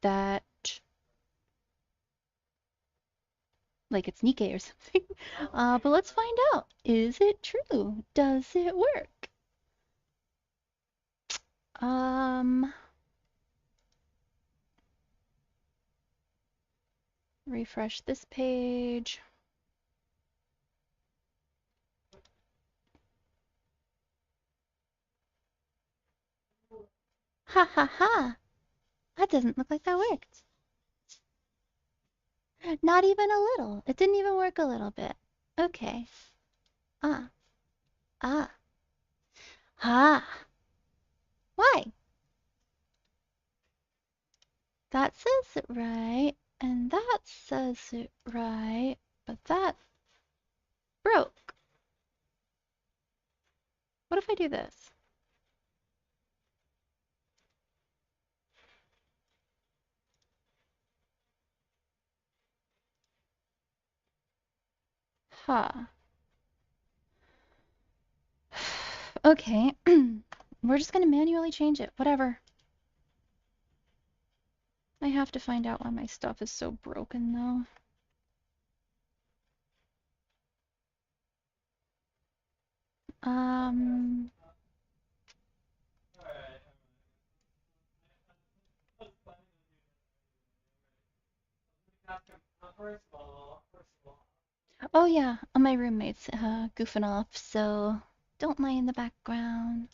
that, like it's Nikkei or something. But let's find out. Is it true? Does it work? Um, refresh this page. Ha ha ha! That doesn't look like that worked. Not even a little. It didn't even work a little bit. Okay. Ah. Ah. Ha. Why? That says it right, and that says it right, but that broke. What if I do this? Huh. Okay. We're just gonna manually change it. Whatever. I have to find out why my stuff is so broken, though. Um... Oh yeah, my roommate's goofing off, so don't mind the background.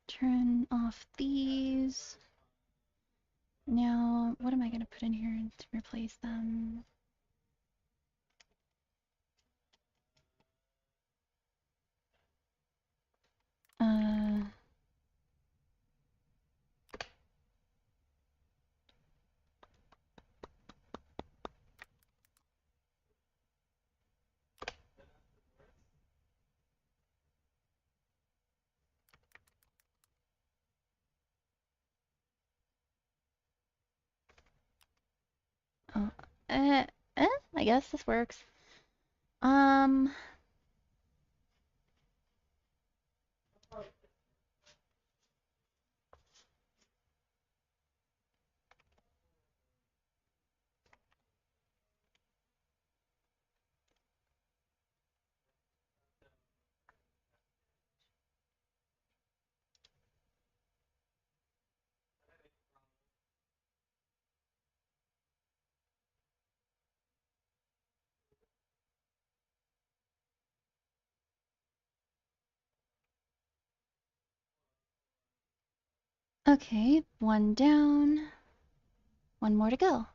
Turn off these. Now, what am I gonna put in here to replace them? Uh... Oh, I guess this works. Um, okay, one down, one more to go.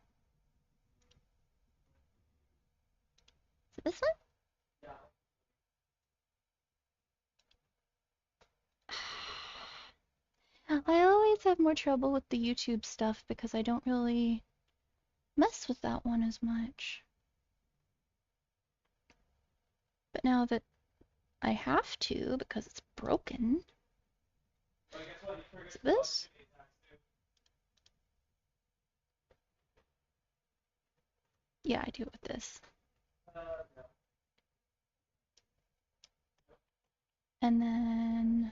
Is it this one? I always have more trouble with the YouTube stuff because I don't really mess with that one as much. But now that I have to because it's broken. Is it this? Yeah, I do it with this. And then...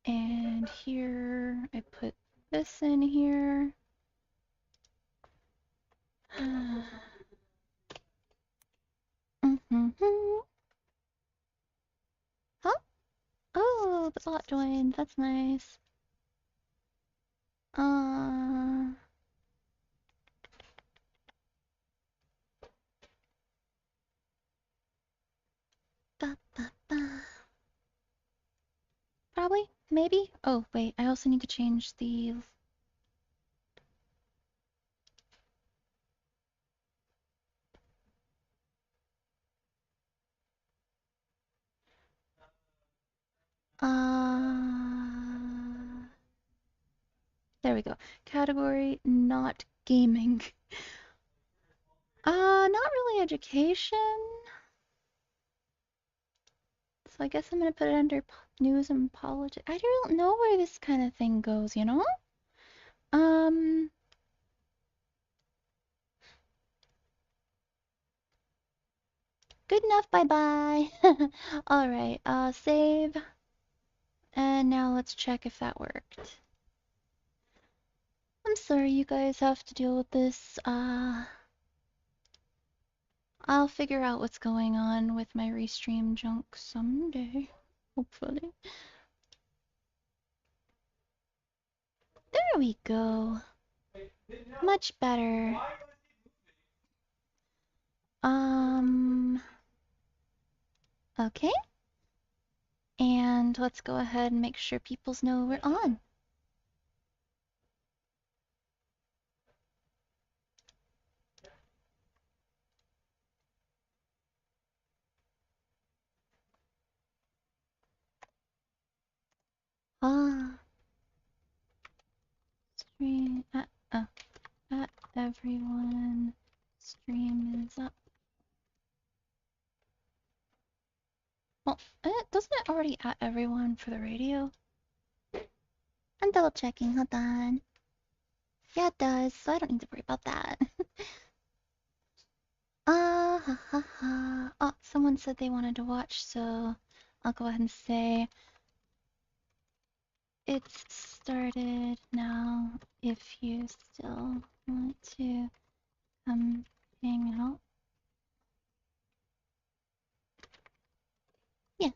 And here, I put this in here. Huh? Oh, the bot joined. That's nice. Ba, ba, ba. Probably, maybe. Oh, wait, I also need to change the... There we go. Category, not gaming. Not really education. So I guess I'm gonna put it under news and politics. I don't know where this kind of thing goes, you know? Um, Good enough, bye-bye. Alright, save. And now let's check if that worked. I'm sorry you guys have to deal with this. I'll figure out what's going on with my restream junk someday. Hopefully. There we go. Much better. Okay. And let's go ahead and make sure people know we're on. Ah. Stream at everyone. Stream is up. Well, doesn't it already at everyone for the radio? I'm double checking, hold on. Yeah, it does, so I don't need to worry about that. Ha ha ha. Oh, someone said they wanted to watch, so I'll go ahead and say it's started now if you still want to come hang out. Yeah.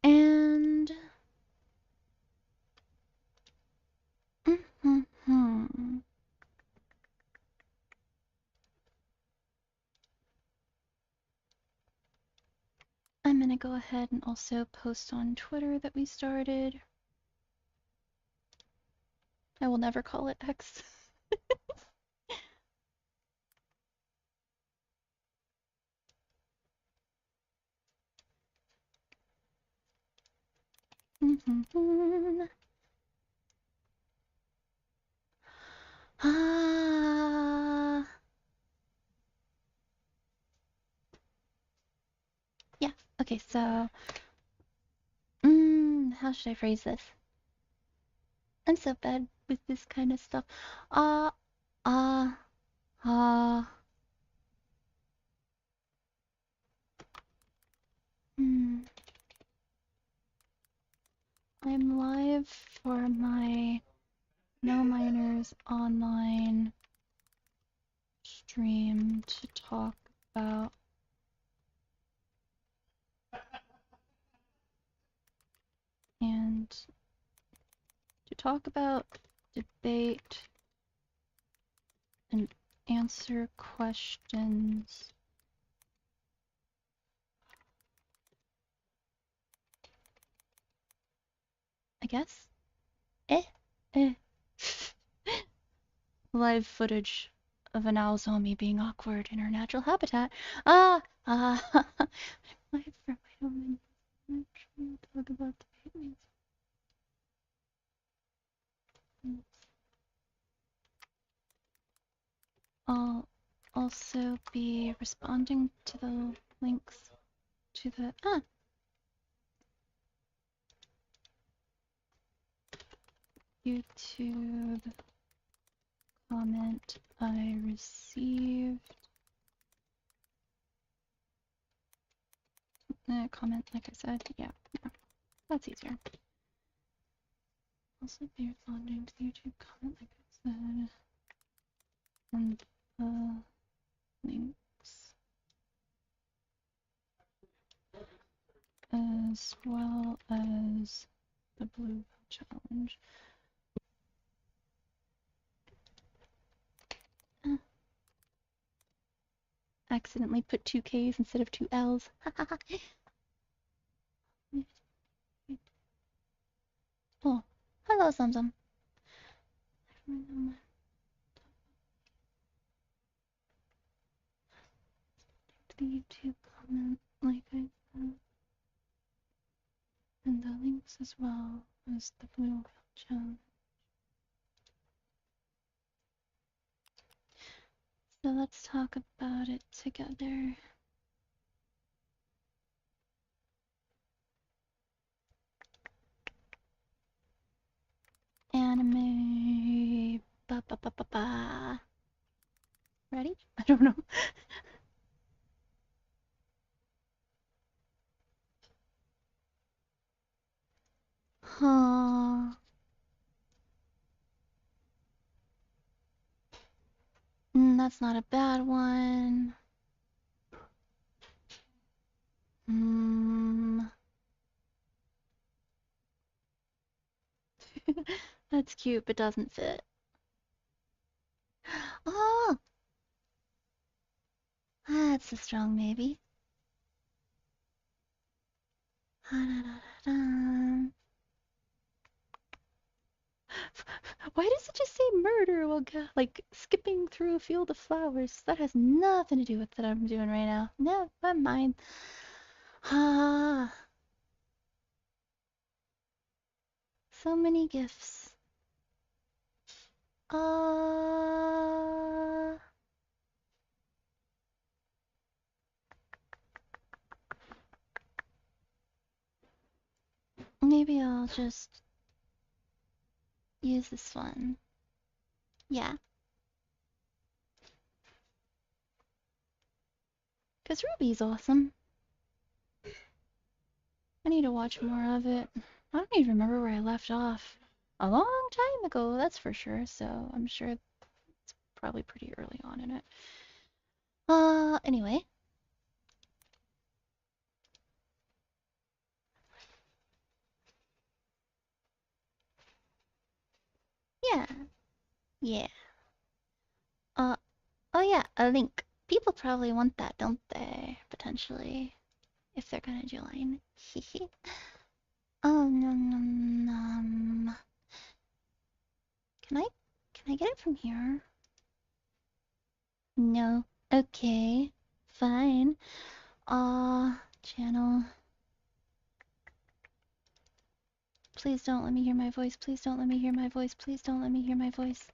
And I'm gonna go ahead and also post on Twitter that we started. I will never call it X. Yeah, okay, so how should I phrase this? I'm so bad with this kind of stuff. Uh, uh, uh, hmm. I'm live for my No Miners online stream to talk about debate and answer questions. I guess? Eh. Live footage of an owl zombie being awkward in her natural habitat. Live for my own talk about debate. I'll also be responding to the links to the YouTube comment I received. Comment, like I said, yeah, that's easier. Also be responding to the YouTube comment, like I said, and links, as well as the Blue Challenge. Accidentally put 2 Ks instead of 2 Ls. Oh, hello, Zamzam. The YouTube comment, like I said, and the links as well as the Blue Whale Challenge. So let's talk about it together. Anime. Ba ba ba ba ba. Ready? I don't know. Huh. That's not a bad one. Hmm. That's cute, but doesn't fit. Oh, that's a strong maybe. Why does it just say murder while like skipping through a field of flowers? That has nothing to do with what I'm doing right now. No, never mind. Ah, so many gifts. Uh, maybe I'll just use this one. Yeah, because Ruby's awesome. I need to watch more of it. I don't even remember where I left off. A long time ago, that's for sure, so I'm sure it's probably pretty early on in it. Anyway. Yeah, yeah. Uh, oh yeah, a link. People probably want that, don't they? Potentially, if they're gonna join. Oh, no, no, no. Can I get it from here? No. Okay. Fine. Channel. Please don't let me hear my voice. Please don't let me hear my voice. Please don't let me hear my voice.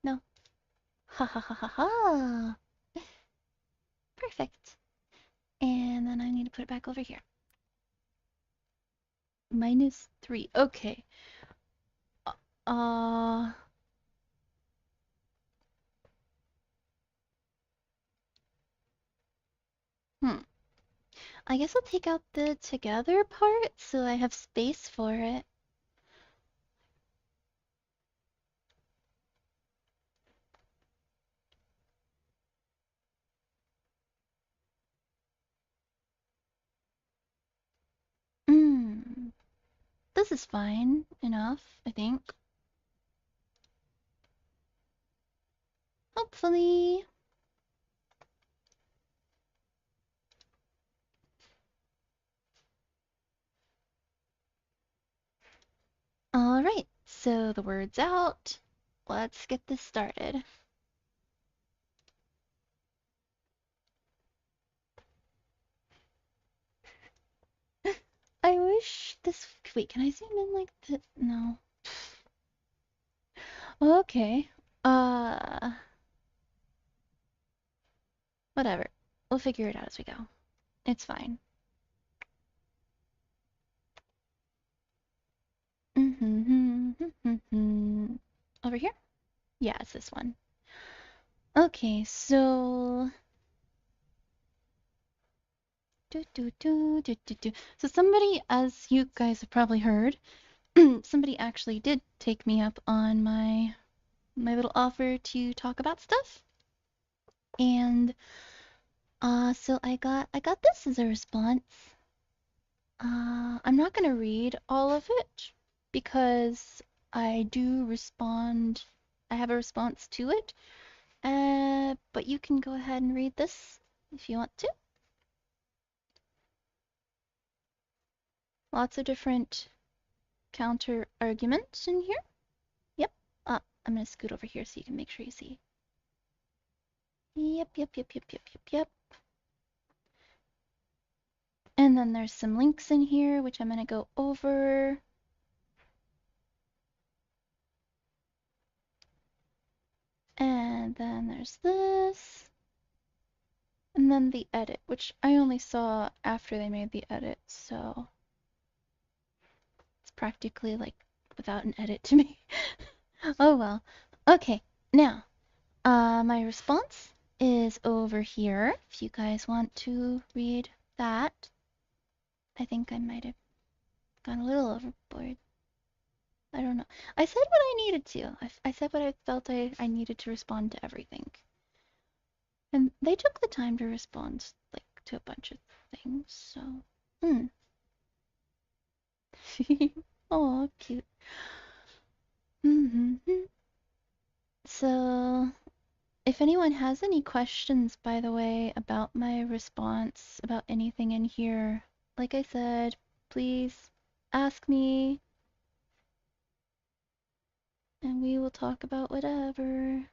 No. Ha ha ha ha ha. Perfect. And then I need to put it back over here. -3. Okay. Uh, hmm. I guess I'll take out the together part so I have space for it. Hmm. This is fine enough, I think. Hopefully. Alright, so the word's out. Let's get this started. I wish this... Wait, can I zoom in like that? No. Okay. Whatever. We'll figure it out as we go. It's fine. Over here? Yeah, it's this one. Okay, so... So somebody, as you guys have probably heard, somebody actually did take me up on my little offer to talk about stuff. And so I got this as a response. I'm not gonna read all of it because I do respond. I have a response to it. But you can go ahead and read this if you want to. Lots of different counter arguments in here. Yep. I'm gonna scoot over here so you can make sure you see. Yep. And then there's some links in here, which I'm gonna go over. And then there's this. And then the edit, which I only saw after they made the edit, so it's practically like without an edit to me. Oh well. Okay, now, my response is over here, if you guys want to read that. I think I might have gone a little overboard. I don't know. I said what I needed to. I said what I felt I needed to respond to everything. And they took the time to respond, like, to a bunch of things, so. Hmm. Oh, cute. Mm-hmm. So, if anyone has any questions, by the way, about my response, about anything in here, like I said, please ask me, and we will talk about whatever.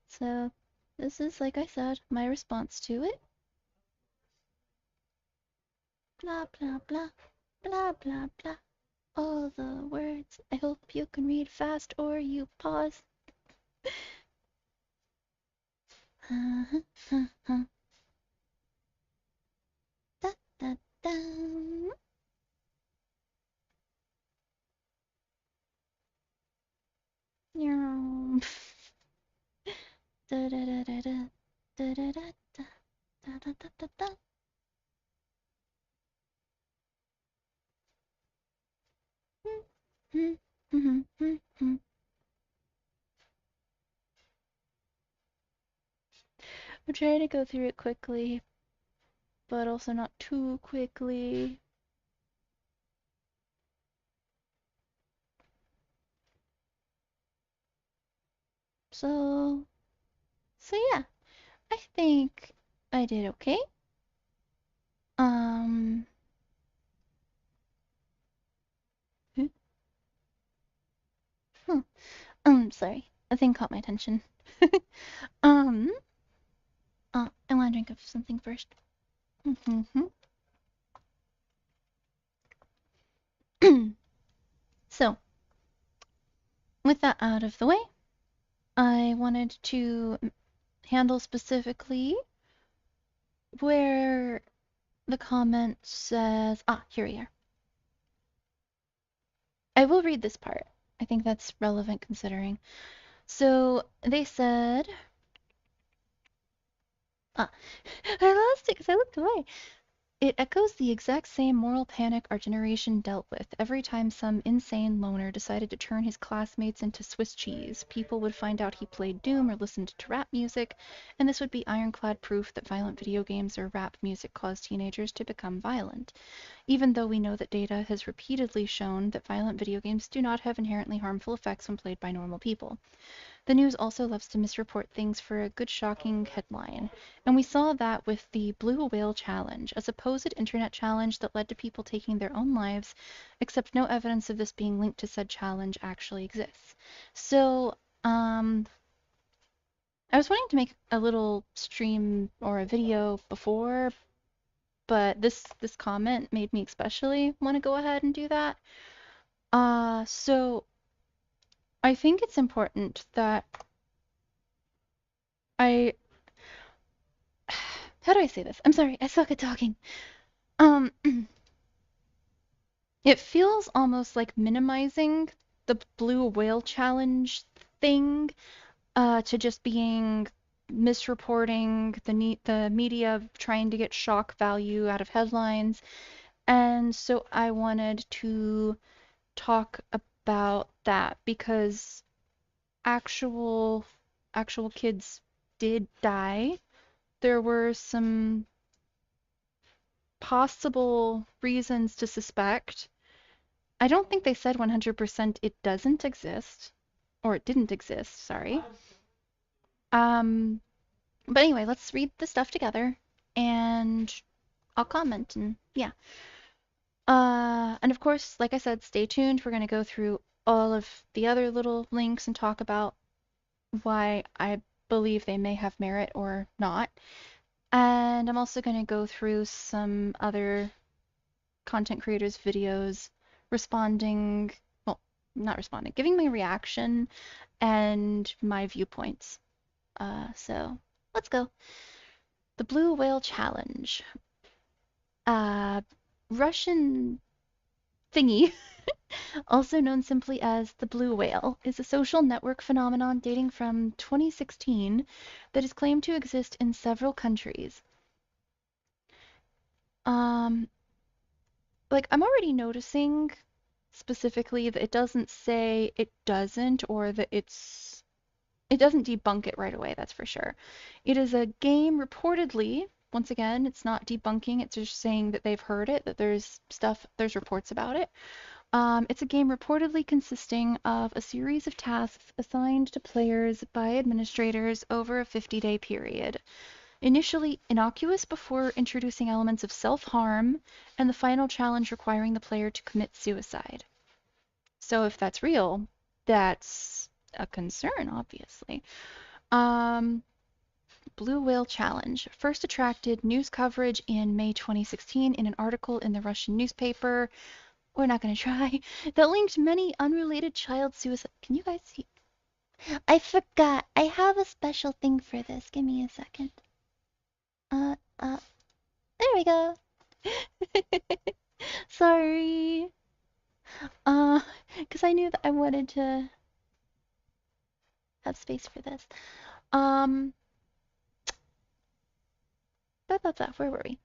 So, this is, like I said, my response to it. Blah, blah, blah, blah, blah, blah. All the words. I hope you can read fast or you pause. Da, da, da. Da, da, da, da, da. Da, da, da, da. Da, da, da, da, da. I'm trying to go through it quickly, but also not too quickly. So, yeah, I think I did okay. Um, huh. Sorry, a thing caught my attention. Um, I want to drink of something first. So, with that out of the way, I wanted to handle specifically where the comment says, here we are. I will read this part. I think that's relevant considering. So they said, I lost it because I looked away. It echoes the exact same moral panic our generation dealt with. Every time some insane loner decided to turn his classmates into Swiss cheese, people would find out he played Doom or listened to rap music, and this would be ironclad proof that violent video games or rap music cause teenagers to become violent. Even though we know that data has repeatedly shown that violent video games do not have inherently harmful effects when played by normal people. The news also loves to misreport things for a good shocking headline, and we saw that with the Blue Whale Challenge, a supposed internet challenge that led to people taking their own lives, except no evidence of this being linked to said challenge actually exists. So, I was wanting to make a little stream or a video before, but this comment made me especially want to go ahead and do that. So I think it's important that I how do I say this? I'm sorry, I suck at talking. Um, it feels almost like minimizing the Blue Whale Challenge thing, to just being misreporting the media trying to get shock value out of headlines. And so I wanted to talk about that because actual kids did die. There were some possible reasons to suspect. I don't think they said 100% it doesn't exist, or it didn't exist, sorry. Um, but anyway, let's read the stuff together and I'll comment and yeah. And of course, like I said, stay tuned. We're going to go through all of the other little links and talk about why I believe they may have merit or not. And I'm also going to go through some other content creators' videos responding, well, not responding, giving my reaction and my viewpoints. So let's go. The Blue Whale Challenge. Uh, Russian thingy, also known simply as the blue whale, is a social network phenomenon dating from 2016 that is claimed to exist in several countries. Um, like I'm already noticing specifically that it doesn't say it doesn't or that it doesn't debunk it right away, that's for sure. It is a game reportedly, once again, it's not debunking, it's just saying that they've heard it, that there's reports about it. It's a game reportedly consisting of a series of tasks assigned to players by administrators over a 50-day period. Initially innocuous before introducing elements of self-harm, and the final challenge requiring the player to commit suicide. So if that's real, that's a concern, obviously. Um, Blue Whale Challenge first attracted news coverage in May 2016 in an article in the Russian newspaper. We're not going to try. That linked many unrelated child suicide. Can you guys see? I forgot. I have a special thing for this. Give me a second. Uh, uh, there we go. Sorry. Uh, because I knew that I wanted to have space for this. Um, where were we?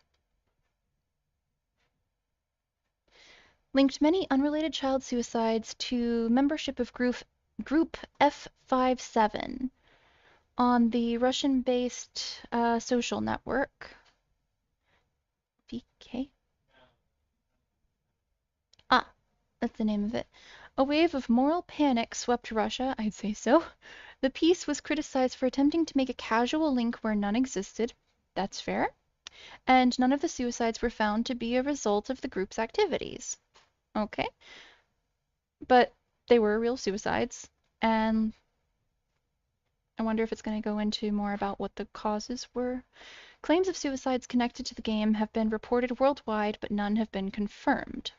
Linked many unrelated child suicides to membership of Group F57 on the Russian-based social network. VK? Ah, that's the name of it. A wave of moral panic swept Russia, I'd say so. The piece was criticized for attempting to make a casual link where none existed. That's fair. And none of the suicides were found to be a result of the group's activities. Okay. But they were real suicides, and I wonder if it's going to go into more about what the causes were. Claims of suicides connected to the game have been reported worldwide, but none have been confirmed.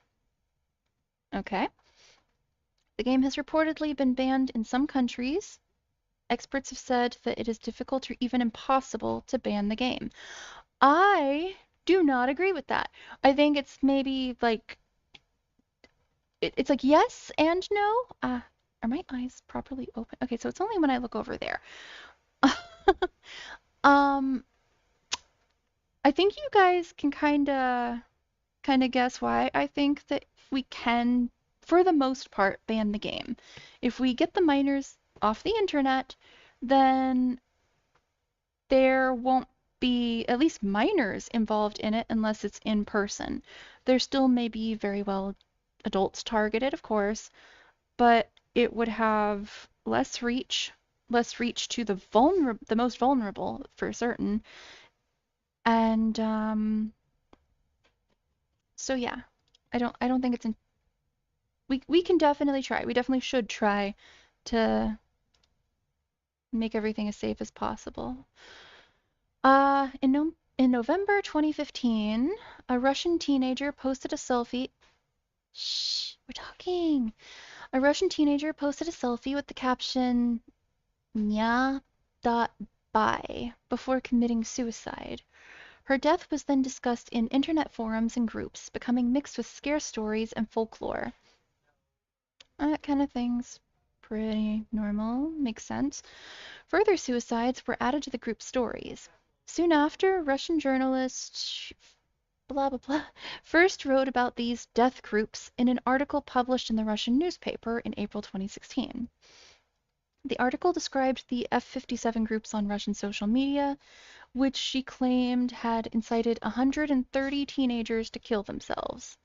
Okay. The game has reportedly been banned in some countries. Experts have said that it is difficult or even impossible to ban the game. I do not agree with that. I think it's maybe like it's like yes and no. Are my eyes properly open? Okay, so it's only when I look over there. um, I think you guys can kind of guess why I think that we can, for the most part, ban the game. If we get the minors off the internet, then there won't be at least minors involved in it unless it's in person. There still may be very well adults targeted, of course, but it would have less reach to the most vulnerable for certain. And so yeah, I don't think it's in. We can definitely try. We definitely should try to make everything as safe as possible. In no in November 2015, a Russian teenager posted a selfie. Shh, we're talking. A Russian teenager posted a selfie with the caption "nya.by" before committing suicide. Her death was then discussed in internet forums and groups, becoming mixed with scare stories and folklore. That kind of thing's pretty normal, makes sense. Further suicides were added to the group's stories. Soon after, Russian journalist blah blah blah first wrote about these death groups in an article published in the Russian newspaper in April 2016. The article described the F57 groups on Russian social media, which she claimed had incited 130 teenagers to kill themselves.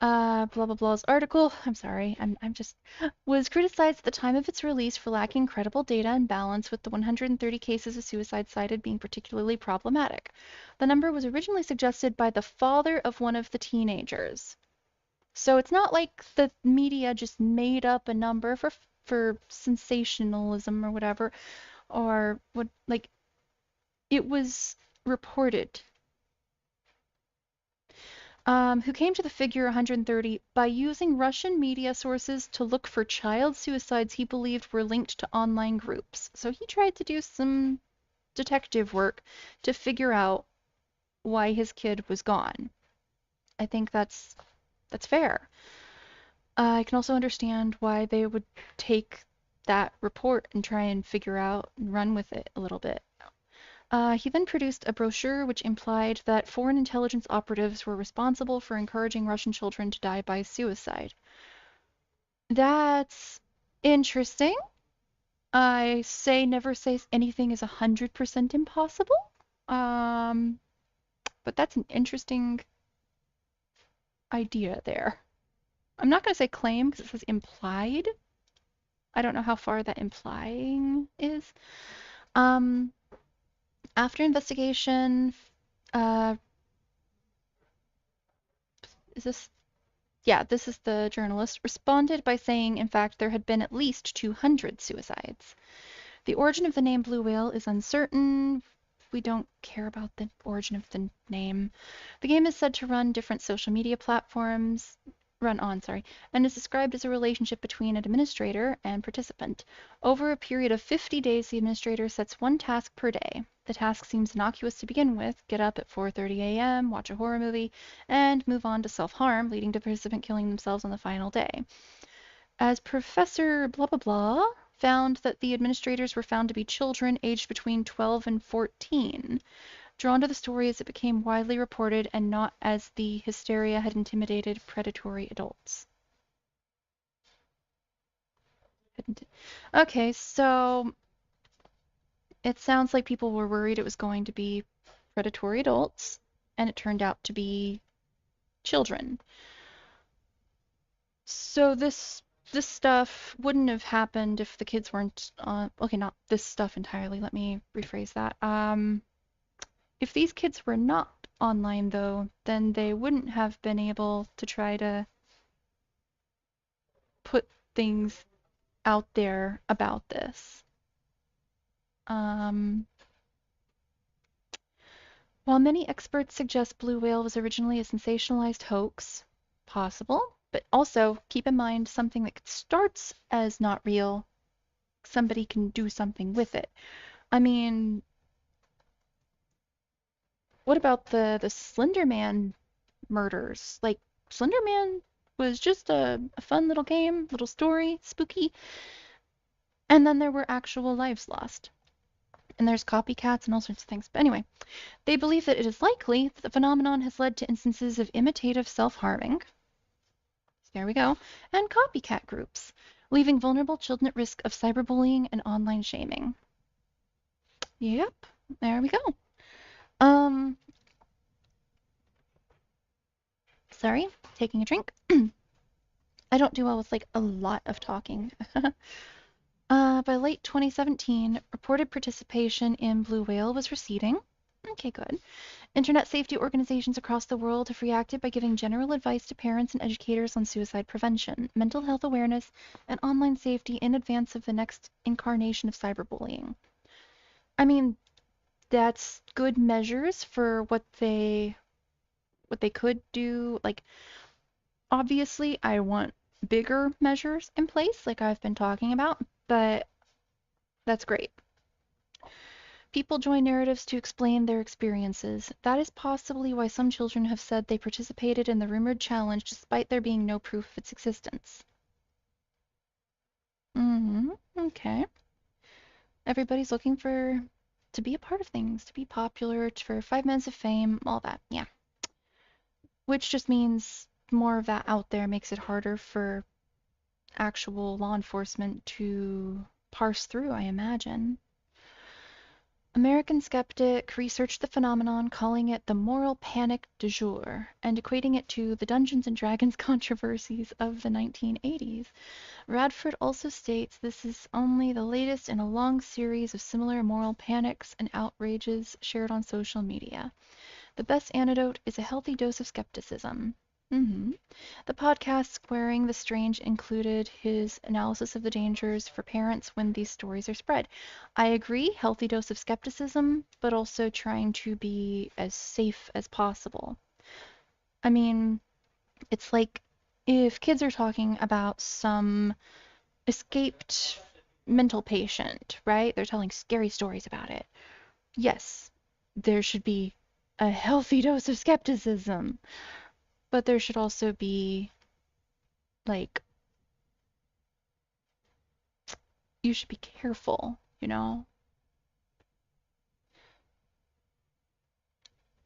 Blah blah blah's article, I'm sorry, I'm just, was criticized at the time of its release for lacking credible data and balance, with the 130 cases of suicide cited being particularly problematic. The number was originally suggested by the father of one of the teenagers. So it's not like the media just made up a number for sensationalism or whatever, or what, like, it was reported. Who came to the figure 130 by using Russian media sources to look for child suicides he believed were linked to online groups. So he tried to do some detective work to figure out why his kid was gone. I think that's fair. I can also understand why they would take that report and try and figure out and run with it a little bit. He then produced a brochure which implied that foreign intelligence operatives were responsible for encouraging Russian children to die by suicide. That's interesting. I say never say anything is 100% impossible. Um, but that's an interesting idea there. I'm not going to say claim because it says implied. I don't know how far that implying is. Um, After investigation, uh, is this? Yeah, this is the journalist, responded by saying, in fact, there had been at least 200 suicides. The origin of the name Blue Whale is uncertain. We don't care about the origin of the name. The game is said to run different social media platforms, and is described as a relationship between an administrator and participant. Over a period of 50 days, the administrator sets one task per day. The task seems innocuous to begin with: get up at 4:30 a.m., watch a horror movie, and move on to self-harm, leading to the participant killing themselves on the final day. As Professor blah blah blah found that the administrators were found to be children aged between 12 and 14, drawn to the story as it became widely reported and not as the hysteria had intimidated predatory adults. Okay, so it sounds like people were worried it was going to be predatory adults, and it turned out to be children. So this stuff wouldn't have happened if the kids weren't okay, not this stuff entirely. Let me rephrase that. If these kids were not online though, then they wouldn't have been able to try to put things out there about this. Um, While many experts suggest Blue Whale was originally a sensationalized hoax, possible, but also keep in mind something that starts as not real, somebody can do something with it. I mean, what about the Slender Man murders? Like, Slender Man was just a fun little game, little story, spooky, and then there were actual lives lost. And there's copycats and all sorts of things. But anyway, they believe that it is likely that the phenomenon has led to instances of imitative self-harming, there we go, and copycat groups, leaving vulnerable children at risk of cyberbullying and online shaming. Yep, there we go. Um, Sorry, taking a drink. I don't do well with like a lot of talking. By late 2017, reported participation in Blue Whale was receding. Okay, good. Internet safety organizations across the world have reacted by giving general advice to parents and educators on suicide prevention, mental health awareness, and online safety in advance of the next incarnation of cyberbullying. I mean, that's good measures for what they could do. Like, obviously, I want bigger measures in place, like I've been talking about, but that's great. People join narratives to explain their experiences. That is possibly why some children have said they participated in the rumored challenge despite there being no proof of its existence. Okay. Everybody's looking to be a part of things, to be popular, for 5 minutes of fame, all that. Yeah. Which just means more of that out there makes it harder for actual law enforcement to parse through, I imagine. American skeptic researched the phenomenon, calling it the moral panic du jour, and equating it to the Dungeons and Dragons controversies of the 1980s. Radford also states this is only the latest in a long series of similar moral panics and outrages shared on social media. The best antidote is a healthy dose of skepticism. The podcast Squaring the Strange included his analysis of the dangers for parents when these stories are spread. I agree, healthy dose of skepticism, but also trying to be as safe as possible. I mean, it's like if kids are talking about some escaped mental patient, right? They're telling scary stories about it. Yes, there should be a healthy dose of skepticism, but there should also be like you should be careful, you know?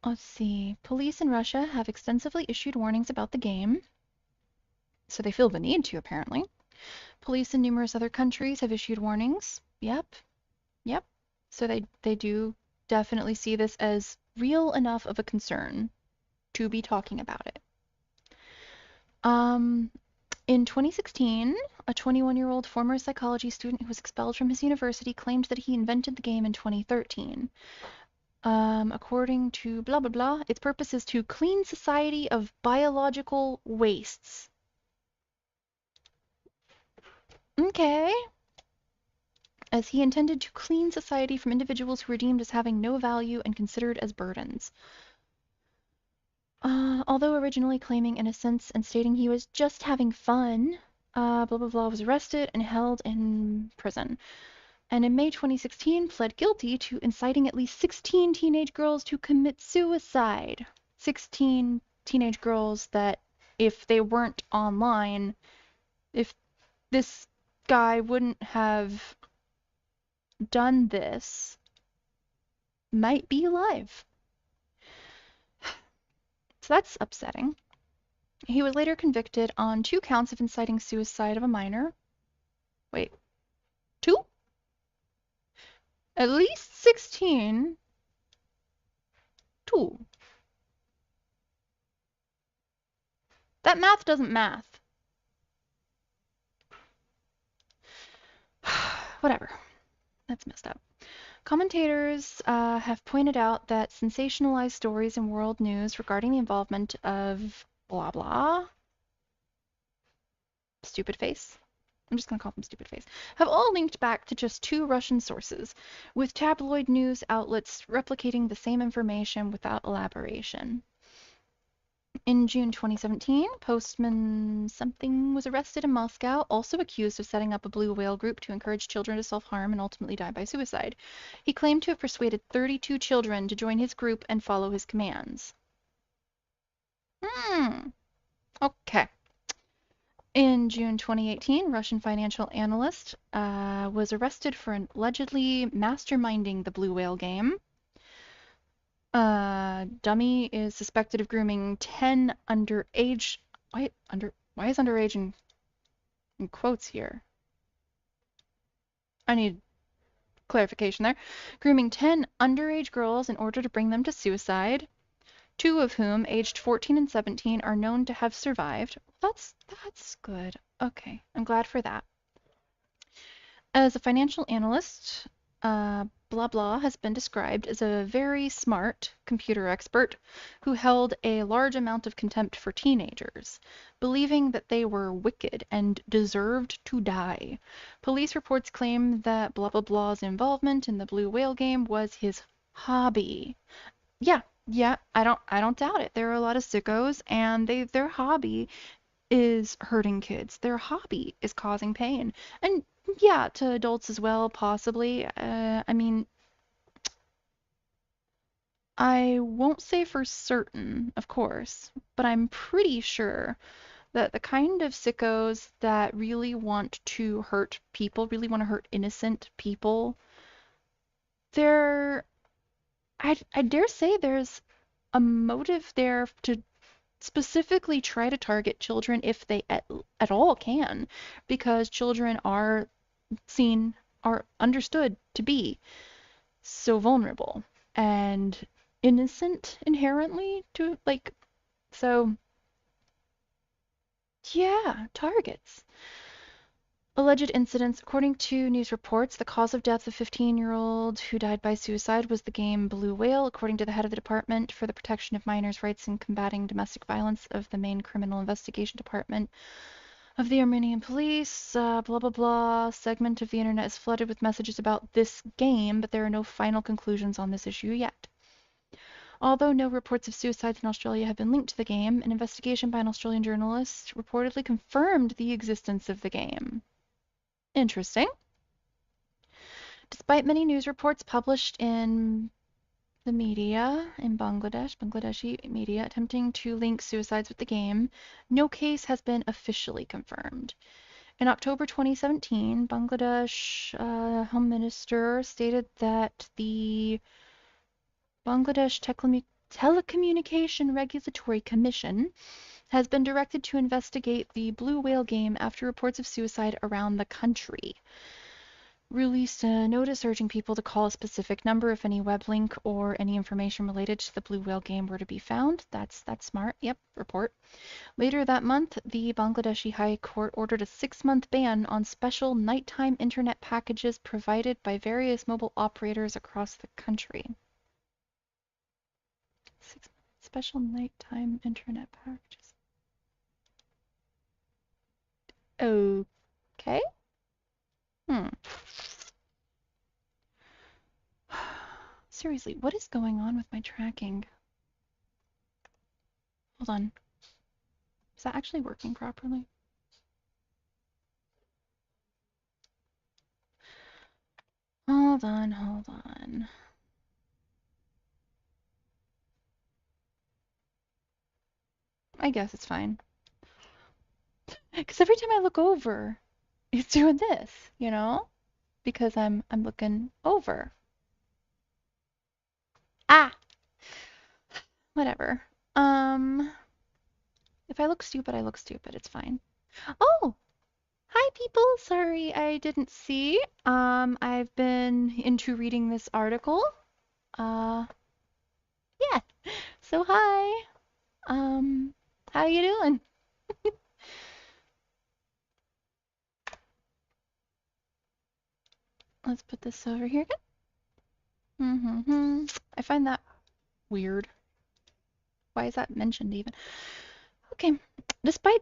Let's see. Police in Russia have extensively issued warnings about the game, so they feel the need to, apparently. Police in numerous other countries have issued warnings. Yep, yep. So they do definitely see this as real enough of a concern to be talking about it. In 2016, a 21-year-old former psychology student who was expelled from his university claimed that he invented the game in 2013. According to blah blah blah, its purpose is to clean society of biological wastes. Okay. As he intended to clean society from individuals who were deemed as having no value and considered as burdens. Although originally claiming innocence and stating he was just having fun, blah blah blah was arrested and held in prison. And in May 2016 pled guilty to inciting at least 16 teenage girls to commit suicide. 16 teenage girls that, if they weren't online, if this guy wouldn't have done this, might be alive. So that's upsetting. He was later convicted on 2 counts of inciting suicide of a minor. Wait, 2? At least 16. 2. That math doesn't math. Whatever. That's messed up. Commentators have pointed out that sensationalized stories in world news regarding the involvement of blah blah, stupid face, I'm just going to call them stupid face, have all linked back to just 2 Russian sources, with tabloid news outlets replicating the same information without elaboration. In June 2017, Postman something was arrested in Moscow, also accused of setting up a blue whale group to encourage children to self-harm and ultimately die by suicide. He claimed to have persuaded 32 children to join his group and follow his commands. Okay. In June 2018, Russian financial analyst was arrested for allegedly masterminding the blue whale game. Dummy is suspected of grooming 10 underage. Why is underage in quotes here? I need clarification there. Grooming 10 underage girls in order to bring them to suicide, 2 of whom, aged 14 and 17, are known to have survived. That's good. Okay, I'm glad for that. As a financial analyst, blah blah has been described as a very smart computer expert who held a large amount of contempt for teenagers, believing that they were wicked and deserved to die. Police reports claim that blah blah blah's involvement in the blue whale game was his hobby. Yeah, I don't doubt it. There are a lot of sickos, and their hobby is hurting kids. Their hobby is causing pain. And yeah, to adults as well, possibly. I mean, I won't say for certain, of course, but I'm pretty sure that the kind of sickos that really want to hurt people, really want to hurt innocent people, there, I dare say there's a motive there to specifically try to target children if they at all can, because children are seen, are understood to be so vulnerable and innocent inherently to, like, so yeah, targets. Alleged incidents. According to news reports, the cause of death of 15-year-old who died by suicide was the game Blue Whale, according to the head of the Department for the Protection of Minors' Rights and Combating Domestic Violence of the main Criminal Investigation Department of the Armenian police. Blah blah blah. Segment of the internet is flooded with messages about this game, but there are no final conclusions on this issue yet. Although no reports of suicides in Australia have been linked to the game, an investigation by an Australian journalist reportedly confirmed the existence of the game. Interesting. Despite many news reports published in the media in Bangladeshi media attempting to link suicides with the game, no case has been officially confirmed. In October 2017, Bangladesh Home Minister stated that the Bangladesh Telecommunication Regulatory Commission has been directed to investigate the Blue Whale game after reports of suicide around the country. Released a notice urging people to call a specific number if any web link or any information related to the Blue Whale game were to be found. That's smart. Yep, report. Later that month, the Bangladeshi High Court ordered a 6-month ban on special nighttime internet packages provided by various mobile operators across the country. 6 special nighttime internet packages. Okay. Seriously, what is going on with my tracking? Hold on. Is that actually working properly? Hold on, hold on. I guess it's fine. Because every time I look over, it's doing this, you know? Because I'm looking over. Ah! Whatever. If I look stupid, I look stupid. It's fine. Oh! Hi, people! Sorry I didn't see. I've been into reading this article. Yeah. So hi. How you doing? Let's put this over here again. I find that weird. Why is that mentioned even? Okay. Despite...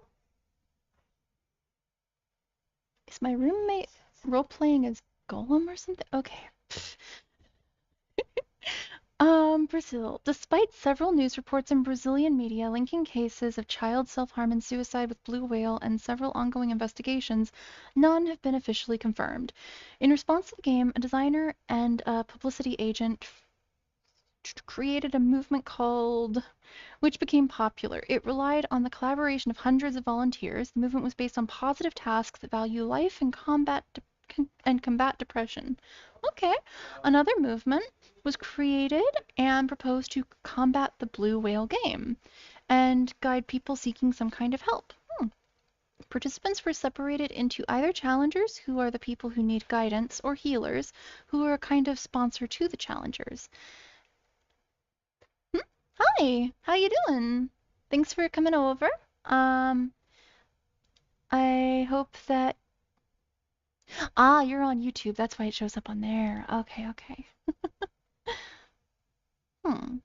Is my roommate role-playing as Golem or something? Okay. Brazil. Despite several news reports in Brazilian media linking cases of child self-harm and suicide with Blue Whale and several ongoing investigations, none have been officially confirmed. In response to the game, a designer and a publicity agent created a movement called, which became popular. It relied on the collaboration of hundreds of volunteers. The movement was based on positive tasks that value life and combat depression. Okay. Another movement was created and proposed to combat the Blue Whale game and guide people seeking some kind of help. Participants were separated into either challengers, who are the people who need guidance, or healers, who are a kind of sponsor to the challengers. Hi, how you doing? Thanks for coming over. I hope that... Ah, you're on YouTube. That's why it shows up on there. Okay, okay. I'm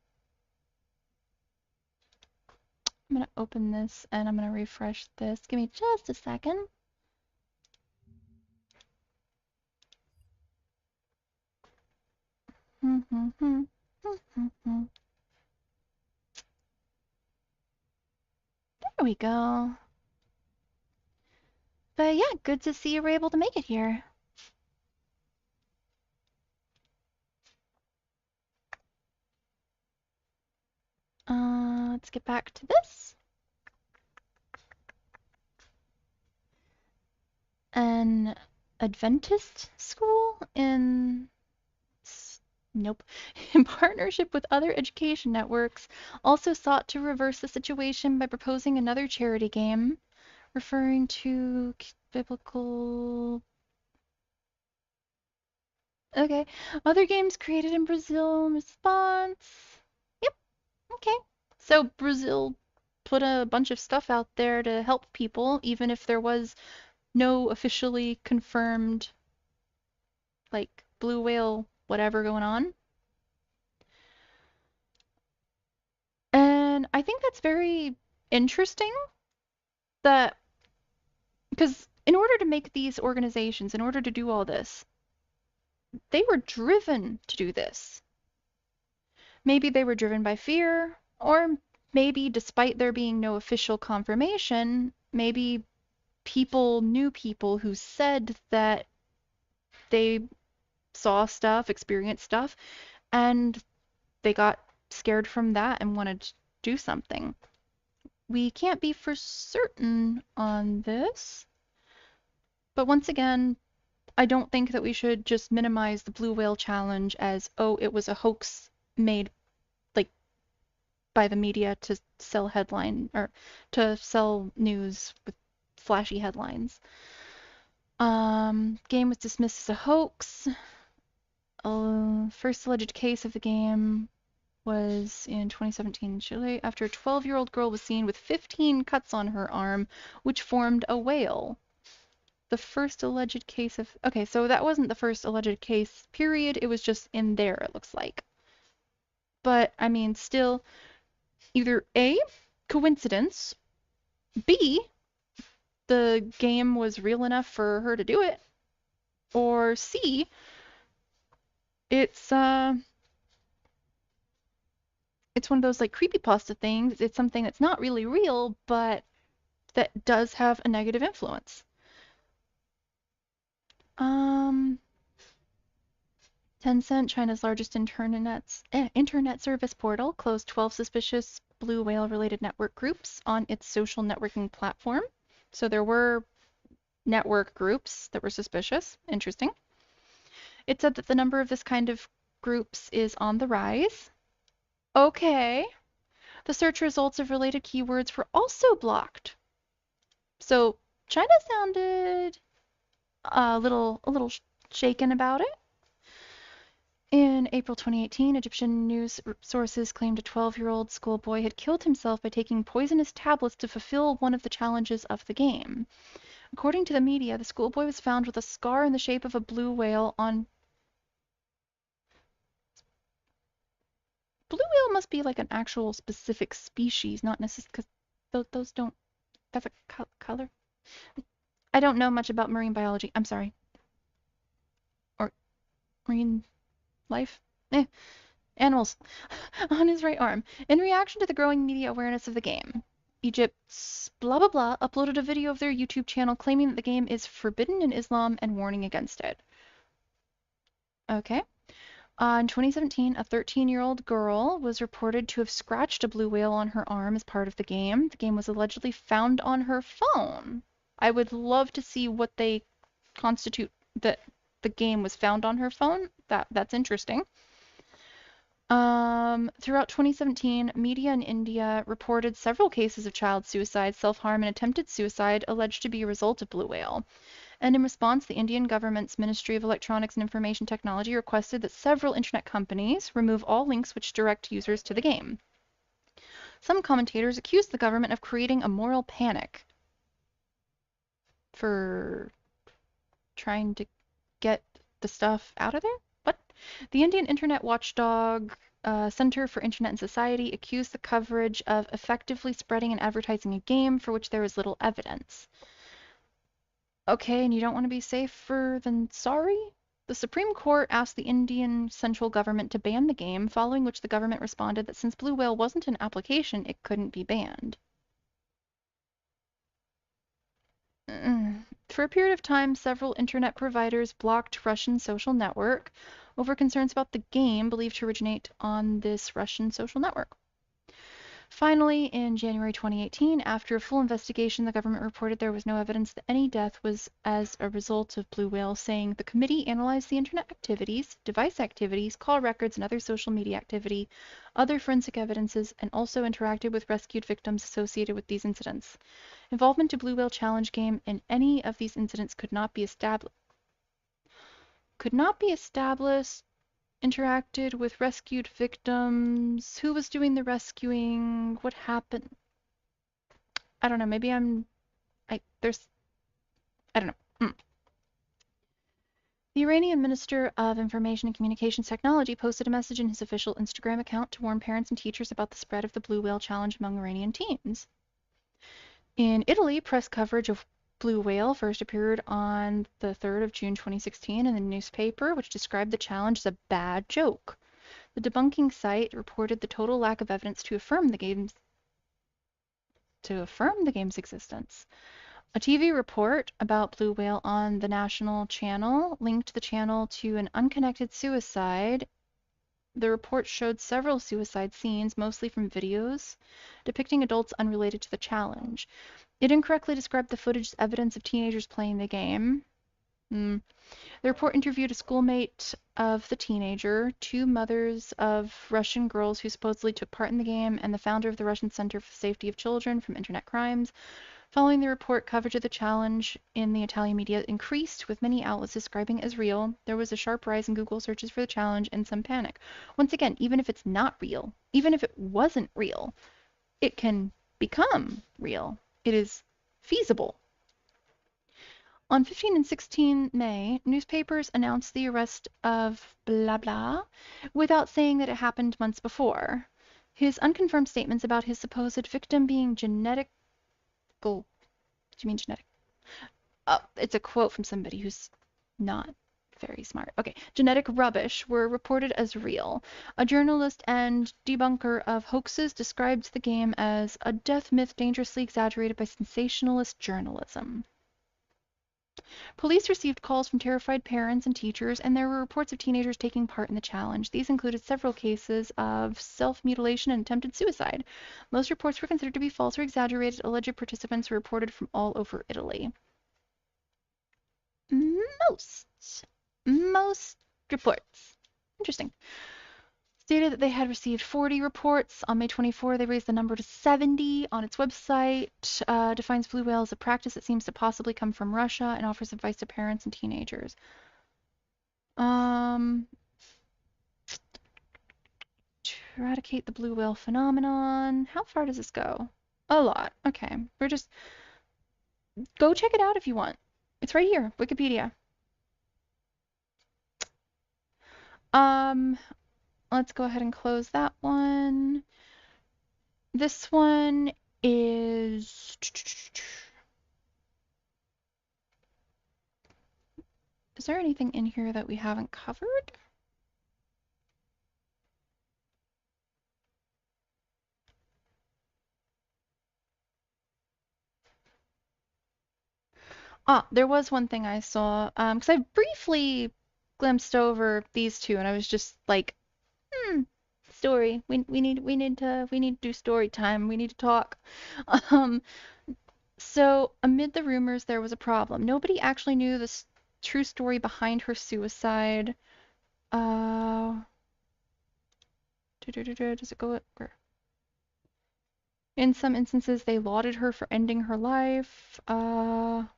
gonna open this and I'm gonna refresh this. Give me just a second. There we go. But yeah, good to see you were able to make it here. Let's get back to this. An Adventist school in... Nope. In partnership with other education networks, also sought to reverse the situation by proposing another charity game, referring to biblical... Okay. Other games created in Brazil in response. Yep. Okay. So Brazil put a bunch of stuff out there to help people, even if there was no officially confirmed, like, Blue Whale whatever going on. And I think that's very interesting that, because in order to make these organizations, in order to do all this, they were driven to do this. Maybe they were driven by fear, or maybe despite there being no official confirmation, maybe people knew people who said that they saw stuff, experienced stuff, and they got scared from that and wanted to do something. We can't be for certain on this, but once again, I don't think that we should just minimize the Blue Whale Challenge as, oh, it was a hoax made, like, by the media to sell headline or to sell news with flashy headlines. Game was dismissed as a hoax. First alleged case of the game was in 2017 in Chile after a 12-year-old girl was seen with 15 cuts on her arm, which formed a wale. The first alleged case of... Okay, so that wasn't the first alleged case, period. It was just in there, it looks like. But, I mean, still, either A, coincidence, B, the game was real enough for her to do it, or C, it's one of those like creepypasta things. It's something that's not really real, but that does have a negative influence. Tencent, China's largest internet service portal, closed 12 suspicious blue whale-related network groups on its social networking platform. So there were network groups that were suspicious. Interesting. It said that the number of this kind of groups is on the rise. Okay. The search results of related keywords were also blocked. So China sounded a little shaken about it. In April 2018, Egyptian news sources claimed a 12-year-old schoolboy had killed himself by taking poisonous tablets to fulfill one of the challenges of the game. According to the media, the schoolboy was found with a scar in the shape of a blue whale on... Blue whale must be like an actual specific species, not necessarily because those don't have a color. I don't know much about marine biology. I'm sorry. Or marine life? Animals. On his right arm. In reaction to the growing media awareness of the game, Egypt's blah blah blah uploaded a video of their YouTube channel claiming that the game is forbidden in Islam and warning against it. Okay. In 2017, a 13-year-old girl was reported to have scratched a blue whale on her arm as part of the game. The game was allegedly found on her phone. I would love to see what they constitute that the game was found on her phone. That's interesting. Throughout 2017, media in India reported several cases of child suicide, self-harm, and attempted suicide alleged to be a result of blue whale. And in response, the Indian government's Ministry of Electronics and Information Technology requested that several internet companies remove all links which direct users to the game. Some commentators accused the government of creating a moral panic for trying to get the stuff out of there? What? The Indian Internet Watchdog Center for Internet and Society accused the coverage of effectively spreading and advertising a game for which there is little evidence. Okay, and you don't want to be safer than sorry? The Supreme Court asked the Indian central government to ban the game, following which the government responded that since Blue Whale wasn't an application, it couldn't be banned. For a period of time, several internet providers blocked Russian social network over concerns about the game believed to originate on this Russian social network. Finally, in January 2018, after a full investigation, the government reported there was no evidence that any death was as a result of blue whale, saying the committee analyzed the internet activities, device activities, call records, and other social media activity, other forensic evidences, and also interacted with rescued victims associated with these incidents. Involvement to Blue Whale Challenge game in any of these incidents could not be established. Interacted with rescued victims. Who was doing the rescuing? What happened? I don't know. Maybe I don't know. The Iranian Minister of Information and Communications Technology posted a message in his official Instagram account to warn parents and teachers about the spread of the Blue Whale Challenge among Iranian teens. In Italy, press coverage of Blue Whale first appeared on the 3rd of June 2016 in the newspaper, which described the challenge as a bad joke. The debunking site reported the total lack of evidence to affirm the game's existence. A TV report about Blue Whale on the national channel linked the channel to an unconnected suicide. The report showed several suicide scenes, mostly from videos, depicting adults unrelated to the challenge. It incorrectly described the footage as evidence of teenagers playing the game. The report interviewed a schoolmate of the teenager, two mothers of Russian girls who supposedly took part in the game, and the founder of the Russian Center for the Safety of Children from Internet Crimes. Following the report, coverage of the challenge in the Italian media increased, with many outlets describing it as real. There was a sharp rise in Google searches for the challenge and some panic. Once again, even if it's not real, even if it wasn't real, it can become real. It is feasible. On 15 and 16 May, newspapers announced the arrest of blah blah without saying that it happened months before. His unconfirmed statements about his supposed victim being genetic. Do you mean genetic? It's a quote from somebody who's not very smart. Okay, genetic rubbish were reported as real. A journalist and debunker of hoaxes described the game as a death myth dangerously exaggerated by sensationalist journalism. Police received calls from terrified parents and teachers, and there were reports of teenagers taking part in the challenge. These included several cases of self-mutilation and attempted suicide. Most reports were considered to be false or exaggerated. Alleged participants were reported from all over Italy. Most reports. Interesting. Stated that they had received 40 reports. On May 24, they raised the number to 70 on its website. Defines blue whale as a practice that seems to possibly come from Russia and offers advice to parents and teenagers. To eradicate the blue whale phenomenon. How far does this go? A lot. Okay. Go check it out if you want. It's right here, Wikipedia. Let's go ahead and close that one. This one is... Is there anything in here that we haven't covered? There was one thing I saw, because I briefly glimpsed over these two, and I was just like, story. We need to do story time. We need to talk. So amid the rumors, there was a problem. Nobody actually knew the true story behind her suicide. Does it go where? In some instances, they lauded her for ending her life. Somewhere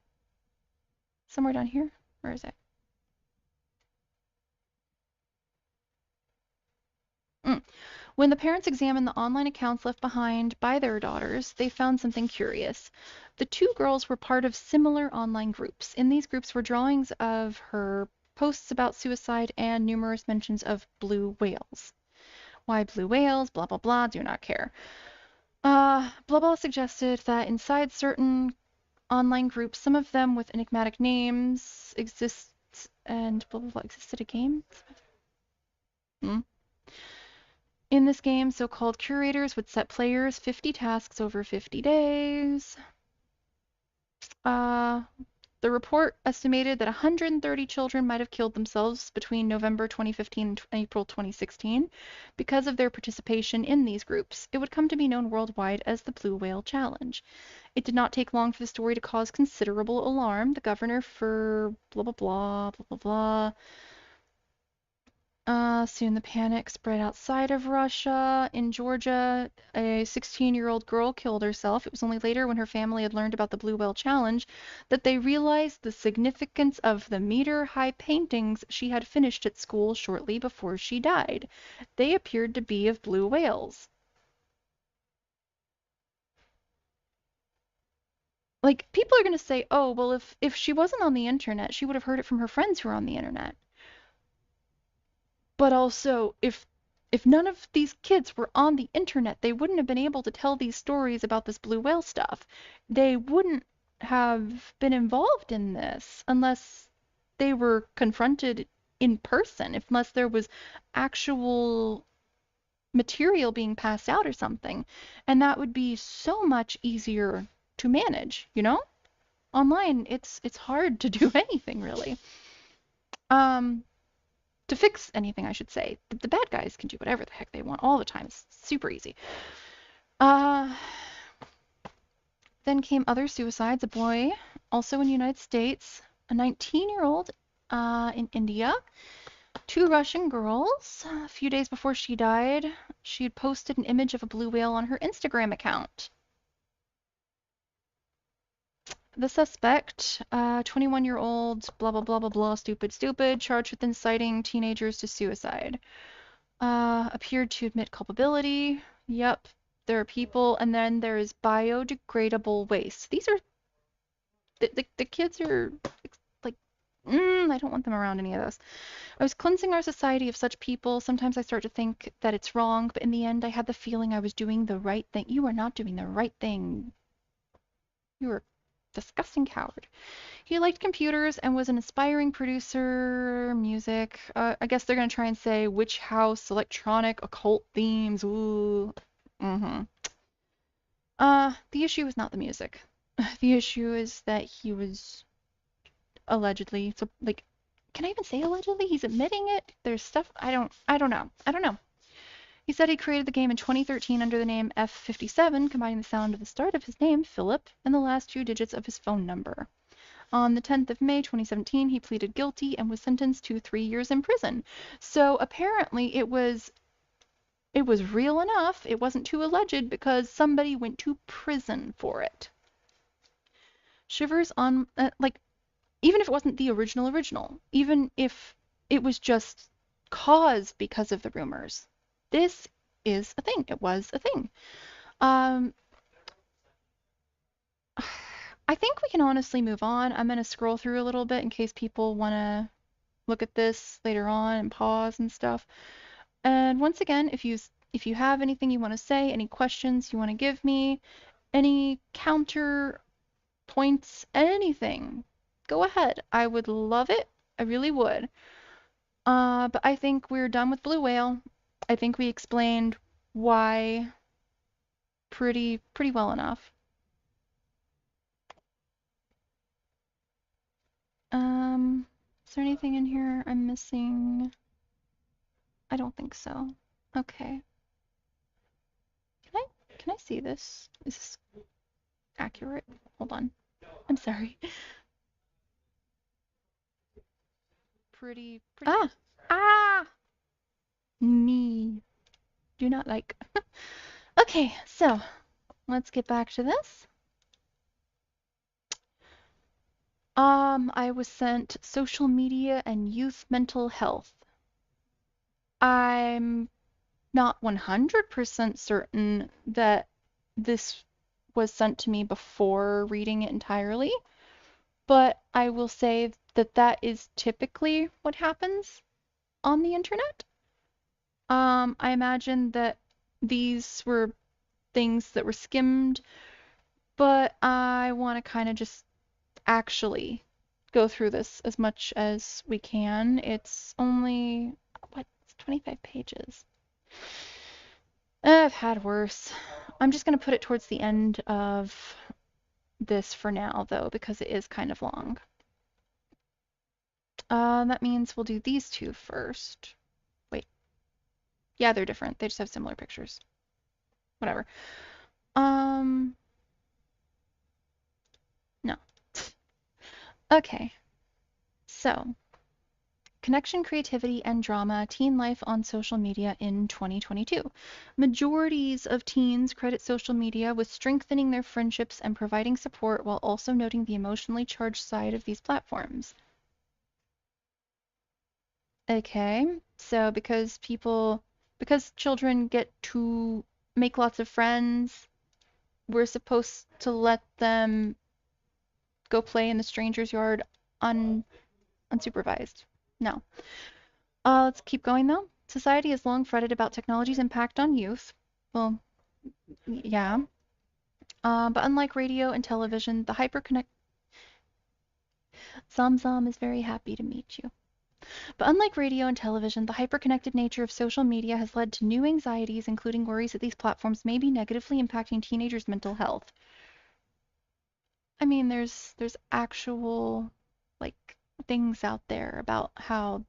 down here? Where is it? When the parents examined the online accounts left behind by their daughters, they found something curious. The two girls were part of similar online groups. In these groups were drawings of her, posts about suicide, and numerous mentions of blue whales. Why blue whales? Blah, blah, blah. Do not care. Blah, blah suggested that inside certain online groups, some of them with enigmatic names, exist and blah, blah, blah. Existed a game? In this game, so-called curators would set players 50 tasks over 50 days. The report estimated that 130 children might have killed themselves between November 2015 and April 2016 because of their participation in these groups. It would come to be known worldwide as the Blue Whale Challenge. It did not take long for the story to cause considerable alarm. The governor for blah, blah, blah, blah, blah, blah. Soon the panic spread outside of Russia. In Georgia, a 16-year-old girl killed herself. It was only later, when her family had learned about the Blue Whale Challenge, that they realized the significance of the meter-high paintings she had finished at school shortly before she died. They appeared to be of blue whales. Like, people are going to say, oh, well, if she wasn't on the internet, she would have heard it from her friends who are on the internet. But also, if none of these kids were on the internet, they wouldn't have been able to tell these stories about this blue whale stuff. They wouldn't have been involved in this unless they were confronted in person, unless there was actual material being passed out or something. And that would be so much easier to manage, you know? Online, it's hard to do anything, really. To fix anything, I should say. The bad guys can do whatever the heck they want all the time. It's super easy. Then came other suicides. A boy, also in the United States, a 19-year-old in India, two Russian girls. A few days before she died, she had posted an image of a blue whale on her Instagram account. The suspect, 21-year-old, blah, blah, blah, blah, blah, stupid, stupid, charged with inciting teenagers to suicide. Appeared to admit culpability. Yep, there are people. And then there is biodegradable waste. These are, the kids are like, I don't want them around any of this. I was cleansing our society of such people. Sometimes I start to think that it's wrong, but in the end, I had the feeling I was doing the right thing. You are not doing the right thing. You are a disgusting coward. He liked computers and was an aspiring producer, music. I guess they're gonna try and say witch house, electronic, occult themes. Ooh. Mm-hmm. The issue is not the music. The issue is that he was allegedly, so like, can I even say allegedly? He's admitting it. There's stuff I don't know. He said he created the game in 2013 under the name F57, combining the sound of the start of his name, Philip, and the last two digits of his phone number. On the 10th of May 2017, he pleaded guilty and was sentenced to 3 years in prison. So apparently it was real enough. It wasn't too alleged because somebody went to prison for it. Shivers on like, even if it wasn't the original, even if it was just caused because of the rumors, this is a thing. It was a thing. Um, I think we can honestly move on. I'm gonna scroll through a little bit in case people wanna look at this later on and pause and stuff. And once again, if you have anything you want to say, any questions you want to give me, any counter points, anything, go ahead. I would love it. I really would. But I think we're done with Blue Whale. I think we explained why pretty well enough. Is there anything in here I'm missing? I don't think so. Okay. Can I see this? Is this accurate? Hold on. I'm sorry. Pretty. Ah! Ah! Me. Do not like. Okay, so let's get back to this. I was sent social media and youth mental health. I'm not 100% certain that this was sent to me before reading it entirely, but I will say that that is typically what happens on the internet. I imagine that these were things that were skimmed, but I want to kind of just actually go through this as much as we can. It's only, what, it's 25 pages. I've had worse. I'm just going to put it towards the end of this for now, though, because it is kind of long. That means we'll do these two first. Wait. Yeah, they're different. They just have similar pictures. Whatever. No. Okay. So, connection, creativity, and drama, teen life on social media in 2022. Majorities of teens credit social media with strengthening their friendships and providing support while also noting the emotionally charged side of these platforms. Okay, so because children get to make lots of friends, we're supposed to let them go play in the stranger's yard un unsupervised. No. Let's keep going though. Society has long fretted about technology's impact on youth. Well, yeah. But unlike radio and television, the hyperconnect Zamzam is very happy to meet you. But unlike radio and television, the hyperconnected nature of social media has led to new anxieties, including worries that these platforms may be negatively impacting teenagers' mental health. I mean, there's actual like things out there about how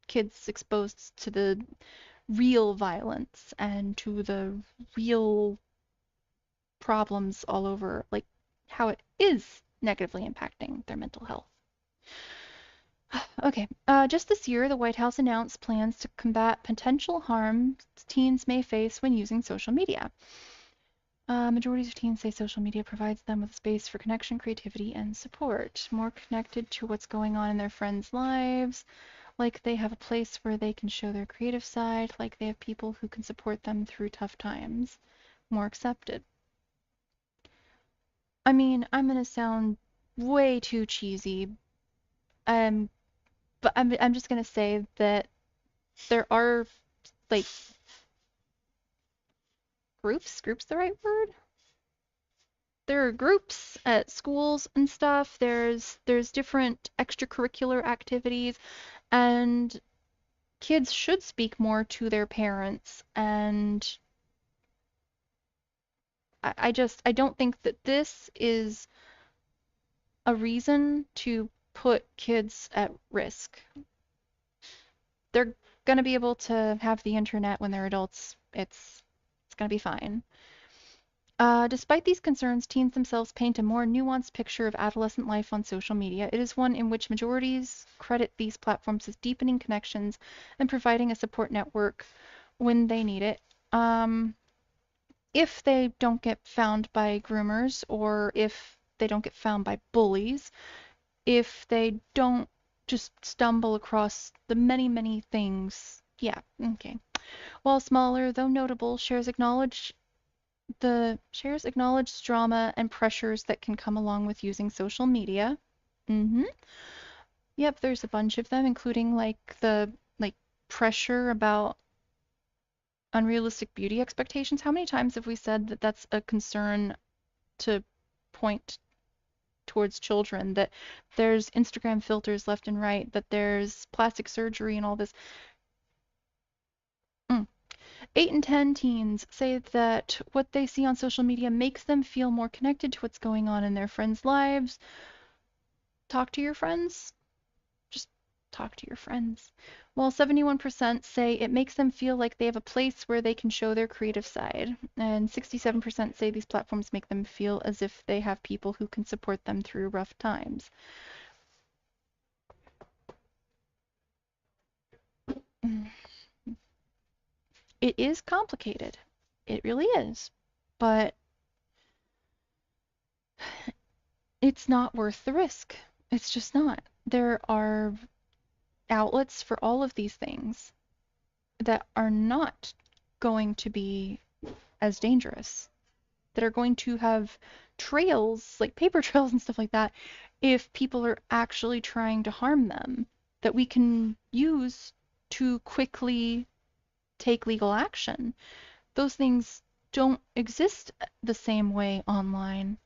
kids exposed to the real violence and to the real problems all over, like how it is negatively impacting their mental health. Okay, just this year, the White House announced plans to combat potential harm teens may face when using social media. Majorities of teens say social media provides them with a space for connection, creativity, and support. More connected to what's going on in their friends' lives, like they have a place where they can show their creative side, like they have people who can support them through tough times. More accepted. I mean, I'm gonna sound way too cheesy, um, but I'm just gonna say that there are like groups. Groups the right word? There are groups at schools and stuff. There's different extracurricular activities, and kids should speak more to their parents. And I don't think that this is a reason to put kids at risk. They're gonna be able to have the internet when they're adults. It's gonna be fine. Despite these concerns, teens themselves paint a more nuanced picture of adolescent life on social media. It is one in which majorities credit these platforms as deepening connections and providing a support network when they need it. Um, if they don't get found by groomers, or if they don't get found by bullies, if they don't just stumble across the many, many things. Yeah, okay. While smaller, though notable, shares acknowledge drama and pressures that can come along with using social media. Mm-hmm. Yep, there's a bunch of them, including like pressure about unrealistic beauty expectations. How many times have we said that that's a concern to point towards children, that there's Instagram filters left and right, that there's plastic surgery and all this? Mm. 8 in 10 teens say that what they see on social media makes them feel more connected to what's going on in their friends' lives. Talk to your friends. Just talk to your friends. While 71% say it makes them feel like they have a place where they can show their creative side, and 67% say these platforms make them feel as if they have people who can support them through rough times. It is complicated. It really is. But it's not worth the risk. It's just not. There are outlets for all of these things that are not going to be as dangerous, that are going to have trails, like paper trails and stuff like that, if people are actually trying to harm them, that we can use to quickly take legal action. Those things don't exist the same way online.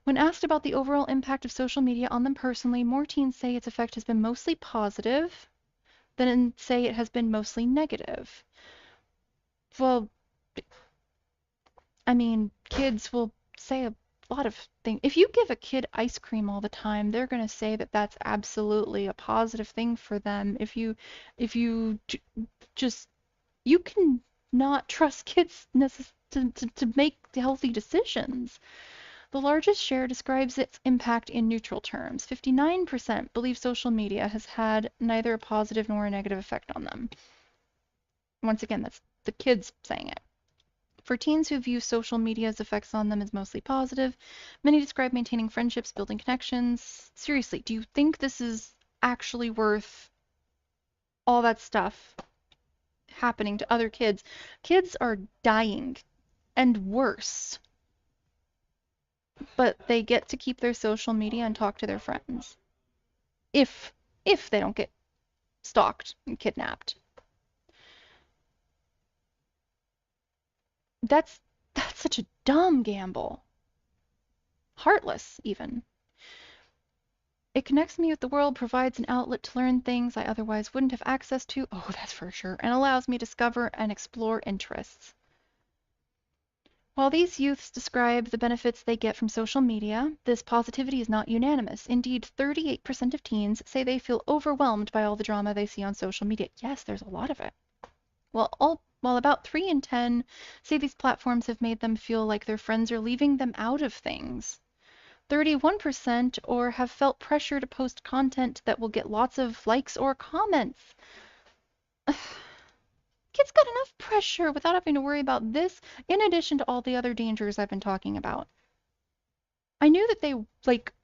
When asked about the overall impact of social media on them personally, more teens say its effect has been mostly positive than say it has been mostly negative. Well, I mean, kids will say a lot of things. If you give a kid ice cream all the time, they're going to say that that's absolutely a positive thing for them. If you just, you can not trust kids to make healthy decisions. The largest share describes its impact in neutral terms. 59% believe social media has had neither a positive nor a negative effect on them. Once again, that's the kids saying it. For teens who view social media's effects on them as mostly positive, many describe maintaining friendships, building connections. Seriously, do you think this is actually worth all that stuff happening to other kids? Kids are dying, and worse, but they get to keep their social media and talk to their friends. If they don't get stalked and kidnapped. That's that's such a dumb gamble. Heartless, even. It connects me with the world, provides an outlet to learn things I otherwise wouldn't have access to. Oh, that's for sure. And allows me to discover and explore interests. While these youths describe the benefits they get from social media, this positivity is not unanimous. Indeed, 38% of teens say they feel overwhelmed by all the drama they see on social media. Yes, there's a lot of it. While about 3 in 10 say these platforms have made them feel like their friends are leaving them out of things. 31% or have felt pressure to post content that will get lots of likes or comments. Kids got enough pressure without having to worry about this, in addition to all the other dangers I've been talking about. I knew that they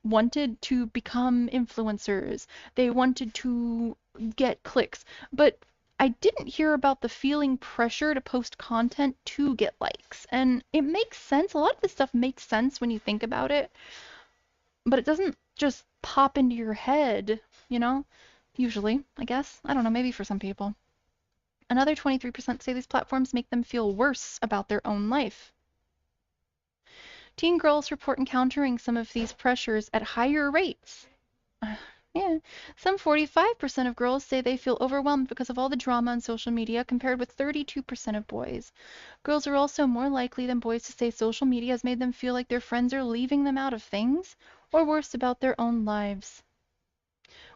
wanted to become influencers. They wanted to get clicks, but I didn't hear about the feeling pressure to post content to get likes. And it makes sense. A lot of this stuff makes sense when you think about it, but it doesn't just pop into your head, you know? Usually, I guess. I don't know, maybe for some people. Another 23% say these platforms make them feel worse about their own life. Teen girls report encountering some of these pressures at higher rates. Yeah. Some 45% of girls say they feel overwhelmed because of all the drama on social media, compared with 32% of boys. Girls are also more likely than boys to say social media has made them feel like their friends are leaving them out of things, or worse, about their own lives.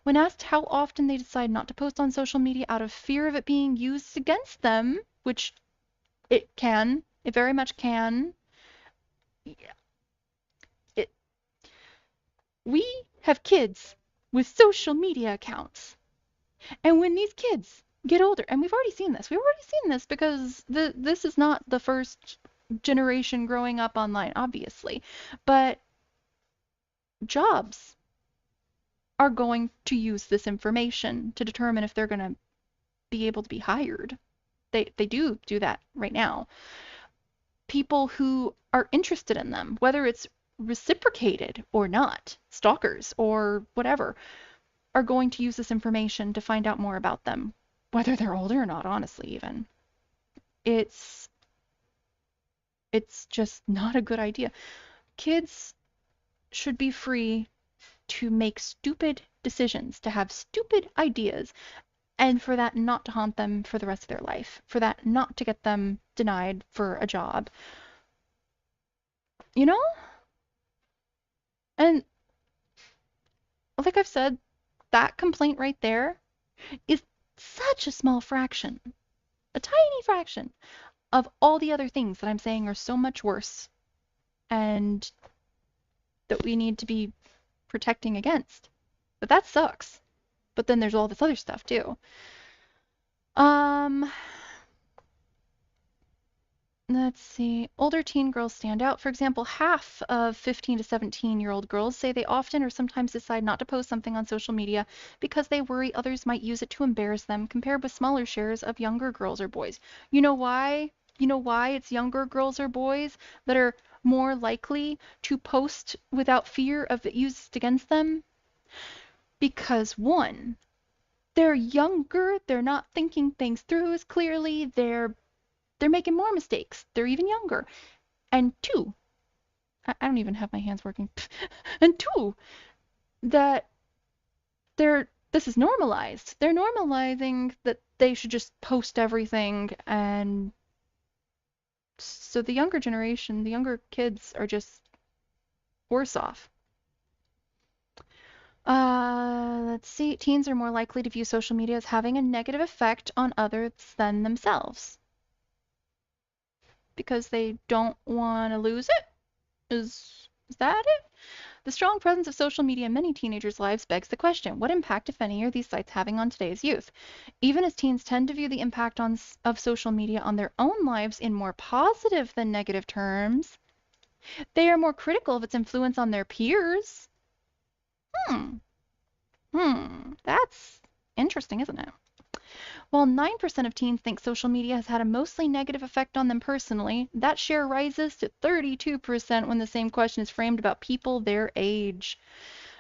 When asked how often they decide not to post on social media out of fear of it being used against them, which it very much can, it, we have kids with social media accounts. And when these kids get older, and we've already seen this because this is not the first generation growing up online, obviously, but jobs are going to use this information to determine if they're going to be able to be hired. They do that right now. People who are interested in them, whether it's reciprocated or not, stalkers or whatever, are going to use this information to find out more about them, whether they're older or not, honestly, even. It's just not a good idea. Kids should be free to make stupid decisions, to have stupid ideas, and for that not to haunt them for the rest of their life, for that not to get them denied for a job. You know? And like I've said, that complaint right there is such a small fraction, a tiny fraction of all the other things that I'm saying are so much worse and that we need to be protecting against. But that sucks. But then there's all this other stuff too. Let's see. Older teen girls stand out. For example, half of 15 to 17-year-old girls say they often or sometimes decide not to post something on social media because they worry others might use it to embarrass them, compared with smaller shares of younger girls or boys. You know why? You know why it's younger girls or boys that are more likely to post without fear of it used against them? Because one, they're younger, they're not thinking things through as clearly, they're making more mistakes. They're even younger. And two, I don't even have my hands working. And two, that this is normalized. They're normalizing that they should just post everything, and so the younger generation, the younger kids are just worse off. Let's see. Teens are more likely to view social media as having a negative effect on others than themselves, because they don't want to lose it? Is that it? The strong presence of social media in many teenagers' lives begs the question, what impact, if any, are these sites having on today's youth? Even as teens tend to view the impact of social media on their own lives in more positive than negative terms, they are more critical of its influence on their peers. That's interesting, isn't it? While 9% of teens think social media has had a mostly negative effect on them personally, that share rises to 32% when the same question is framed about people their age.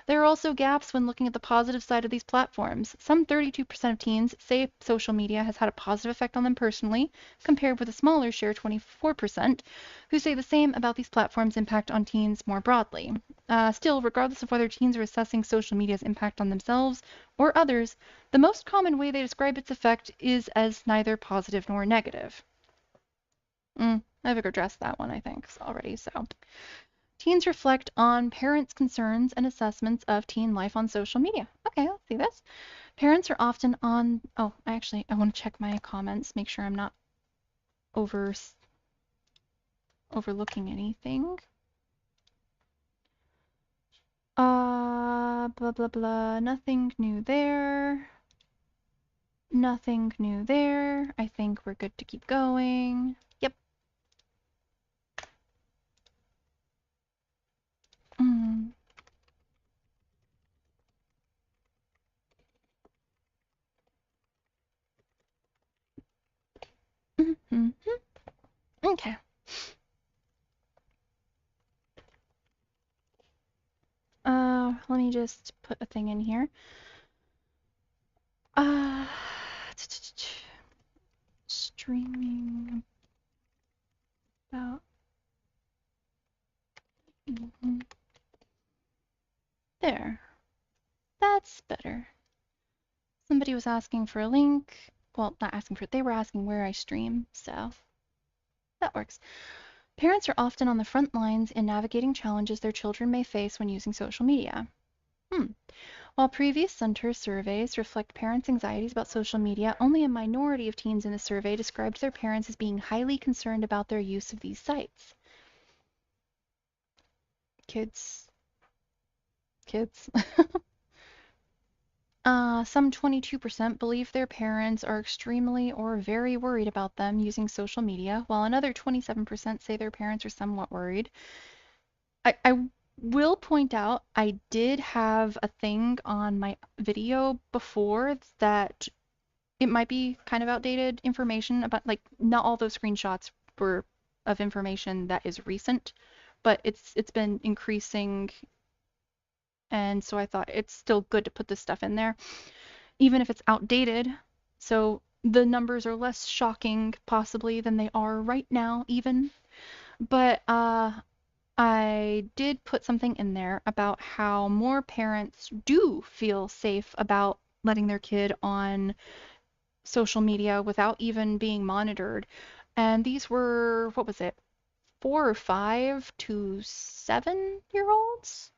There are also gaps when looking at the positive side of these platforms. Some 32% of teens say social media has had a positive effect on them personally, compared with a smaller share, 24%, who say the same about these platforms' impact on teens more broadly. Still, regardless of whether teens are assessing social media's impact on themselves or others, the most common way they describe its effect is as neither positive nor negative. I've addressed that one, I think, already, so. Teens reflect on parents' concerns and assessments of teen life on social media. Okay, let's see this. Parents are often on... Oh, I want to check my comments, make sure I'm not overlooking anything. Blah blah blah. Nothing new there. Nothing new there. I think we're good to keep going. Yep. Mm. Mm-hmm. Okay. Let me just put a thing in here. Uh, streaming about. Mhm. There. That's better. Somebody was asking for a link. Well, not asking for it. They were asking where I stream, so that works. Parents are often on the front lines in navigating challenges their children may face when using social media. While previous center surveys reflect parents' anxieties about social media, only a minority of teens in the survey described their parents as being highly concerned about their use of these sites. Kids. Kids. Some 22% believe their parents are extremely or very worried about them using social media, while another 27% say their parents are somewhat worried. I will point out I did have a thing on my video before that it might be kind of outdated information about, like, not all those screenshots were of information that is recent, but it's been increasing, and so I thought it's still good to put this stuff in there even if it's outdated. So the numbers are less shocking possibly than they are right now even. But I did put something in there about how more parents do feel safe about letting their kid on social media without even being monitored. And these were, what was it, 4 to 7 year olds?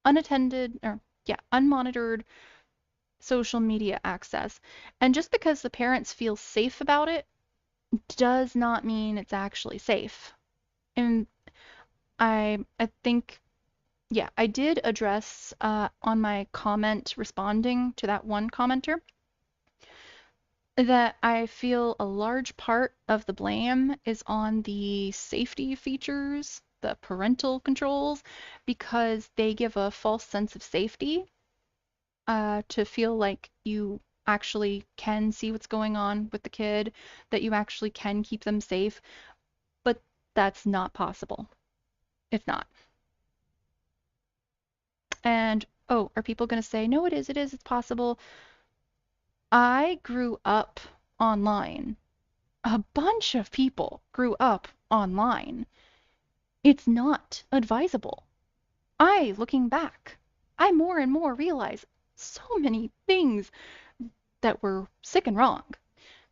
Unattended, or yeah, unmonitored social media access. And just because the parents feel safe about it does not mean it's actually safe. And I think, yeah, I did address on my comment responding to that one commenter that I feel a large part of the blame is on the safety features, the parental controls, because they give a false sense of safety to feel like you actually can see what's going on with the kid, that you actually can keep them safe, but that's not possible. It's not. And oh, are people going to say, no, it is, it's possible? I grew up online. A bunch of people grew up online. It's not advisable. Looking back, I more and more realize so many things that were sick and wrong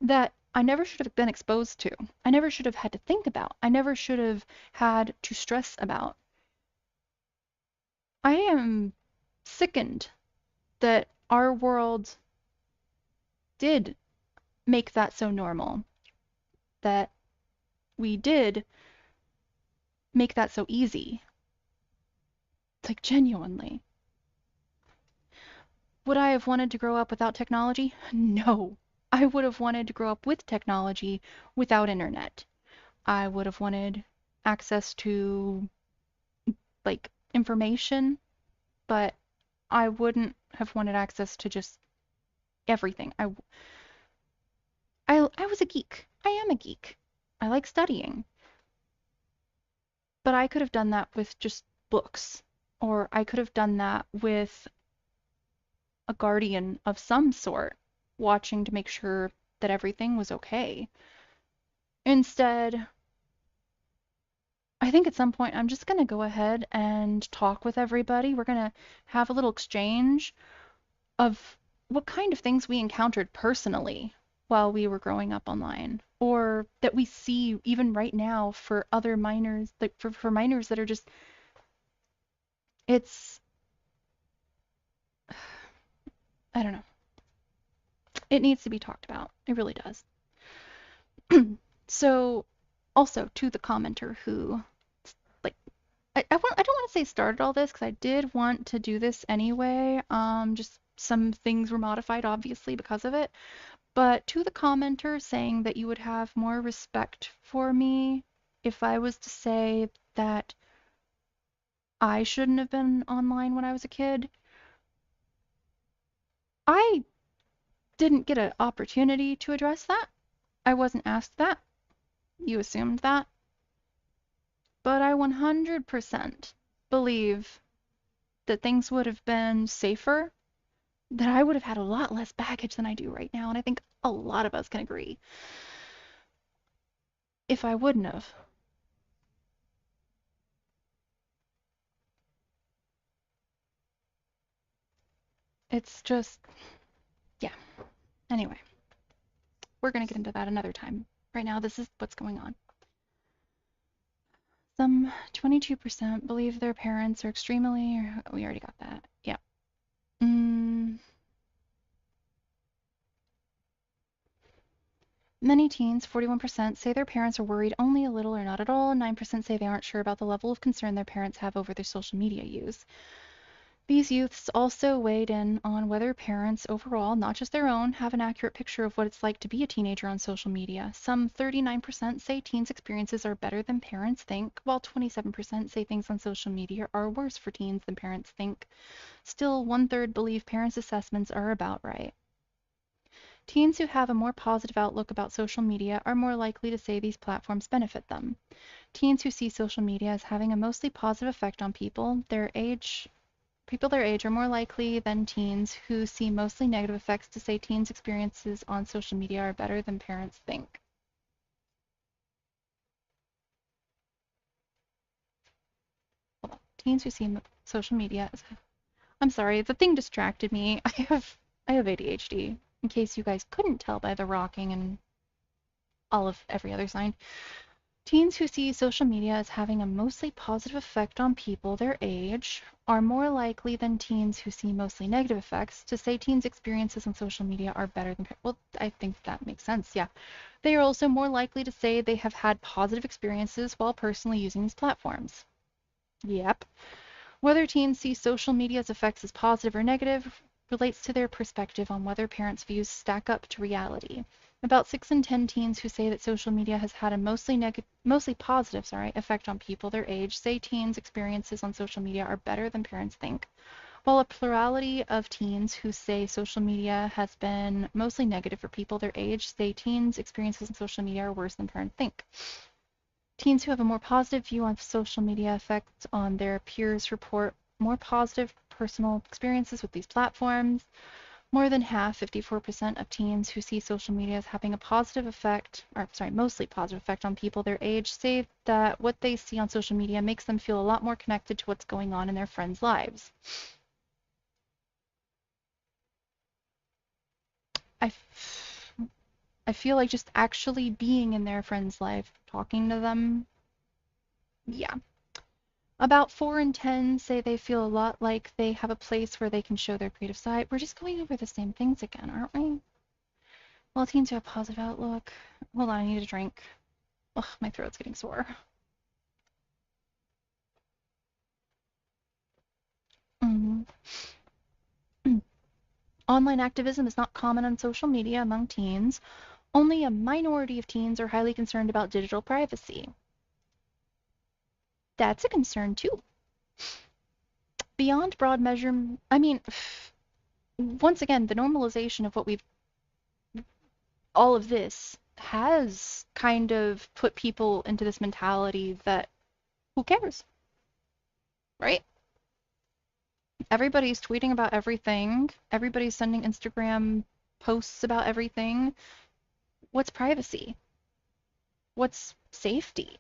that I never should have been exposed to. I never should have had to think about. I never should have had to stress about. I am sickened that our world did make that so normal, that we did make that so easy. Like, genuinely. Would I have wanted to grow up without technology? No. I would have wanted to grow up with technology without internet. I would have wanted access to, like, information, but I wouldn't have wanted access to just everything. I was a geek. I am a geek. I like studying. But I could have done that with just books, or I could have done that with a guardian of some sort watching to make sure that everything was okay. Instead, I think at some point I'm just going to go ahead and talk with everybody. We're going to have a little exchange of what kind of things we encountered personally while we were growing up online, or that we see even right now for other minors, like for minors that are just, it's, I don't know. It needs to be talked about. It really does. So, also to the commenter who, like, I don't want to say started all this because I did want to do this anyway. Just some things were modified obviously because of it. But to the commenter saying that you would have more respect for me if I was to say that I shouldn't have been online when I was a kid, I didn't get an opportunity to address that. I wasn't asked that. You assumed that. But I 100% believe that things would have been safer, that I would have had a lot less baggage than I do right now, and I think a lot of us can agree, if I wouldn't have. It's just, yeah. Anyway, we're going to get into that another time. Right now, this is what's going on. Some 22% believe their parents are extremely, or we already got that. Yeah. Mm, Many teens, 41%, say their parents are worried only a little or not at all. 9% say they aren't sure about the level of concern their parents have over their social media use. These youths also weighed in on whether parents overall, not just their own, have an accurate picture of what it's like to be a teenager on social media. Some 39% say teens' experiences are better than parents think, while 27% say things on social media are worse for teens than parents think. Still, one-third believe parents' assessments are about right. Teens who have a more positive outlook about social media are more likely to say these platforms benefit them. Teens who see social media as having a mostly positive effect on people their age are more likely than teens who see mostly negative effects to say teens' experiences on social media are better than parents think. Hold on. Teens who see social media as I'm sorry, the thing distracted me. I have ADHD, in case you guys couldn't tell by the rocking and all of every other sign. Teens who see social media as having a mostly positive effect on people their age are more likely than teens who see mostly negative effects to say teens' experiences on social media are better than. Well, I think that makes sense, yeah. They are also more likely to say they have had positive experiences while personally using these platforms. Yep. Whether teens see social media's effects as positive or negative relates to their perspective on whether parents' views stack up to reality. About 6 in 10 teens who say that social media has had a mostly positive effect on people their age say teens' experiences on social media are better than parents think, while a plurality of teens who say social media has been mostly negative for people their age say teens' experiences on social media are worse than parents think. Teens who have a more positive view on social media effects on their peers report more positive personal experiences with these platforms. More than half, 54% of teens who see social media as having a positive effect, or sorry, mostly positive effect on people their age, say that what they see on social media makes them feel a lot more connected to what's going on in their friends' lives. I, I feel like just actually being in their friend's life, talking to them, yeah. About 4 in 10 say they feel a lot like they have a place where they can show their creative side. We're just going over the same things again, aren't we? Well, teens who have positive outlook. Hold on, I need a drink. Ugh, my throat's getting sore. Mm. Online activism is not common on social media among teens. Only a minority of teens are highly concerned about digital privacy. That's a concern too. Beyond broad measure, I mean, once again, the normalization of what we've all of this has kind of put people into this mentality that who cares, right? Everybody's tweeting about everything. Everybody's sending Instagram posts about everything. What's privacy? What's safety?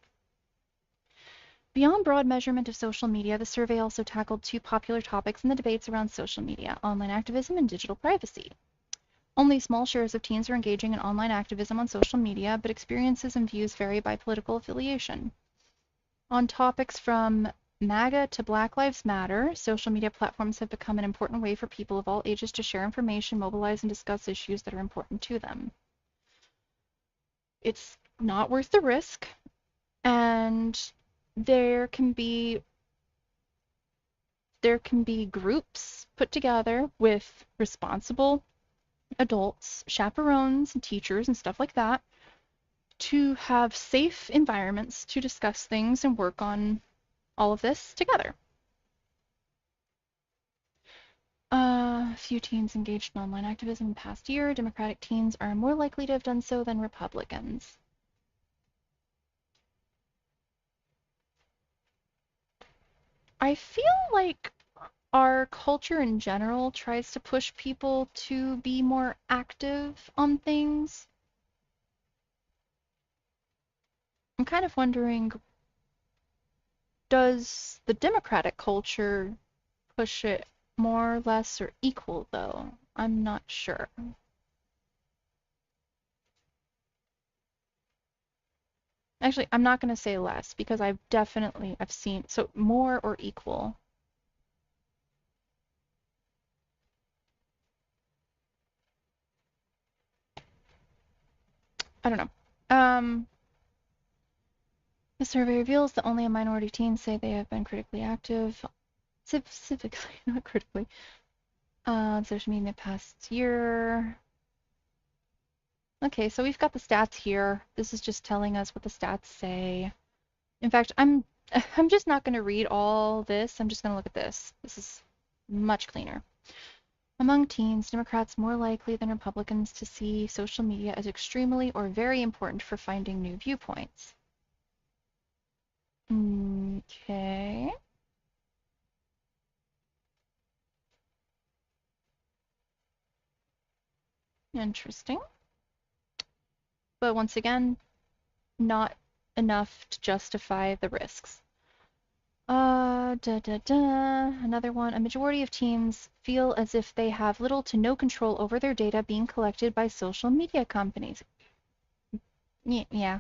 Beyond broad measurement of social media, the survey also tackled two popular topics in the debates around social media: online activism and digital privacy. Only small shares of teens are engaging in online activism on social media, but experiences and views vary by political affiliation. On topics from MAGA to Black Lives Matter, social media platforms have become an important way for people of all ages to share information, mobilize, and discuss issues that are important to them. It's not worth the risk, and there can be there can be groups put together with responsible adults, chaperones, and teachers, and stuff like that, to have safe environments to discuss things and work on all of this together. A few teens engaged in online activism in the past year. Democratic teens are more likely to have done so than Republicans. I feel like our culture in general tries to push people to be more active on things. I'm kind of wondering, does the Democratic culture push it more, less, or equal, though? I'm not sure. Actually, I'm not going to say less because I've seen, so more or equal. I don't know. The survey reveals that only a minority of teens say they have been critically active, specifically, not critically, on social media in the past year. Okay, so we've got the stats here. This is just telling us what the stats say. In fact, I'm just not going to read all this. I'm just going to look at this. This is much cleaner. Among teens, Democrats more likely than Republicans to see social media as extremely or very important for finding new viewpoints. Okay. Interesting. But once again, not enough to justify the risks. Another one. A majority of teens feel as if they have little to no control over their data being collected by social media companies. Yeah,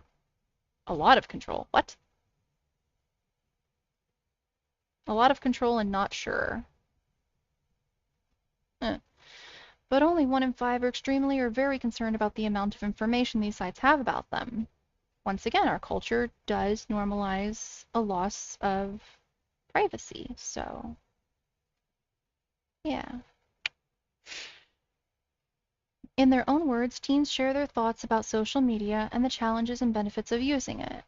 a lot of control. What? A lot of control and not sure. But only 1 in 5 are extremely or very concerned about the amount of information these sites have about them. Once again, our culture does normalize a loss of privacy, so yeah. In their own words, teens share their thoughts about social media and the challenges and benefits of using it.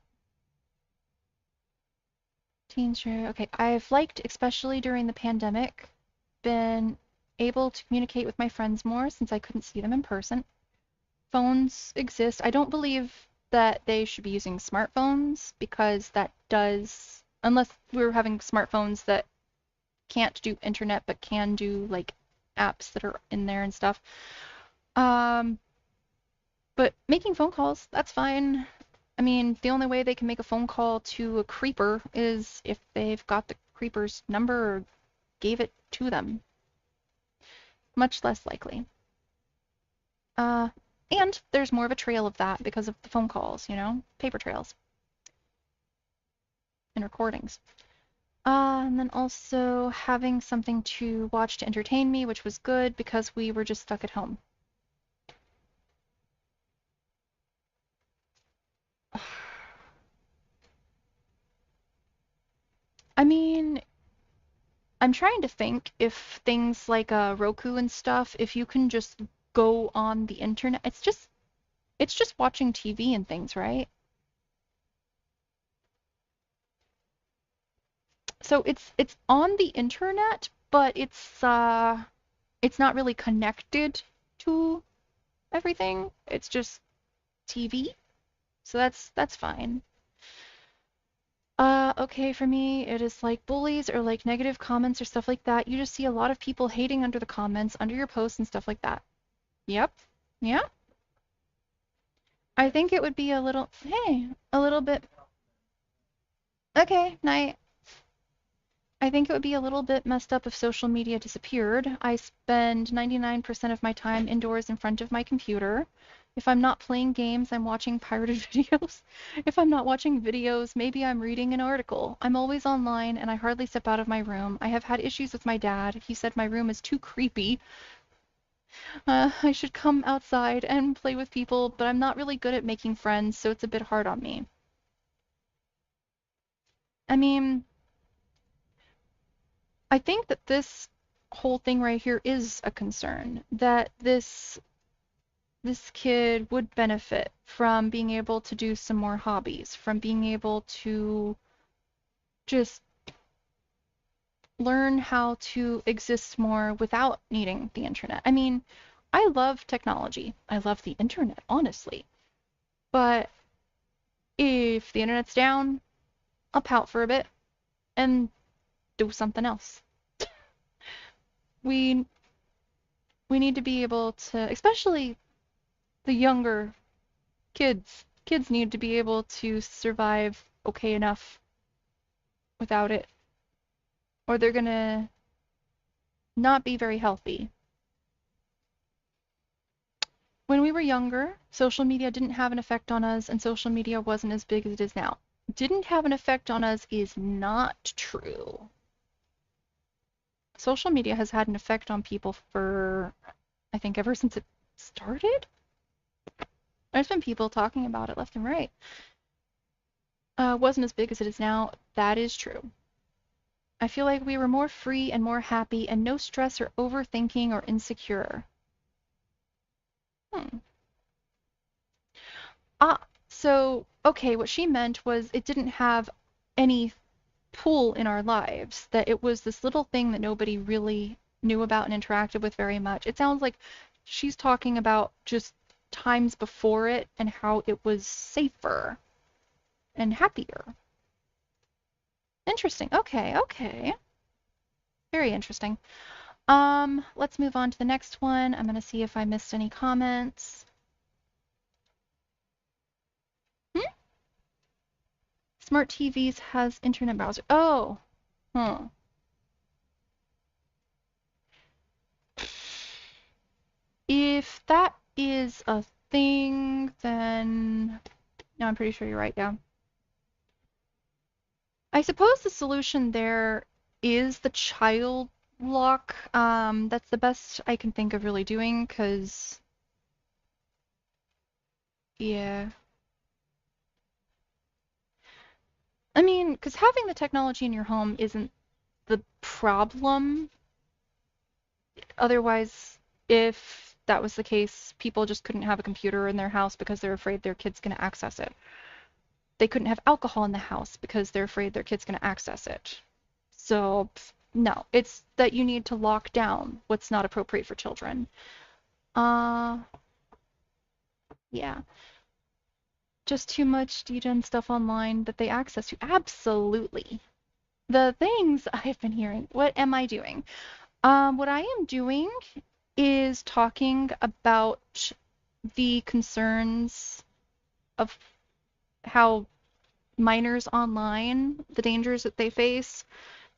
Teens share, okay, I've liked, especially during the pandemic, been able to communicate with my friends more since I couldn't see them in person. Phones exist. I don't believe that they should be using smartphones because that does, unless we were having smartphones that can't do internet but can do like apps that are in there and stuff. Um, but making phone calls, that's fine. I mean, the only way they can make a phone call to a creeper is if they've got the creeper's number or gave it to them. Much less likely. Uh, and there's more of a trail of that because of the phone calls, you know? Paper trails and recordings. And then also having something to watch to entertain me, which was good because we were just stuck at home. I mean, I'm trying to think if things like Roku and stuff, if you can just go on the internet, it's just watching TV and things, right? So it's on the internet, but it's not really connected to everything. It's just TV. So that's fine. Okay, for me, it is like bullies or like negative comments or stuff like that. You just see a lot of people hating under the comments, under your posts and stuff like that. Yep. Yeah. I think it would be a little bit, okay, night. I think it would be a little bit messed up if social media disappeared. I spend 99% of my time indoors in front of my computer. If I'm not playing games, I'm watching pirated videos. If I'm not watching videos, maybe I'm reading an article. I'm always online and I hardly step out of my room. I have had issues with my dad. He said my room is too creepy. I should come outside and play with people, but I'm not really good at making friends, so it's a bit hard on me. I mean, I think that this whole thing right here is a concern, that this kid would benefit from being able to do some more hobbies, from being able to just learn how to exist more without needing the internet. I mean, I love technology. I love the internet, honestly. But if the internet's down, I'll pout for a bit and do something else. We we need to be able to, especially the younger kids. Kids need to be able to survive okay enough without it, or they're gonna not be very healthy. When we were younger, social media didn't have an effect on us, and social media wasn't as big as it is now. Didn't have an effect on us is not true. Social media has had an effect on people for, I think, ever since it started. There's been people talking about it left and right. Wasn't as big as it is now. That is true. I feel like we were more free and more happy and no stress or overthinking or insecure. Hmm. So, okay, what she meant was it didn't have any pull in our lives, that it was this little thing that nobody really knew about and interacted with very much. It sounds like she's talking about just times before it and how it was safer and happier. Interesting. Okay, okay. Very interesting. Let's move on to the next one. I'm gonna see if I missed any comments. Hmm? Smart TVs has internet browser. Oh, huh. If that is a thing, then no, I'm pretty sure you're right, yeah. I suppose the solution there is the child lock. That's the best I can think of really doing, because, yeah. I mean, because having the technology in your home isn't the problem. Otherwise, if that was the case, people just couldn't have a computer in their house because they're afraid their kid's going to access it. They couldn't have alcohol in the house because they're afraid their kid's going to access it. So, no, it's that you need to lock down what's not appropriate for children. Uh, yeah. Just too much degen stuff online that they access to. Absolutely. The things I've been hearing, what am I doing? What I am doing is talking about the concerns of how minors online, the dangers that they face,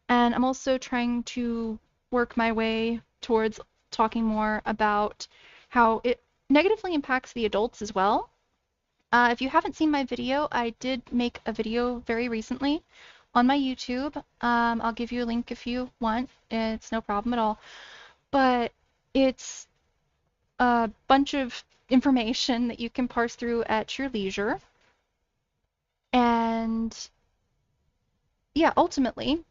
and I'm also trying to work my way towards talking more about how it negatively impacts the adults as well. If you haven't seen my video, I did make a video very recently on my YouTube. I'll give you a link if you want. It's no problem at all. But it's a bunch of information that you can parse through at your leisure. And yeah, ultimately,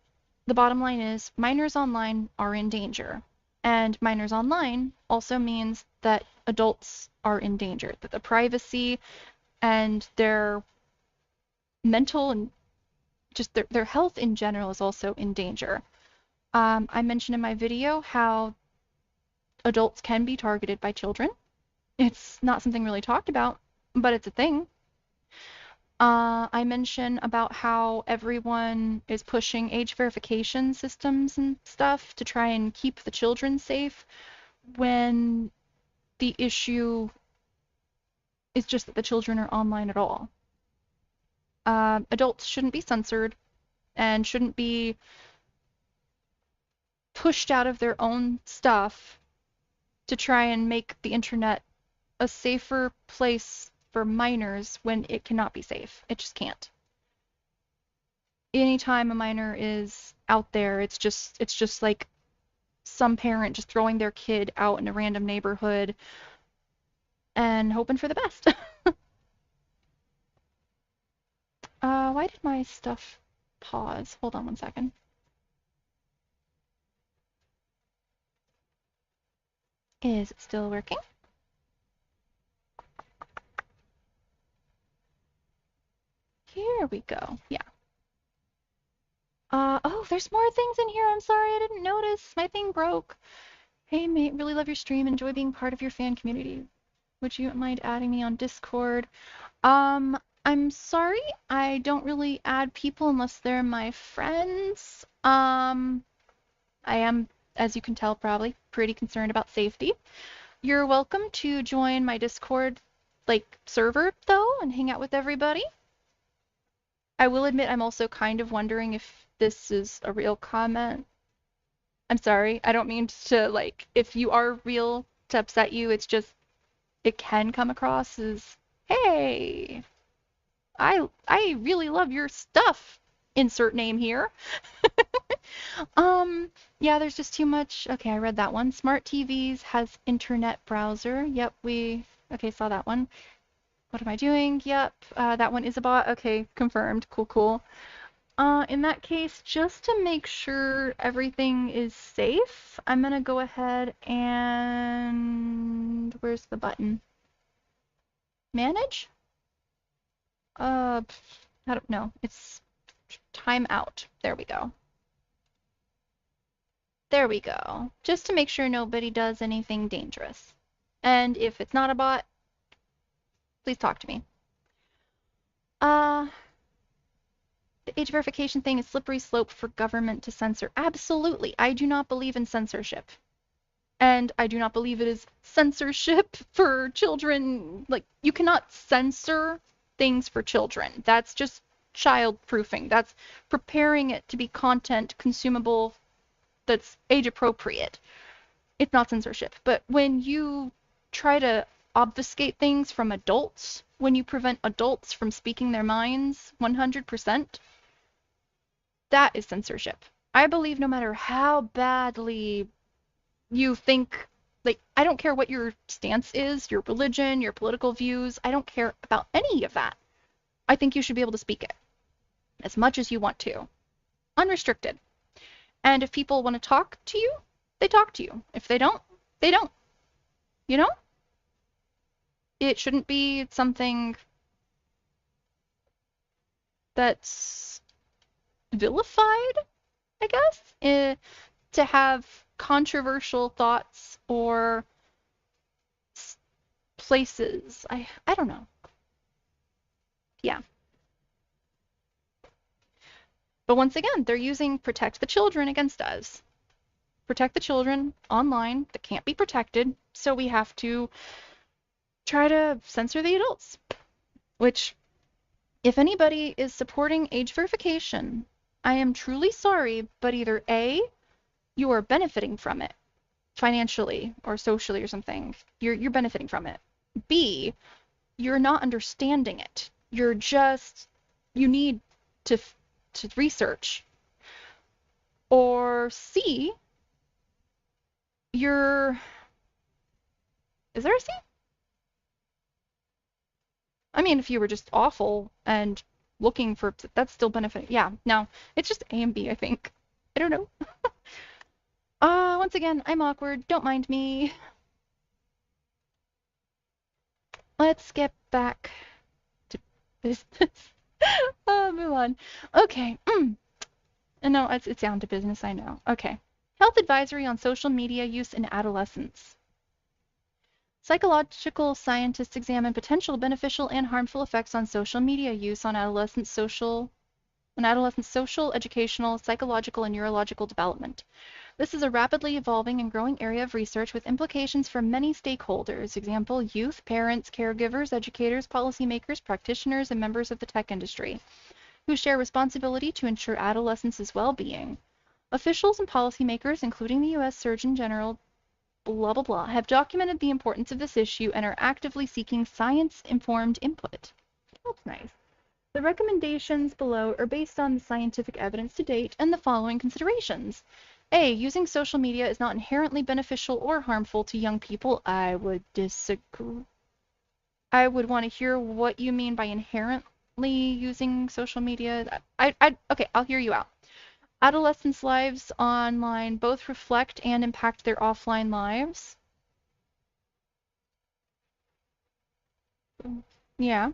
the bottom line is minors online are in danger. And minors online also means that adults are in danger, that the privacy and their mental and just their health in general is also in danger. I mentioned in my video how adults can be targeted by children. It's not something really talked about, but it's a thing. I mentioned about how everyone is pushing age verification systems and stuff to try and keep the children safe when the issue is just that the children are online at all. Adults shouldn't be censored and shouldn't be pushed out of their own stuff to try and make the internet a safer place for minors when it cannot be safe. It just can't. Anytime a minor is out there, it's just like some parent just throwing their kid out in a random neighborhood and hoping for the best. Why did my stuff pause? Hold on one second. Is it still working? Here we go. Yeah. Oh, there's more things in here. I'm sorry, I didn't notice. My thing broke. Hey, mate, really love your stream. Enjoy being part of your fan community. Would you mind adding me on Discord? I'm sorry, I don't really add people unless they're my friends. I am, as you can tell, probably pretty concerned about safety. You're welcome to join my Discord, like, server, though, and hang out with everybody. I will admit I'm also kind of wondering if this is a real comment. I'm sorry, I don't mean to, like, if you are real, to upset you, it's just, it can come across as, hey, I really love your stuff. Insert name here. Yeah, there's just too much. Okay, I read that one. Smart TVs has internet browser. Yep, okay, saw that one. What am I doing? Yep, that one is a bot. Okay, confirmed. Cool, cool. In that case, just to make sure everything is safe, I'm gonna go ahead and where's the button? Manage? I don't know. It's time out. There we go. There we go. Just to make sure nobody does anything dangerous. And if it's not a bot, please talk to me. The age verification thing is slippery slope for government to censor. Absolutely. I do not believe in censorship. And I do not believe it is censorship for children. Like, you cannot censor things for children. That's just child proofing. That's preparing it to be content consumable that's age appropriate. It's not censorship. But when you try to obfuscate things from adults, when you prevent adults from speaking their minds 100%, that is censorship. I believe no matter how badly you think, like, I don't care what your stance is, your religion, your political views, I don't care about any of that. I think you should be able to speak it as much as you want to, unrestricted. And if people want to talk to you, they talk to you. If they don't, they don't. You know? It shouldn't be something that's vilified, I guess, to have controversial thoughts or places. I don't know. Yeah. But once again, they're using protect the children against us. Protect the children online that can't be protected, so we have to try to censor the adults. Which, if anybody is supporting age verification, I am truly sorry, but either A, you are benefiting from it financially or socially or something. You're benefiting from it. B, you're not understanding it. You need to research. Or C, is there a C? I mean, if you were just awful and looking for, that's still benefiting. Yeah, no, it's just A and B, I think. I don't know. Once again, I'm awkward. Don't mind me. Let's get back to business. Move on. Okay. No, it's down to business, I know. Okay. Health advisory on social media use in adolescence. Psychological scientists examine potential beneficial and harmful effects on social media use on adolescent social, educational, psychological, and neurological development. This is a rapidly evolving and growing area of research with implications for many stakeholders, example, youth, parents, caregivers, educators, policymakers, practitioners, and members of the tech industry, who share responsibility to ensure adolescents' well-being. Officials and policymakers, including the U.S. Surgeon General, blah, blah, blah, have documented the importance of this issue and are actively seeking science-informed input. That's nice. The recommendations below are based on the scientific evidence to date and the following considerations. A. Using social media is not inherently beneficial or harmful to young people. I would disagree. I would want to hear what you mean by inherently using social media. Okay, I'll hear you out. Adolescents' lives online both reflect and impact their offline lives. Yeah.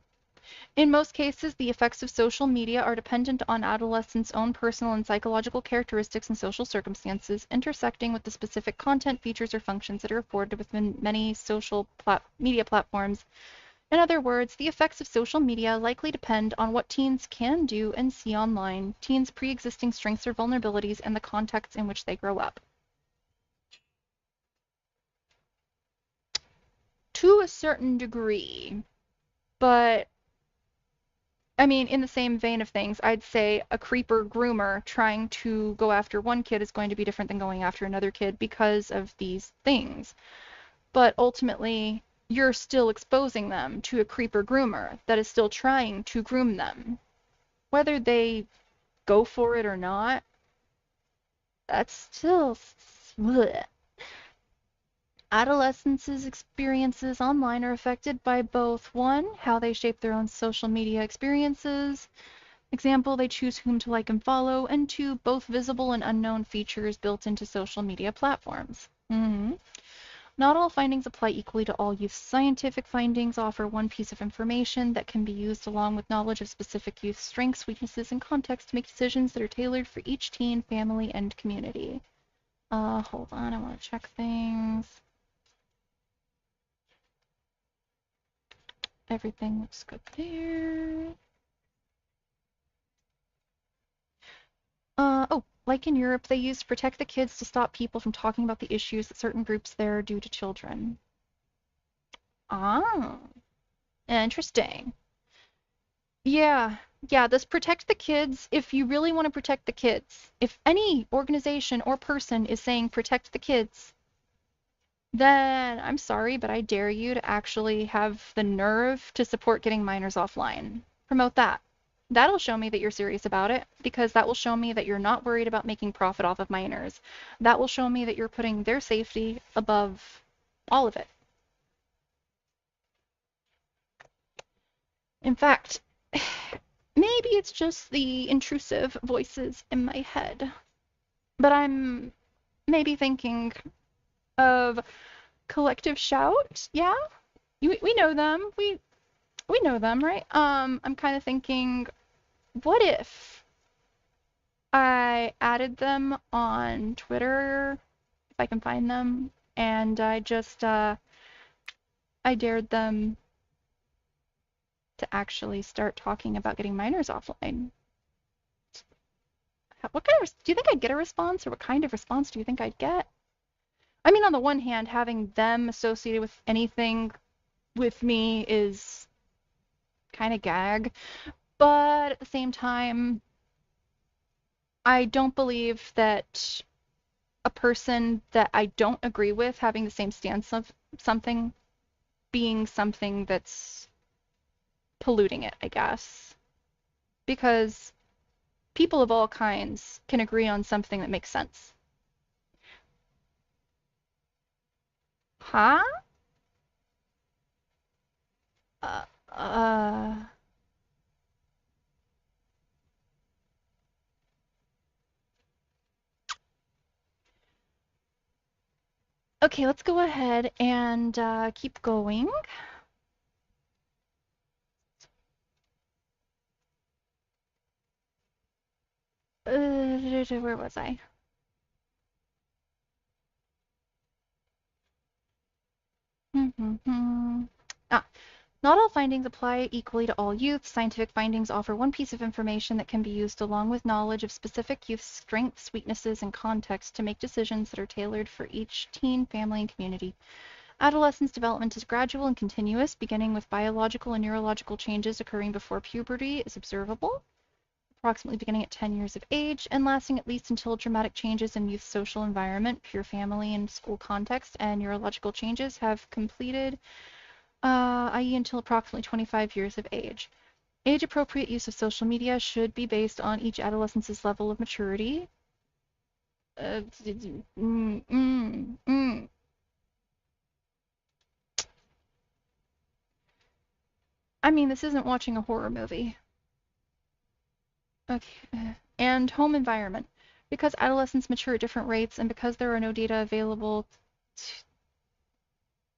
In most cases, the effects of social media are dependent on adolescents' own personal and psychological characteristics and social circumstances, intersecting with the specific content, features, or functions that are afforded within many social media platforms. In other words, the effects of social media likely depend on what teens can do and see online, teens' pre-existing strengths or vulnerabilities, and the contexts in which they grow up. To a certain degree, but I mean, in the same vein of things, I'd say a creeper groomer trying to go after one kid is going to be different than going after another kid because of these things. But ultimately, you're still exposing them to a creeper groomer that is still trying to groom them. Whether they go for it or not, that's still. Bleh. Adolescents' experiences online are affected by both one, how they shape their own social media experiences, example, they choose whom to like and follow, and two, both visible and unknown features built into social media platforms. Not all findings apply equally to all youth. Scientific findings offer one piece of information that can be used along with knowledge of specific youth strengths, weaknesses, and context to make decisions that are tailored for each teen, family, and community. Hold on, I want to check things. Everything looks good there. Oh, like in Europe, they use to protect the kids to stop people from talking about the issues that certain groups there do to children. Ah, interesting. Yeah, yeah, this protect the kids, if you really want to protect the kids, if any organization or person is saying protect the kids, then I'm sorry, but I dare you to actually have the nerve to support getting minors offline. Promote that. That'll show me that you're serious about it, because that will show me that you're not worried about making profit off of minors. That will show me that you're putting their safety above all of it. In fact, maybe it's just the intrusive voices in my head, but I'm maybe thinking of Collective Shout. Yeah, we know them. We know them, right? I'm kind of thinking, what if I added them on Twitter, if I can find them, and I dared them to actually start talking about getting minors offline. What kind of, do you think I'd get a response, or what kind of response do you think I'd get? I mean, on the one hand, having them associated with anything with me is kind of gag, but at the same time, I don't believe that a person that I don't agree with having the same stance of something being something that's polluting it, I guess. Because people of all kinds can agree on something that makes sense. Huh? Uh, uh, okay, let's go ahead and keep going. Where was I? Ah, not all findings apply equally to all youth. Scientific findings offer one piece of information that can be used along with knowledge of specific youth strengths, weaknesses, and context to make decisions that are tailored for each teen, family, and community. Adolescence development is gradual and continuous, beginning with biological and neurological changes occurring before puberty is observable, approximately beginning at 10 years of age, and lasting at least until dramatic changes in youth's social environment, pure family and school context, and neurological changes have completed, i.e. until approximately 25 years of age. Age-appropriate use of social media should be based on each adolescent's level of maturity. Uh, mm, mm, mm. I mean, this isn't watching a horror movie. Okay. And home environment. Because adolescents mature at different rates and because there are no data available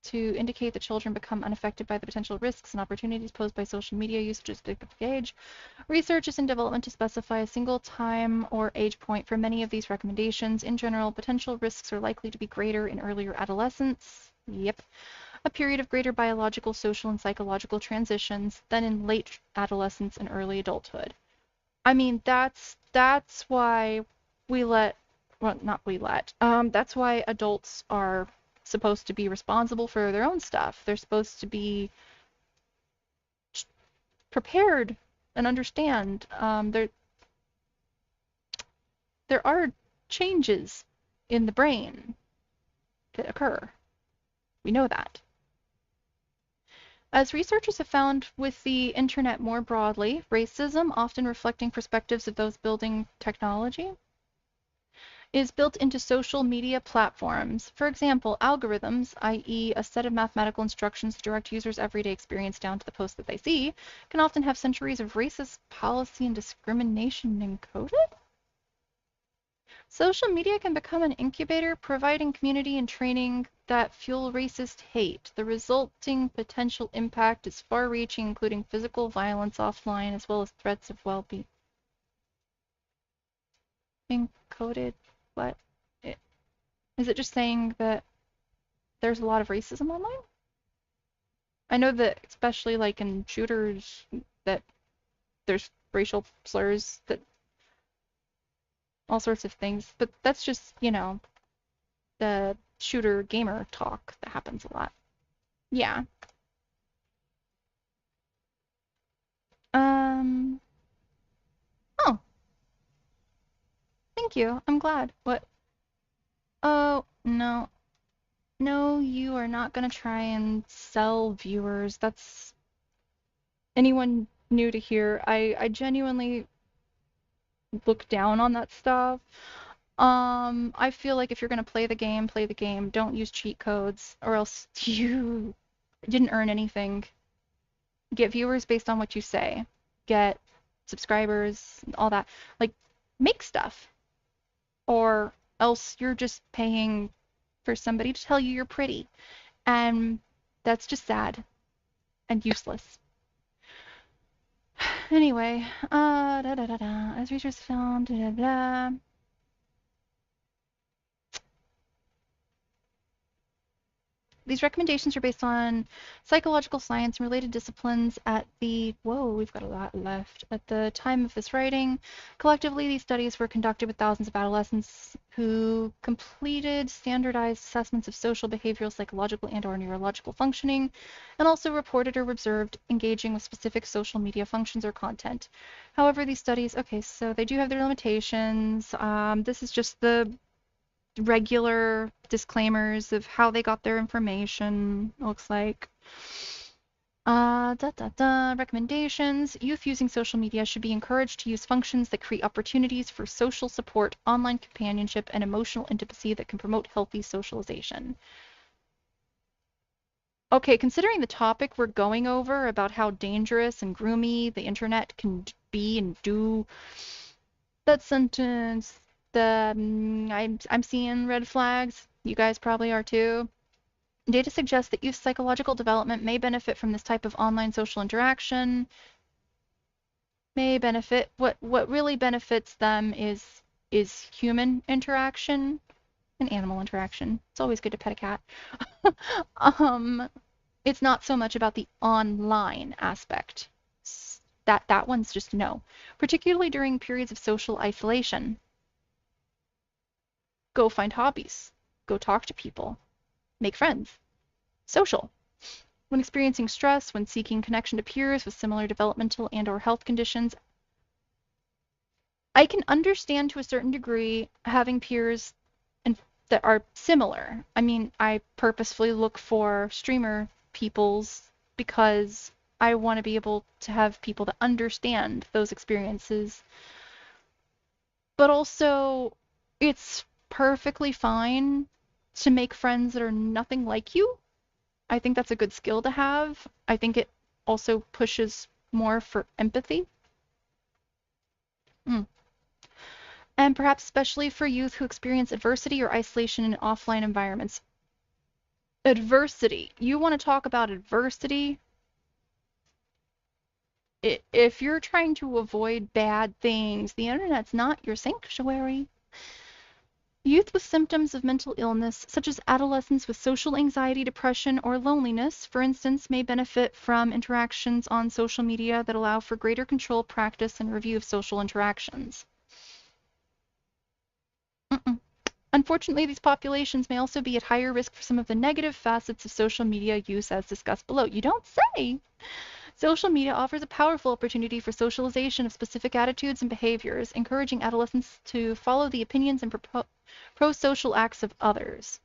to indicate that children become unaffected by the potential risks and opportunities posed by social media use, which is addictive age. Research is in development to specify a single time or age point for many of these recommendations. In general, potential risks are likely to be greater in earlier adolescence. Yep. A period of greater biological, social, and psychological transitions than in late adolescence and early adulthood. I mean, that's why we let, well, not we let, that's why adults are supposed to be responsible for their own stuff. They're supposed to be prepared and understand. There are changes in the brain that occur. We know that. As researchers have found with the internet more broadly, racism, often reflecting perspectives of those building technology, is built into social media platforms. For example, algorithms, i.e. a set of mathematical instructions to direct users' everyday experience down to the post that they see, can often have centuries of racist policy and discrimination encoded. Social media can become an incubator, providing community and training that fuel racist hate. The resulting potential impact is far-reaching, including physical violence offline, as well as threats of well-being. Encoded? What? Is it just saying that there's a lot of racism online? I know that especially like in shooters that there's racial slurs, that all sorts of things, but that's just, the shooter gamer talk that happens a lot. Yeah. Um, oh, thank you. I'm glad. What? Oh, no. No, you are not gonna try and sell viewers. That's anyone new to here. I genuinely look down on that stuff. I feel like if you're gonna play the game, play the game. Don't use cheat codes, or else you didn't earn anything. Get viewers based on what you say. Get subscribers, all that. Like, make stuff. Or else you're just paying for somebody to tell you you're pretty. And that's just sad and useless. Anyway, as researchers found, These recommendations are based on psychological science and related disciplines we've got a lot left. At the time of this writing, collectively, these studies were conducted with thousands of adolescents who completed standardized assessments of social, behavioral, psychological, and/or neurological functioning, and also reported or observed engaging with specific social media functions or content. However, these studies, okay, so they do have their limitations. This is just the regular disclaimers of how they got their information, looks like. Recommendations. Youth using social media should be encouraged to use functions that create opportunities for social support, online companionship, and emotional intimacy that can promote healthy socialization. Okay, considering the topic we're going over about how dangerous and groomy the internet can be and do, that sentence, I'm seeing red flags. You guys probably are too. Data suggests that youth psychological development may benefit from this type of online social interaction. May benefit. What really benefits them is human interaction and animal interaction. It's always good to pet a cat. It's not so much about the online aspect. That one's just no. Particularly during periods of social isolation. Go find hobbies. Go talk to people. Make friends. Social. When experiencing stress, when seeking connection to peers with similar developmental and/or health conditions, I can understand to a certain degree having peers that are similar. I mean, I purposefully look for streamer peoples because I want to be able to have people that understand those experiences. But also, it's perfectly fine to make friends that are nothing like you. I think that's a good skill to have. I think it also pushes more for empathy. Mm. And perhaps especially for youth who experience adversity or isolation in offline environments. Adversity. You want to talk about adversity? If you're trying to avoid bad things, the internet's not your sanctuary. Youth with symptoms of mental illness, such as adolescents with social anxiety, depression, or loneliness, for instance, may benefit from interactions on social media that allow for greater control, practice, and review of social interactions. Mm-mm. Unfortunately, these populations may also be at higher risk for some of the negative facets of social media use as discussed below. You don't say! Social media offers a powerful opportunity for socialization of specific attitudes and behaviors, encouraging adolescents to follow the opinions and pro-social acts of others.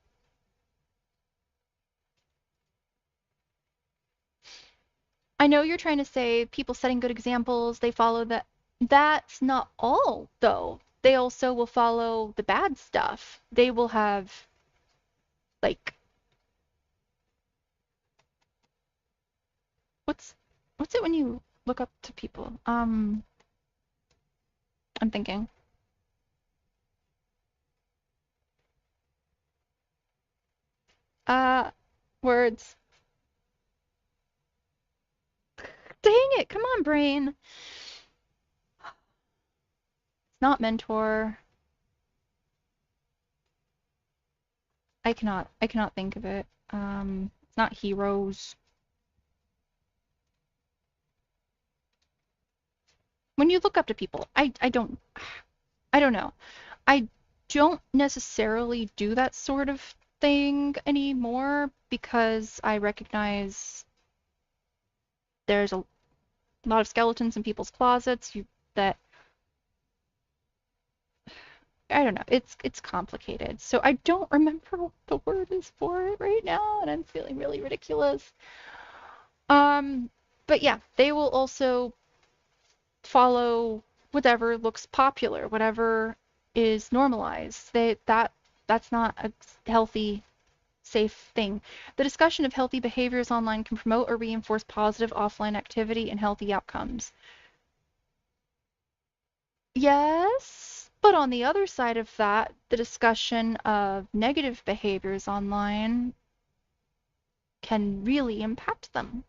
I know you're trying to say people setting good examples, they follow that. That's not all, though. They also will follow the bad stuff. They will have, like, what's what's it when you look up to people? I'm thinking. Uh, words. Dang it, come on, brain. It's not mentor. I cannot think of it. It's not heroes. When you look up to people, I don't know. I don't necessarily do that sort of thing anymore because I recognize there's a lot of skeletons in people's closets. That I don't know. It's complicated. So I don't remember what the word is for it right now, and I'm feeling really ridiculous. Um, but yeah, they will also follow whatever looks popular, whatever is normalized. That's not a healthy, safe thing. The discussion of healthy behaviors online can promote or reinforce positive offline activity and healthy outcomes. Yes, but on the other side of that, the discussion of negative behaviors online can really impact them.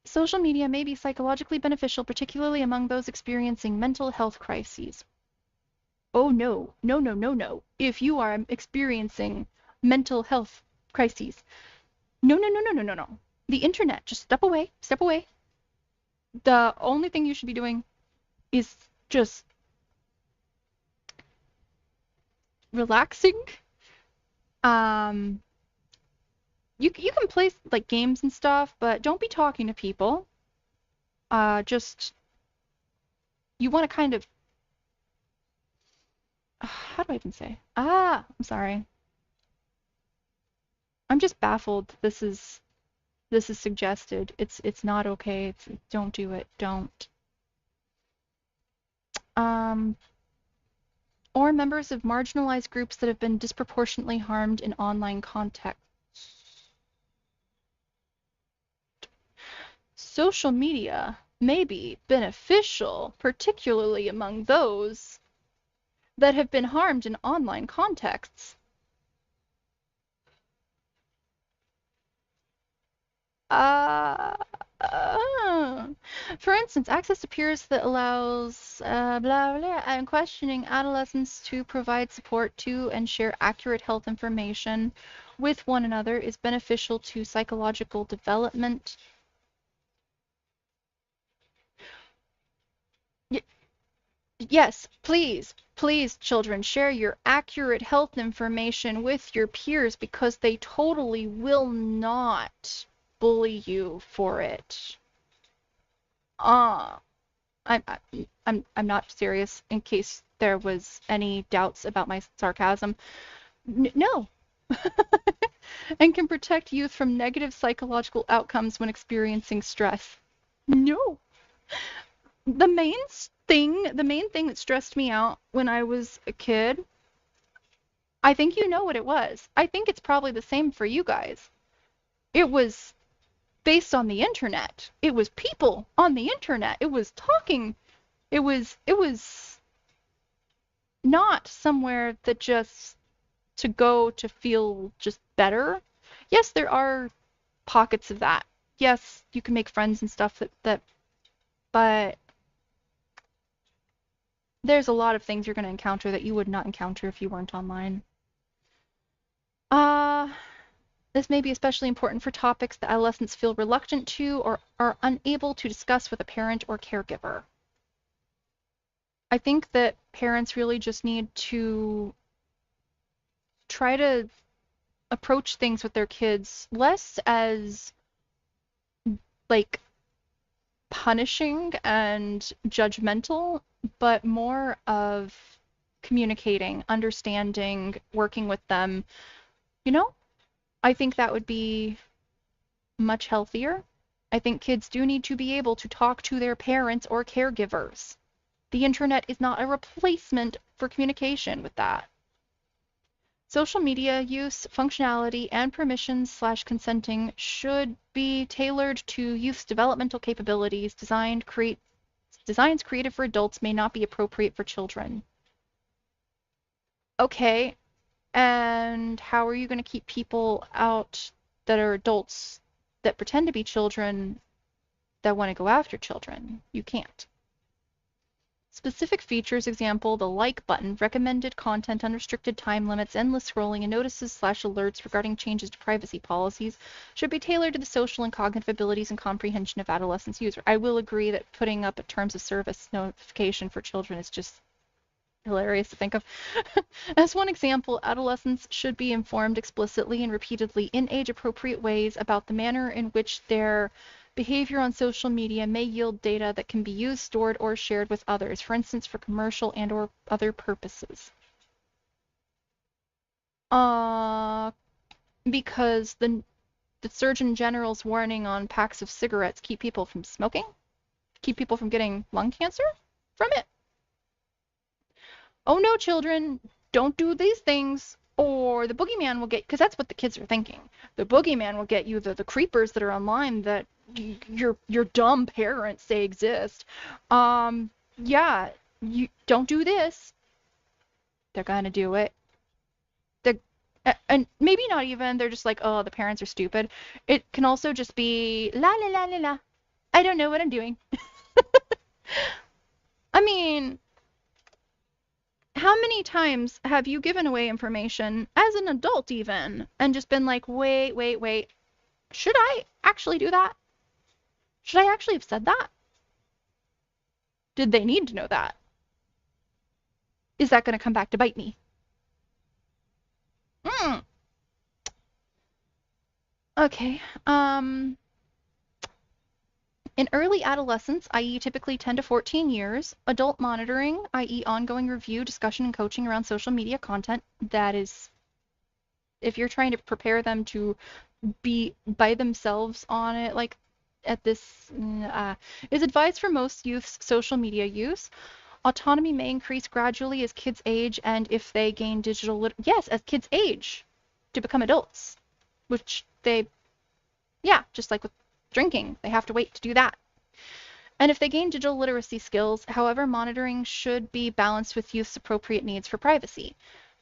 Social media may be psychologically beneficial, particularly among those experiencing mental health crises. Oh no, no, no, no, no. If you are experiencing mental health crises, no, no, no, no, no, no, no. The internet, just step away, step away. The only thing you should be doing is just relaxing. Um, you can play like games and stuff, but don't be talking to people. Just you want to kind of how do I even say? I'm sorry. I'm just baffled. This is suggested. It's not okay. Don't do it. Don't. Um, or members of marginalized groups that have been disproportionately harmed in online contexts. Social media may be beneficial, particularly among those that have been harmed in online contexts. Uh, for instance, access to peers that allows blah blah and questioning adolescents to provide support to and share accurate health information with one another is beneficial to psychological development. Y yes, please, please, children, share your accurate health information with your peers because they totally will not bully you for it. Uh, I'm not serious in case there was any doubts about my sarcasm. No. And can protect youth from negative psychological outcomes when experiencing stress. No. The main thing that stressed me out when I was a kid, I think you know what it was. I think it's probably the same for you guys. It was based on the internet. It was people on the internet. It was talking. It was not somewhere that just to go to feel just better. Yes, there are pockets of that. Yes, you can make friends and stuff but there's a lot of things you're going to encounter that you would not encounter if you weren't online. Uh, this may be especially important for topics that adolescents feel reluctant to or are unable to discuss with a parent or caregiver. I think that parents really just need to try to approach things with their kids less as like punishing and judgmental, but more of communicating, understanding, working with them. You know, I think that would be much healthier. I think kids do need to be able to talk to their parents or caregivers. The internet is not a replacement for communication with that. Social media use, functionality, and permissions/consenting should be tailored to youth's developmental capabilities. Designs created for adults may not be appropriate for children. Okay, and how are you going to keep people out that are adults that pretend to be children that want to go after children? You can't. Specific features, example, the like button, recommended content, unrestricted time limits, endless scrolling, and notices/alerts regarding changes to privacy policies should be tailored to the social and cognitive abilities and comprehension of adolescents user. I will agree that putting up a terms of service notification for children is just hilarious to think of. As one example, adolescents should be informed explicitly and repeatedly in age-appropriate ways about the manner in which their behavior on social media may yield data that can be used, stored, or shared with others, for instance, for commercial and/or other purposes. Because the Surgeon General's warning on packs of cigarettes keep people from smoking, keep people from getting lung cancer from it. Oh no, children, don't do these things, or the boogeyman will get, because that's what the kids are thinking. The boogeyman will get you, the creepers that are online that your dumb parents say exist. Yeah, you don't do this. They're gonna do it. The and maybe not even, they're just like, oh, the parents are stupid. It can also just be la la la la la. I don't know what I'm doing. I mean, how many times have you given away information as an adult even and just been like, wait, wait, wait, should I actually do that? Should I actually have said that? Did they need to know that? Is that going to come back to bite me? Mm. Okay. In early adolescence, i.e. typically 10 to 14 years, adult monitoring, i.e. ongoing review, discussion, and coaching around social media content, that is, if you're trying to prepare them to be by themselves on it, like at this, is advised for most youth's social media use. Autonomy may increase gradually as kids age and if they gain yes, as kids age to become adults, which yeah, just like with drinking, they have to wait to do that. And if they gain digital literacy skills, however, monitoring should be balanced with youth's appropriate needs for privacy.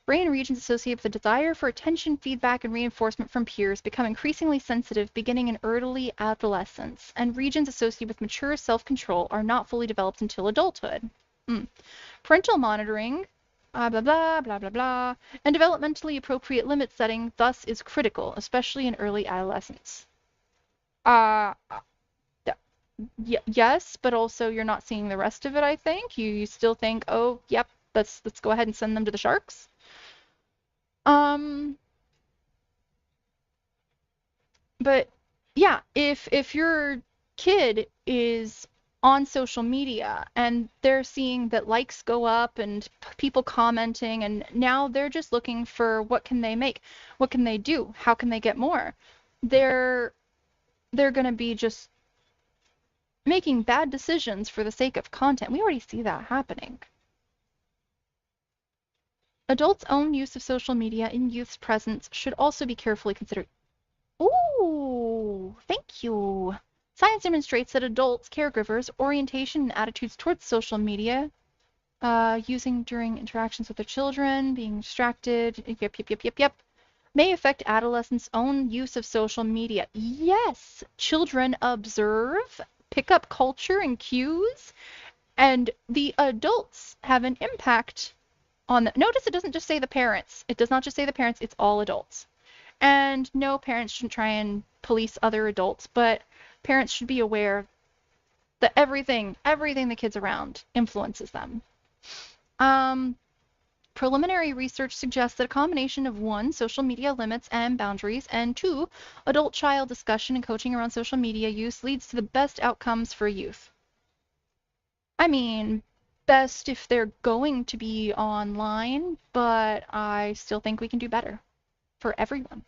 Brain regions associated with the desire for attention, feedback, and reinforcement from peers become increasingly sensitive beginning in early adolescence, and regions associated with mature self-control are not fully developed until adulthood. Parental monitoring, blah, blah, blah, blah, blah, blah, and developmentally appropriate limit setting thus is critical, especially in early adolescence. Yes, but also you're not seeing the rest of it, I think. You still think, oh, yep, let's go ahead and send them to the sharks. But yeah, if your kid is on social media and they're seeing that likes go up and people commenting, and now they're just looking for what can they make, what can they do, how can they get more, they're going to be just making bad decisions for the sake of content. We already see that happening. Adults' own use of social media in youth's presence should also be carefully considered. Ooh, thank you. Science demonstrates that adults, caregivers, orientation and attitudes towards social media using during interactions with their children, being distracted, yep, may affect adolescents' own use of social media. Yes, children observe, pick up culture and cues, and the adults have an impact on them. Notice it doesn't just say the parents. It does not just say the parents, it's all adults. And no, parents shouldn't try and police other adults, but parents should be aware that everything the kids around influences them. Um, Preliminary research suggests that a combination of one, social media limits and boundaries, and two, adult-child discussion and coaching around social media use leads to the best outcomes for youth. I mean, best if they're going to be online, but I still think we can do better for everyone.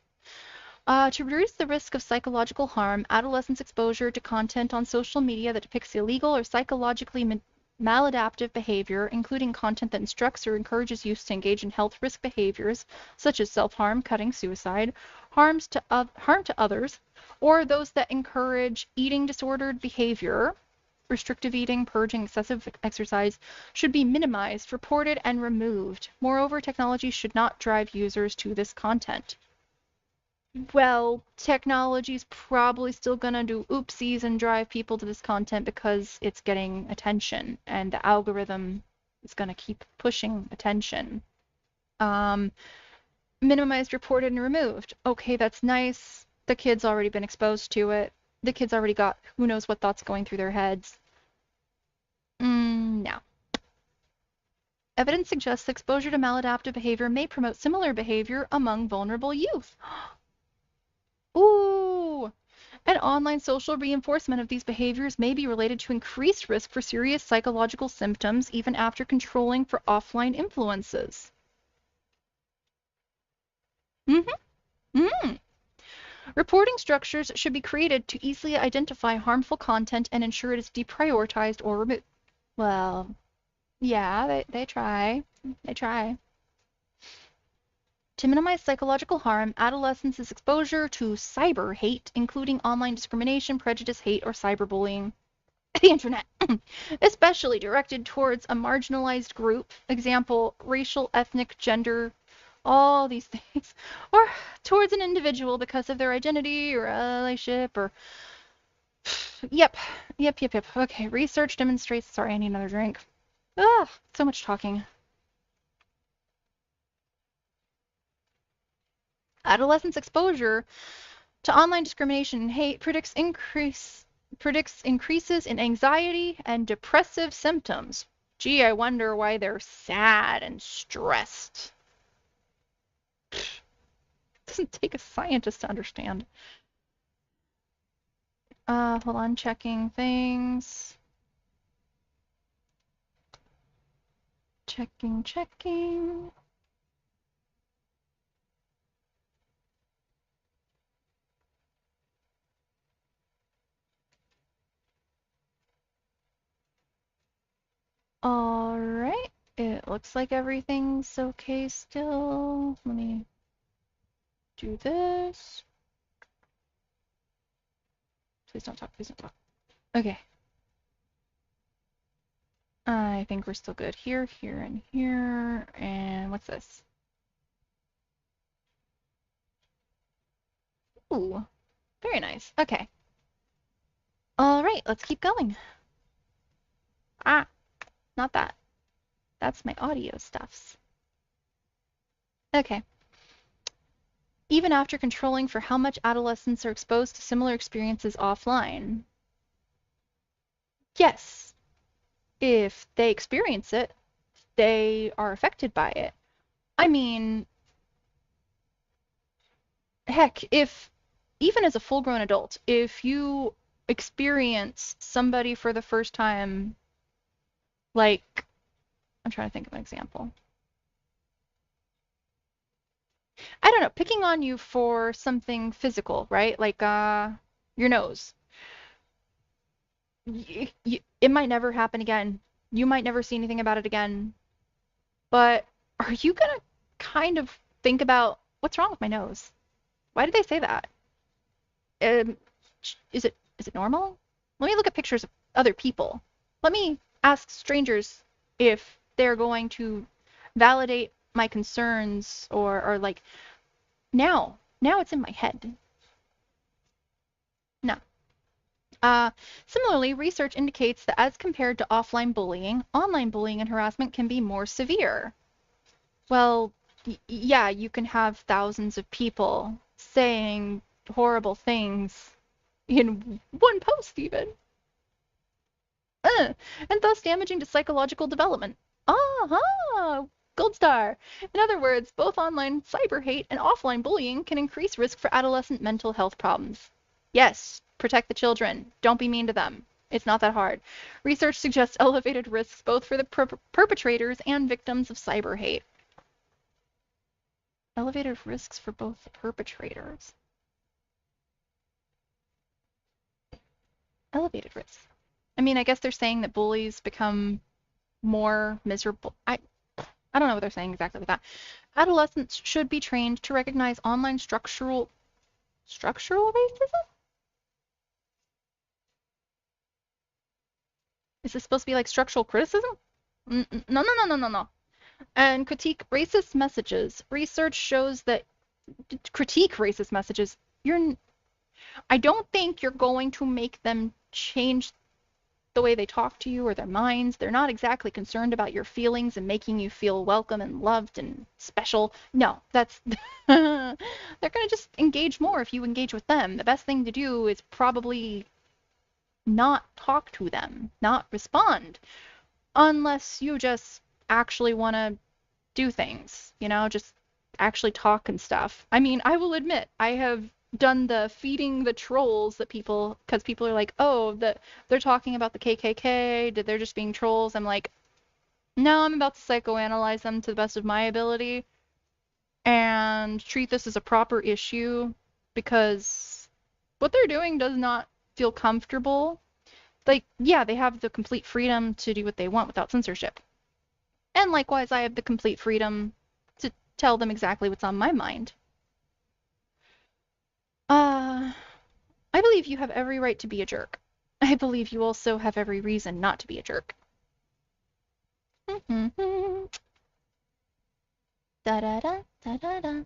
To reduce the risk of psychological harm, adolescents' exposure to content on social media that depicts illegal or psychologically maladaptive behavior, including content that instructs or encourages youth to engage in health risk behaviors such as self-harm, cutting, suicide, harm to others, or those that encourage eating disordered behavior, restrictive eating, purging, excessive exercise, should be minimized, reported, and removed. Moreover, technology should not drive users to this content. Well, technology's probably still gonna do oopsies and drive people to this content because it's getting attention, and the algorithm is gonna keep pushing attention. Um, Minimized, reported, and removed. Okay, that's nice. The kid's already been exposed to it. The kid's already got who knows what thoughts going through their heads. No. Evidence suggests exposure to maladaptive behavior may promote similar behavior among vulnerable youth. Ooh! And online social reinforcement of these behaviors may be related to increased risk for serious psychological symptoms even after controlling for offline influences. Mm-hmm. Mm. Reporting structures should be created to easily identify harmful content and ensure it is deprioritized or removed. Well, yeah, they try. They try. To minimize psychological harm, adolescents' exposure to cyber hate, including online discrimination, prejudice, hate, or cyberbullying, the internet, especially directed towards a marginalized group, example, racial, ethnic, gender, all these things, or towards an individual because of their identity or allyship or yep. Okay, research demonstrates, sorry, I need another drink. Ah, so much talking. Adolescents' exposure to online discrimination and hate predicts increases in anxiety and depressive symptoms. Gee, I wonder why they're sad and stressed. It doesn't take a scientist to understand. Hold on, checking things. Checking. All right, it looks like everything's okay still. Let me do this. Please don't talk, please don't talk. Okay. I think we're still good here, here, and here. And what's this? Ooh, very nice. Okay. All right, let's keep going. Ah, not that. That's my audio stuffs. Okay. Even after controlling for how much adolescents are exposed to similar experiences offline. Yes, if they experience it, they are affected by it. I mean, heck, if even as a full-grown adult, if you experience somebody for the first time, like, I'm trying to think of an example. I don't know, picking on you for something physical, right? Like your nose. It might never happen again. You might never see anything about it again. But are you gonna kind of think about what's wrong with my nose? Why did they say that? Um, is it normal? Let me look at pictures of other people. Let me ask strangers if they're going to validate my concerns or like now it's in my head. No. Similarly, research indicates that as compared to offline bullying, online bullying and harassment can be more severe. Well, yeah, you can have thousands of people saying horrible things in one post, even. And thus damaging to psychological development. Aha! Gold star. In other words, both online cyber hate and offline bullying can increase risk for adolescent mental health problems. Yes, protect the children. Don't be mean to them. It's not that hard. Research suggests elevated risks both for the perpetrators and victims of cyber hate. Elevated risks for both the perpetrators. Elevated risks. I mean, I guess they're saying that bullies become more miserable. I don't know what they're saying exactly with that. Adolescents should be trained to recognize online structural racism? Is this supposed to be like structural criticism? No, no, no, no, no, no. And critique racist messages. Research shows that critique racist messages. I don't think you're going to make them change the way they talk to you or their minds. They're not exactly concerned about your feelings and making you feel welcome and loved and special. No, that's they're going to just engage more if you engage with them. The best thing to do is probably not talk to them, not respond, unless you just actually want to do things, just actually talk and stuff. I mean, I will admit, I have done the feeding the trolls that because people are like, oh, they're talking about the KKK, they're just being trolls. I'm like, no, I'm about to psychoanalyze them to the best of my ability and treat this as a proper issue because what they're doing does not feel comfortable. Like, yeah, they have the complete freedom to do what they want without censorship. And likewise, I have the complete freedom to tell them exactly what's on my mind. I believe you have every right to be a jerk. I believe you also have every reason not to be a jerk. Da da da da da da.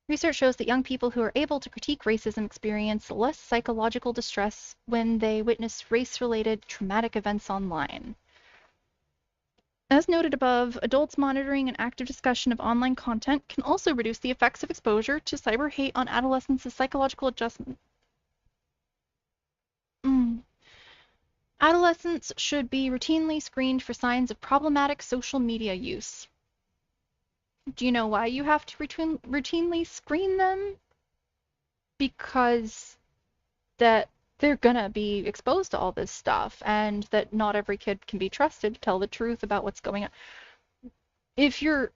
Research shows that young people who are able to critique racism experience less psychological distress when they witness race-related traumatic events online. As noted above, adults monitoring and active discussion of online content can also reduce the effects of exposure to cyber hate on adolescents' psychological adjustment. Adolescents should be routinely screened for signs of problematic social media use. Do you know why you have to routinely screen them? Because that they're gonna be exposed to all this stuff, and that not every kid can be trusted to tell the truth about what's going on. If you're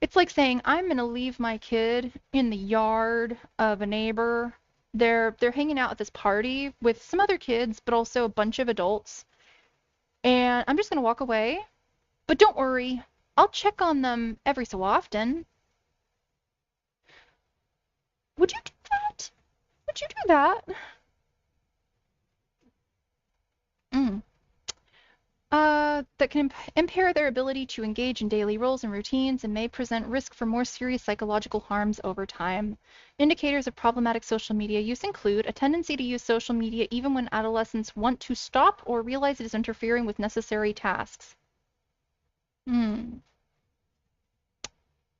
It's like saying I'm gonna leave my kid in the yard of a neighbor. They're hanging out at this party with some other kids, but also a bunch of adults, and I'm just gonna walk away. But don't worry, I'll check on them every so often. Would you do that? Would you do that? That can impair their ability to engage in daily roles and routines and may present risk for more serious psychological harms over time. Indicators of problematic social media use include a tendency to use social media even when adolescents want to stop or realize it is interfering with necessary tasks.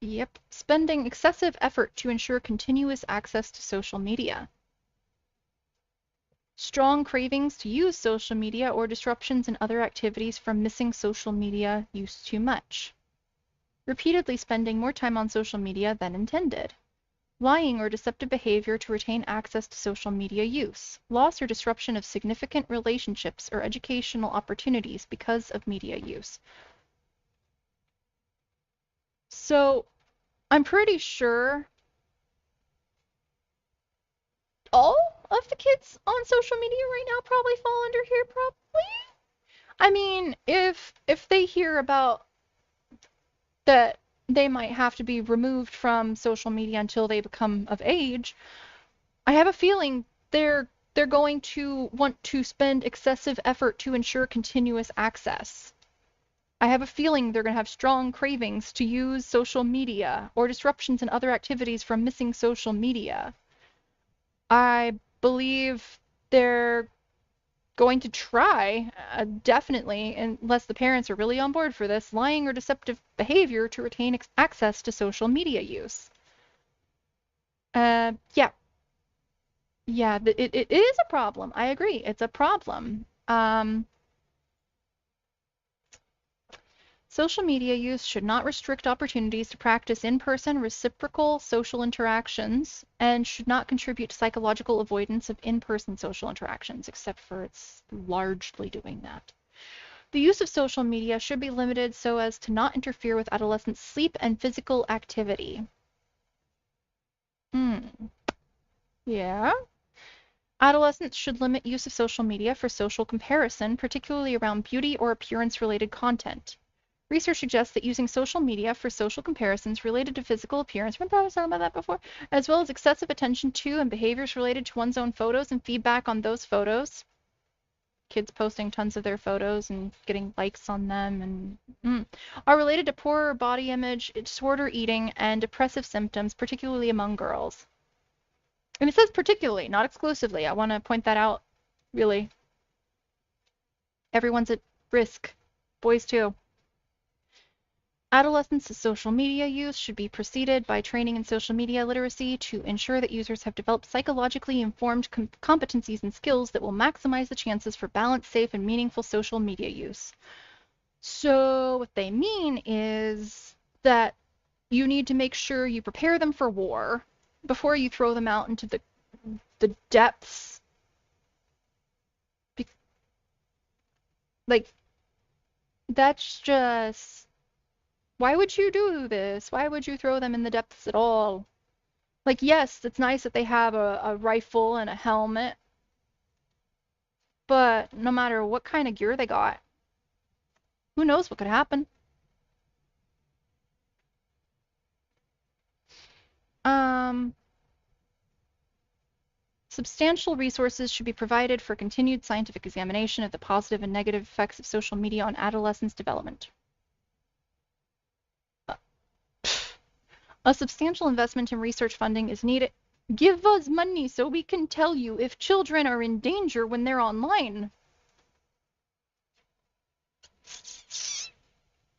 Yep. Spending excessive effort to ensure continuous access to social media. Strong cravings to use social media or disruptions in other activities from missing social media use too much. Repeatedly spending more time on social media than intended. Lying or deceptive behavior to retain access to social media use. Loss or disruption of significant relationships or educational opportunities because of media use. So, I'm pretty sure all of the kids on social media right now probably fall under here, probably. I mean, if they hear about that they might have to be removed from social media until they become of age, I have a feeling they're they're going to want to spend excessive effort to ensure continuous access. I have a feeling they're going to have strong cravings to use social media or disruptions in other activities from missing social media. I believe they're going to try, definitely, unless the parents are really on board for this, lying or deceptive behavior to retain access to social media use. Yeah. Yeah, it is a problem. I agree. It's a problem. Social media use should not restrict opportunities to practice in-person reciprocal social interactions and should not contribute to psychological avoidance of in-person social interactions, except for it's largely doing that. The use of social media should be limited so as to not interfere with adolescents' sleep and physical activity. Yeah. Adolescents should limit use of social media for social comparison, particularly around beauty or appearance-related content. Research suggests that using social media for social comparisons related to physical appearance, remember I was talking about that before, as well as excessive attention to and behaviors related to one's own photos and feedback on those photos, kids posting tons of their photos and getting likes on them, and are related to poor body image, disorder eating, and depressive symptoms, particularly among girls. And it says particularly, not exclusively. I want to point that out, really. Everyone's at risk. Boys too. Adolescents' social media use should be preceded by training in social media literacy to ensure that users have developed psychologically informed competencies and skills that will maximize the chances for balanced, safe, and meaningful social media use. So what they mean is that you need to make sure you prepare them for war before you throw them out into the depths. Like, that's just... Why would you do this? Why would you throw them in the depths at all? Like, yes, it's nice that they have a rifle and a helmet, but no matter what kind of gear they got, who knows what could happen? Substantial resources should be provided for continued scientific examination of the positive and negative effects of social media on adolescents' development. A substantial investment in research funding is needed. Give us money so we can tell you if children are in danger when they're online.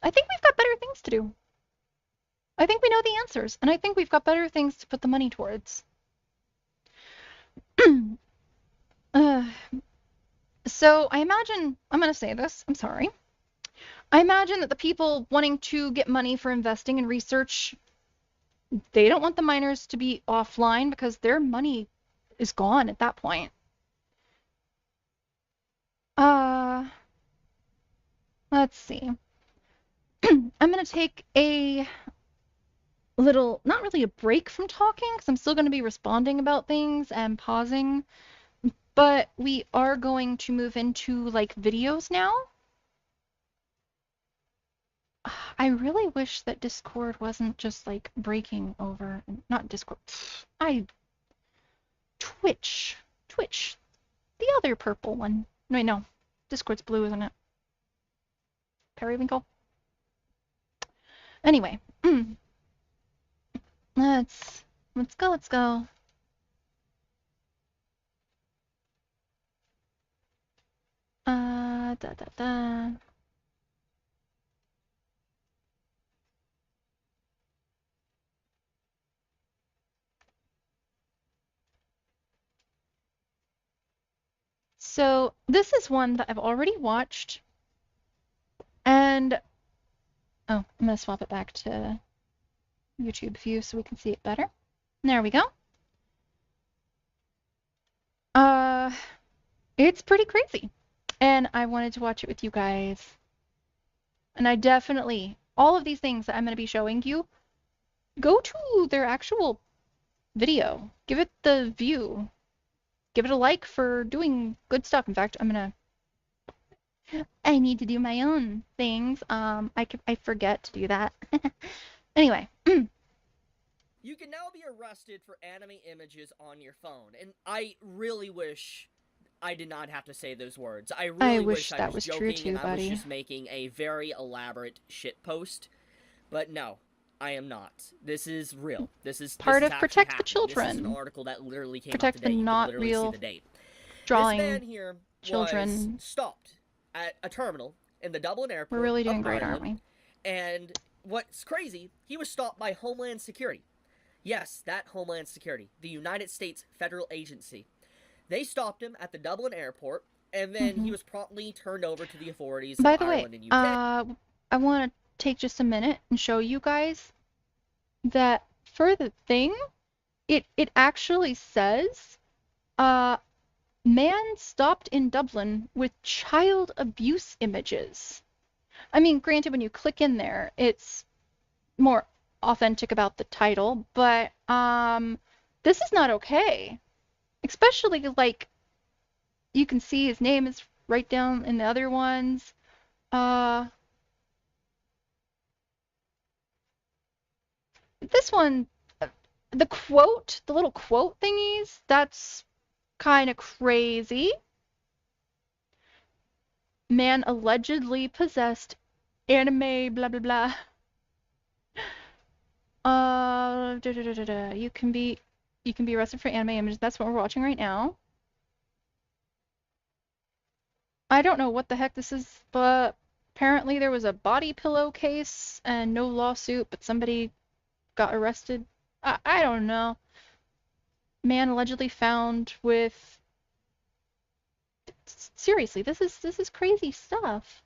I think we've got better things to do. I think we know the answers, and I think we've got better things to put the money towards. So I imagine, I'm going to say this, I'm sorry. I imagine that the people wanting to get money for investing in research, they don't want the minors to be offline because their money is gone at that point. Let's see. I'm going to take a little, not really a break from talking, because I'm still going to be responding about things and pausing, but we are going to move into, like, videos now. I really wish that Discord wasn't just, like, breaking over. Not Discord. Twitch. Twitch. The other purple one. Wait, no. Discord's blue, isn't it? Periwinkle? Anyway. Let's go. Da. So this is one that I've already watched, and oh, I'm gonna swap it back to YouTube view so we can see it better. There we go. It's pretty crazy, and I wanted to watch it with you guys. And I definitely, all of these things that I'm gonna be showing you, go to their actual video. Give it the view. Give it a like for doing good stuff. In fact, I need to do my own things. I forget to do that. Anyway. You can now be arrested for anime images on your phone, and I really wish I did not have to say those words. I I really wish wish I that was was true joking and too, I was buddy. just making a very elaborate shit post. But no, I am not. This is real. This Part is of actually protect the happening. This is an children. article that literally came out Protect the today. You can not literally see real the date. This drawing man here was children. stopped at a terminal in the Dublin We're airport really of doing great, aren't Ireland, we? and what's crazy, he was stopped by Homeland Security. Yes, that Homeland Security, the United States federal agency. They stopped him at the Dublin airport, and then he Hmm. was promptly turned over to the authorities of By the way, Ireland and UK. I want to take just a minute and show you guys that for the thing, it actually says, uh, man stopped in Dublin with child abuse images. I mean, granted, when you click in there, it's more authentic about the title, but this is not okay. Especially like you can see his name is right down in the other ones. Uh, this one, the quote, the little quote thingies, that's kind of crazy. Man allegedly possessed anime, blah blah blah. You can be arrested for anime images. That's what we're watching right now. I don't know what the heck this is, but apparently there was a body pillowcase and no lawsuit, but somebody got arrested. I don't know. Man allegedly found with seriously, this is crazy stuff.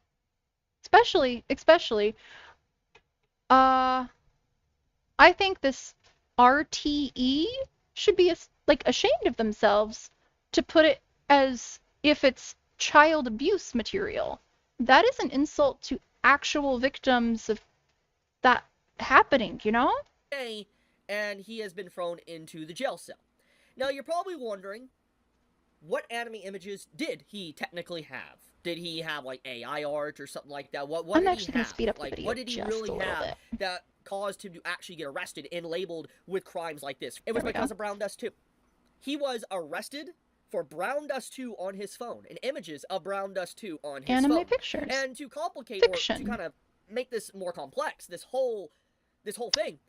Especially uh I think this RTE should be like ashamed of themselves to put it as if it's child abuse material. That is an insult to actual victims of that happening, you know? And he has been thrown into the jail cell. Now, you're probably wondering, what anime images did he technically have? Did he have like AI art or something like that? What I'm did he actually going to have? speed up the Like video what did he just really a little have bit. that caused him to actually get arrested and labeled with crimes like this? It was There we because go. of Brown Dust 2. He was arrested for Brown Dust 2 on his phone and images of Brown Dust 2 on his Anime phone. pictures. And to complicate or to Fiction. kind of make this more complex, this whole thing,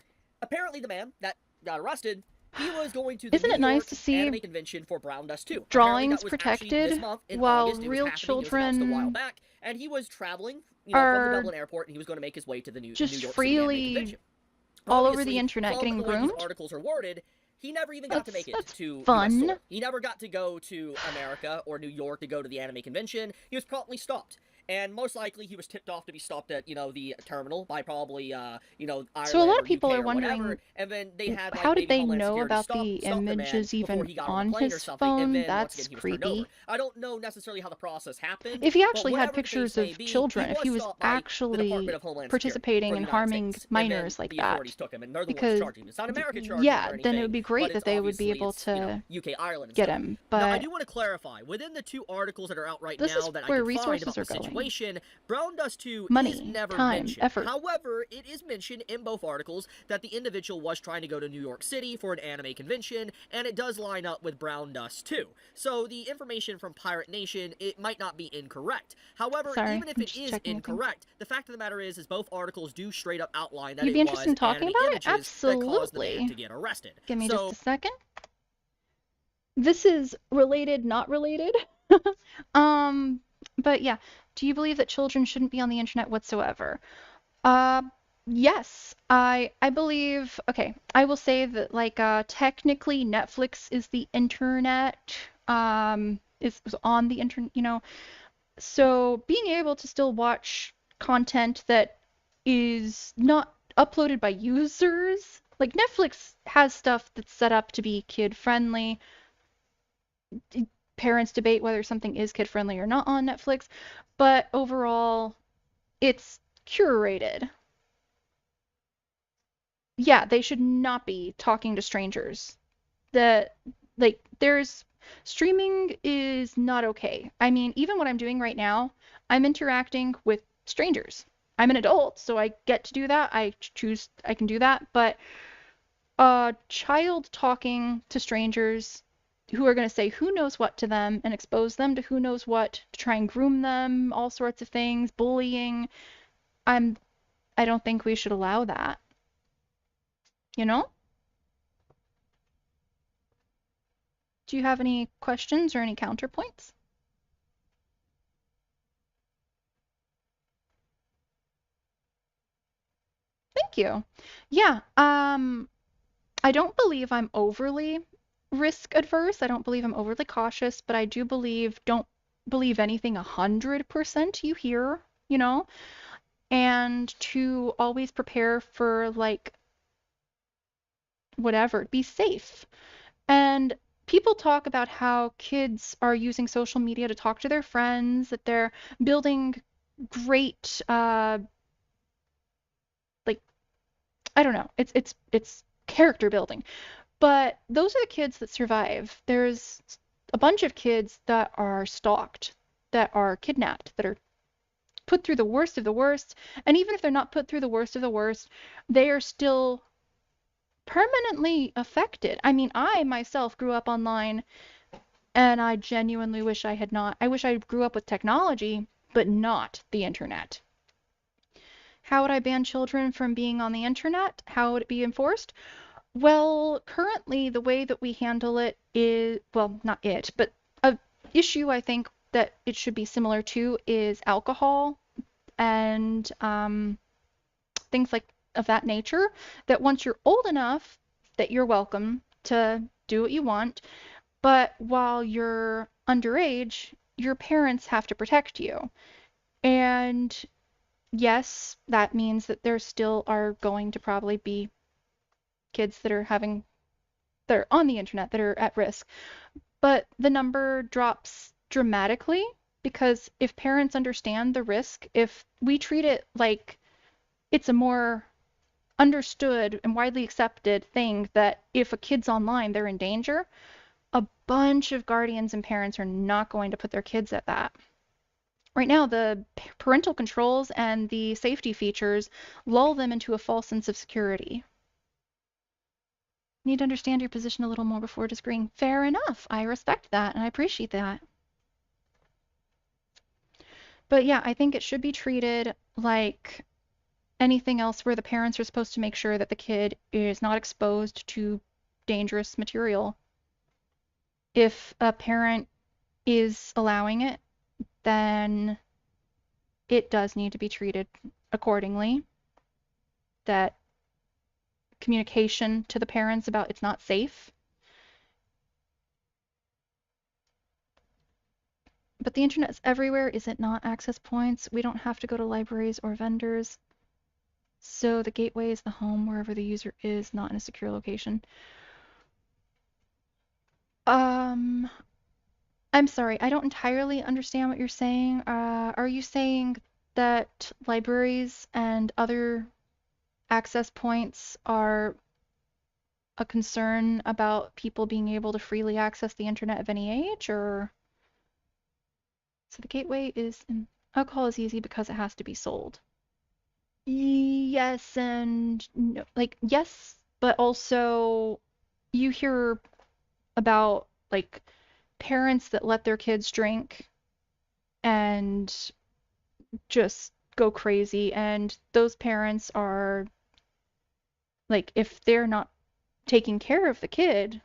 apparently the man that got arrested, he was going to the Isn't New it nice York to see Anime Convention for Brown Dust 2. Apparently drawings that was actually this protected month in while August. It was real happening. It was announced a while children back. And he was traveling, from the are Dublin airport, and he was going to make his way to the New just York City Anime freely Convention. all over the Obviously, internet from getting the way these groomed? articles are worded, he never even got to That's make it that's to US fun. Soul. He never got to go to America or New York to go to the anime convention. He was promptly stopped. And most likely he was tipped off to be stopped at, the terminal by probably, So a Ireland lot of or people UK are or whatever. wondering And then they had, like, how did maybe they Homeland know Security about stop, the stop the man images before even he got on the on plane or his something. And phone? then, once again, That's he was turned over. creepy. I don't know necessarily how the process happened, If he but actually had whatever the case pictures may of be, he children, if was he was stopped by the Department actually of Homeland Security participating for in the United harming States. And then minors like the that, authorities took him, and they're the ones because charging him. It's not America charging him yeah, or then it anything, would be but great that it's they would be obviously able to UK, Ireland, and get stuff. him. Now, I But do want to clarify, within the two articles that are out right this now is that I where could find resources about are the going. situation, Brown Dust 2 is Money, never time, mentioned. effort. However, it is mentioned in both articles that the individual was trying to go to New York City for an anime convention, and it does line up with Brown Dust 2. So the information from Pirate Nation, it might not be incorrect. However, Sorry, even if I'm it just is checking with him. incorrect, the fact of the matter is both articles do straight up outline that You'd it be interested was in talking anime about it? images that caused the man Absolutely. to get arrested. Give me just So a second. This is related, not related. Um, but yeah, do you believe that children shouldn't be on the internet whatsoever? Uh, yes, I believe. Okay, I will say that like technically Netflix is the internet. Is on the internet, so being able to still watch content that is not uploaded by users, like Netflix has stuff that's set up to be kid friendly. Parents debate whether something is kid friendly or not on Netflix, but overall, it's curated. Yeah, they should not be talking to strangers. The like there's streaming is not okay. I mean, even what I'm doing right now, I'm interacting with strangers. I'm an adult, so I get to do that. I can do that, but child talking to strangers who are going to say who knows what to them and expose them to who knows what to try and groom them, all sorts of things, bullying. I'm I don't think we should allow that, you know? Do you have any questions or any counterpoints? Thank you. Yeah, I don't believe I'm overly risk adverse. I don't believe I'm overly cautious, but I do don't believe anything 100% you hear, you know? And to always prepare for like whatever, be safe. And people talk about how kids are using social media to talk to their friends, that they're building great like I don't know. It's character building. But those are the kids that survive. There's a bunch of kids that are stalked, that are kidnapped, that are put through the worst of the worst. And even if they're not put through the worst of the worst, they are still permanently affected. I mean, I myself grew up online and I genuinely wish I had not. I wish I grew up with technology, but not the internet. How would I ban children from being on the internet? How would it be enforced? Well, currently the way that we handle it is, well, not it, but a issue I think that it should be similar to is alcohol and things like of that nature, that once you're old enough that you're welcome to do what you want, but while you're underage, your parents have to protect you. And yes, that means that there still are going to probably be kids that are on the internet that are at risk. But the number drops dramatically because if parents understand the risk, if we treat it like it's a more understood and widely accepted thing that if a kid's online, they're in danger, a bunch of guardians and parents are not going to put their kids at that. Right now, the parental controls and the safety features lull them into a false sense of security. Need to understand your position a little more before disagreeing. Fair enough. I respect that and I appreciate that. But yeah, I think it should be treated like anything else where the parents are supposed to make sure that the kid is not exposed to dangerous material. If a parent is allowing it, then it does need to be treated accordingly. That communication to the parents about it's not safe. But the internet is everywhere, is it not? Access points. We don't have to go to libraries or vendors. So the gateway is the home wherever the user is, not in a secure location. Um, I'm sorry, I don't entirely understand what you're saying. Are you saying that libraries and other access points are a concern about people being able to freely access the internet of any age, or? So the gateway is in alcohol is easy because it has to be sold. Yes and no, like yes, but also you hear about like parents that let their kids drink and just go crazy, and those parents are like if they're not taking care of the kid,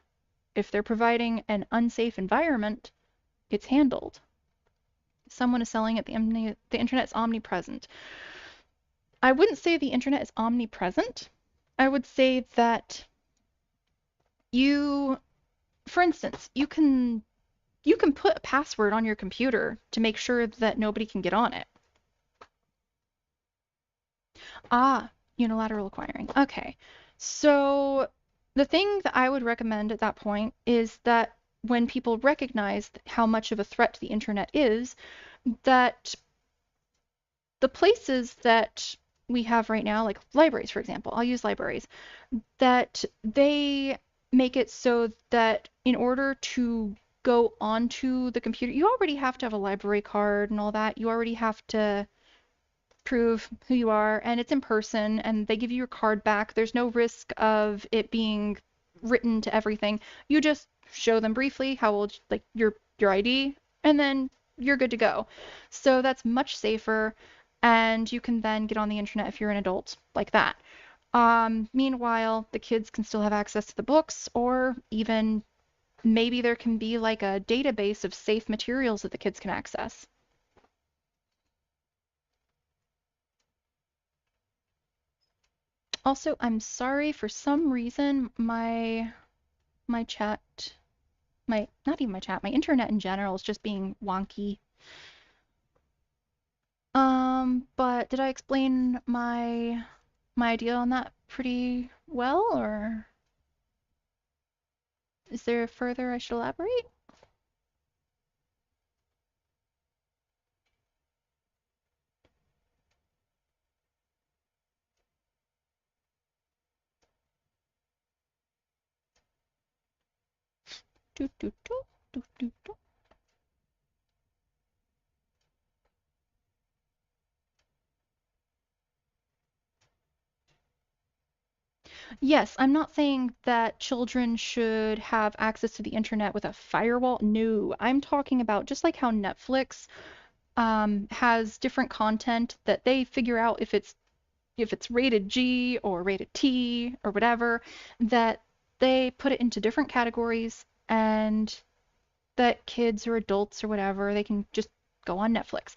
if they're providing an unsafe environment, it's handled. Someone is selling it, the internet's omnipresent. I wouldn't say the internet is omnipresent. I would say that you, for instance, you can put a password on your computer to make sure that nobody can get on it. Ah, unilateral acquiring. Okay. So the thing that I would recommend at that point is that when people recognize how much of a threat the internet is, that the places that we have right now, like libraries, for example, I'll use libraries, that they make it so that in order to go onto the computer, you already have to have a library card and all that. You already have to prove who you are, and it's in person, and they give you your card back. There's no risk of it being written to everything. You just show them briefly how old, like your ID, and then you're good to go. So that's much safer, and you can then get on the internet if you're an adult like that. Meanwhile, the kids can still have access to the books, or even maybe there can be like a database of safe materials that the kids can access. Also, I'm sorry, for some reason my chat, my not even my chat, my internet in general is just being wonky. But did I explain my idea on that pretty well, or is there further I should elaborate? Do, do, do, do, do, do. Yes, I'm not saying that children should have access to the internet with a firewall. No, I'm talking about just like how Netflix has different content that they figure out if it's rated G or rated T or whatever, that they put it into different categories and that kids or adults or whatever, they can just go on Netflix.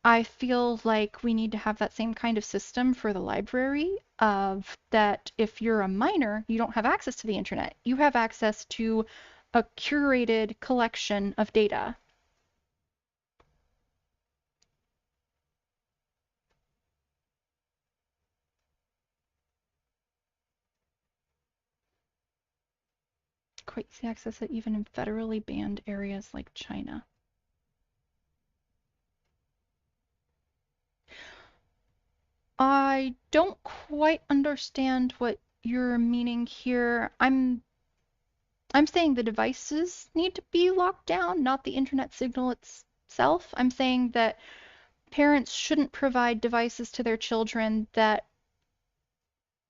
I feel like we need to have that same kind of system for the library of that if you're a minor, you don't have access to the internet. You have access to a curated collection of data. Quite easy access it even in federally banned areas like China. I don't quite understand what you're meaning here. I'm saying the devices need to be locked down, not the internet signal itself. I'm saying that parents shouldn't provide devices to their children that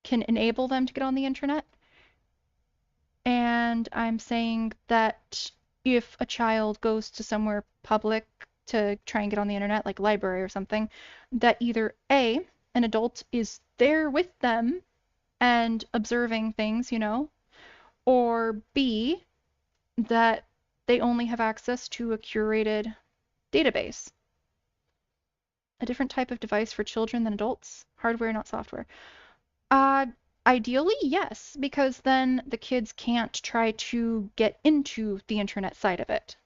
can enable them to get on the internet. And I'm saying that if a child goes to somewhere public to try and get on the internet, like a library or something, that either A, an adult is there with them and observing things, or B, that they only have access to a curated database. A different type of device for children than adults, hardware, not software. Uh, Ideally, yes, because then the kids can't try to get into the internet side of it.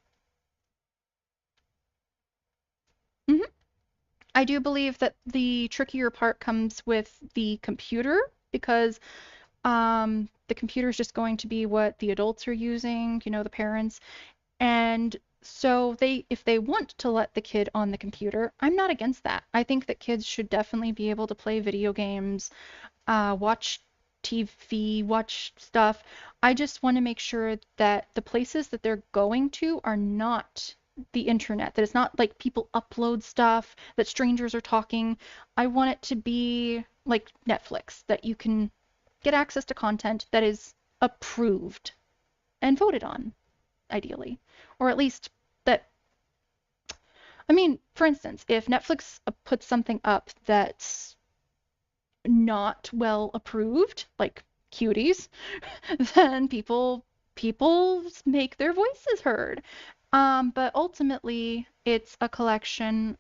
hmm I do believe that the trickier part comes with the computer because the computer is just going to be what the adults are using, the parents. And so if they want to let the kid on the computer, I'm not against that. I think that kids should definitely be able to play video games, watch TV, watch stuff. I just want to make sure that the places that they're going to are not the internet, that it's not like people upload stuff, that strangers are talking. I want it to be like Netflix, that you can get access to content that is approved and voted on, ideally. Or at least that, I mean, for instance, if Netflix puts something up that's not well approved, like cuties, then people make their voices heard. But ultimately, it's a collection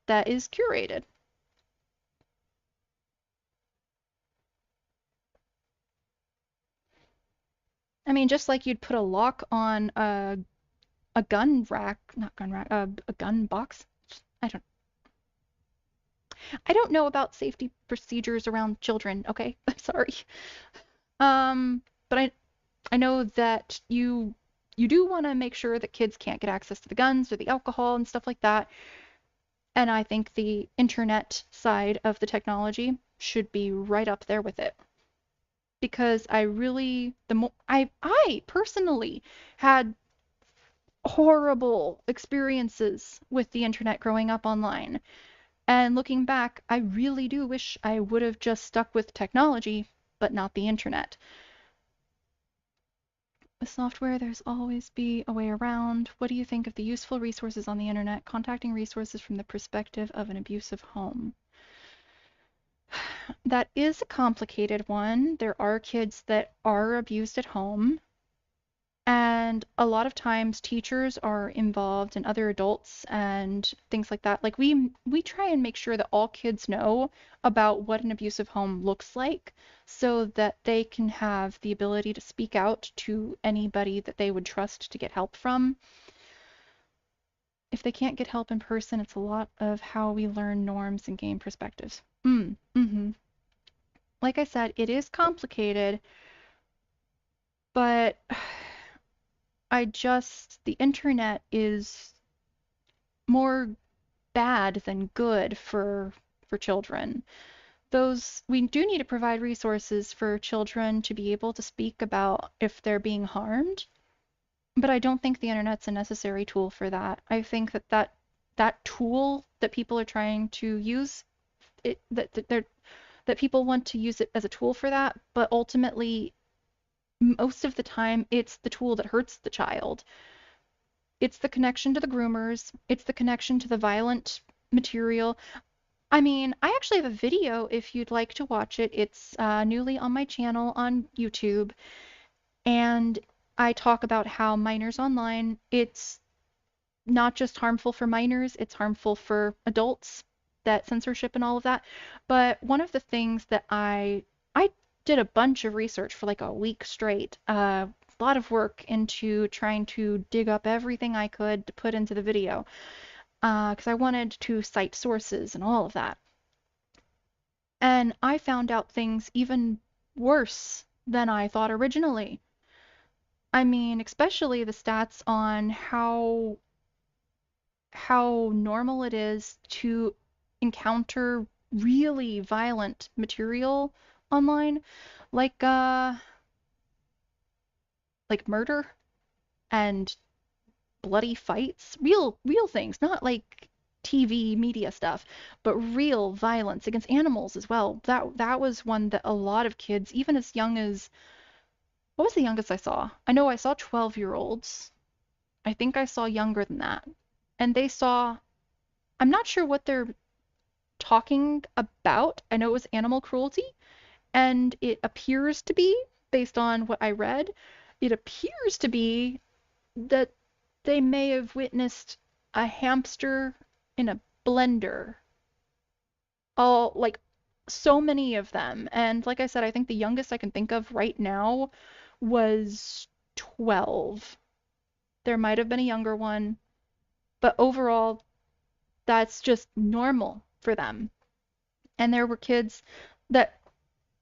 that is curated. I mean, just like you'd put a lock on a gun rack, not gun rack, a gun box. I don't I don't know about safety procedures around children, okay? I'm sorry. But I know that you do want to make sure that kids can't get access to the guns or the alcohol and stuff like that. And I think the internet side of the technology should be right up there with it. Because I really the mo I personally had horrible experiences with the internet growing up online. And looking back, I really do wish I would have just stuck with technology, but not the internet. With software, there's always be a way around. What do you think of the useful resources on the internet, contacting resources from the perspective of an abusive home? That is a complicated one. There are kids that are abused at home. And a lot of times teachers are involved and other adults and things like that. Like we try and make sure that all kids know about what an abusive home looks like so that they can have the ability to speak out to anybody that they would trust to get help from. If they can't get help in person, it's a lot of how we learn norms and gain perspectives. Like I said, it is complicated, but the internet is more bad than good for children. Those we do need to provide resources for children to be able to speak about if they're being harmed, but I don't think the internet's a necessary tool for that. I think that tool that people are trying to use that people want to use it as a tool for that, but ultimately most of the time it's the tool that hurts the child. It's the connection to the groomers, it's the connection to the violent material. I mean, I actually have a video if you'd like to watch it. It's newly on my channel on YouTube, and I talk about how minors online, it's not just harmful for minors, it's harmful for adults, that censorship and all of that. But one of the things that I did a bunch of research for like a week straight, a lot of work into trying to dig up everything I could to put into the video, because I wanted to cite sources and all of that. And I found out things even worse than I thought originally. I mean, especially the stats on how normal it is to encounter really violent material online, like uh like murder and bloody fights, real things, not like TV media stuff, but real violence against animals as well. That was one that a lot of kids, even as young as what was the youngest I saw? I know I saw 12-year-olds. I think I saw younger than that. And they saw, I'm not sure what they're talking about. I know it was animal cruelty, and it appears to be, based on what I read, it appears to be that they may have witnessed a hamster in a blender. All like so many of them. And like I said, I think the youngest I can think of right now was 12. There might have been a younger one, but overall, that's just normal for them. And there were kids that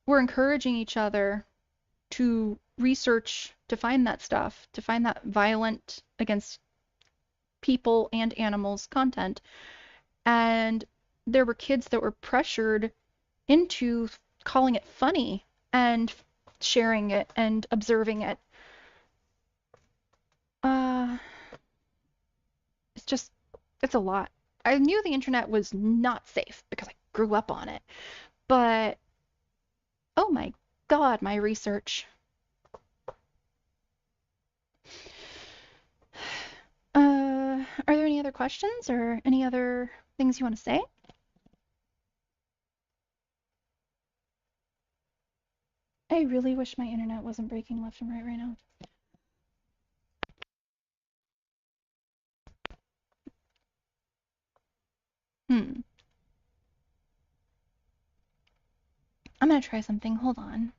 were encouraging each other to research to find that stuff, to find that violent against people and animals content. And there were kids that were pressured into calling it funny and sharing it and observing it. Uh, it's just, it's a lot. I knew the internet was not safe because I grew up on it, but oh my God, my research. Are there any other questions or any other things you want to say? I really wish my internet wasn't breaking left and right now. Hmm. I'm gonna try something. Hold on.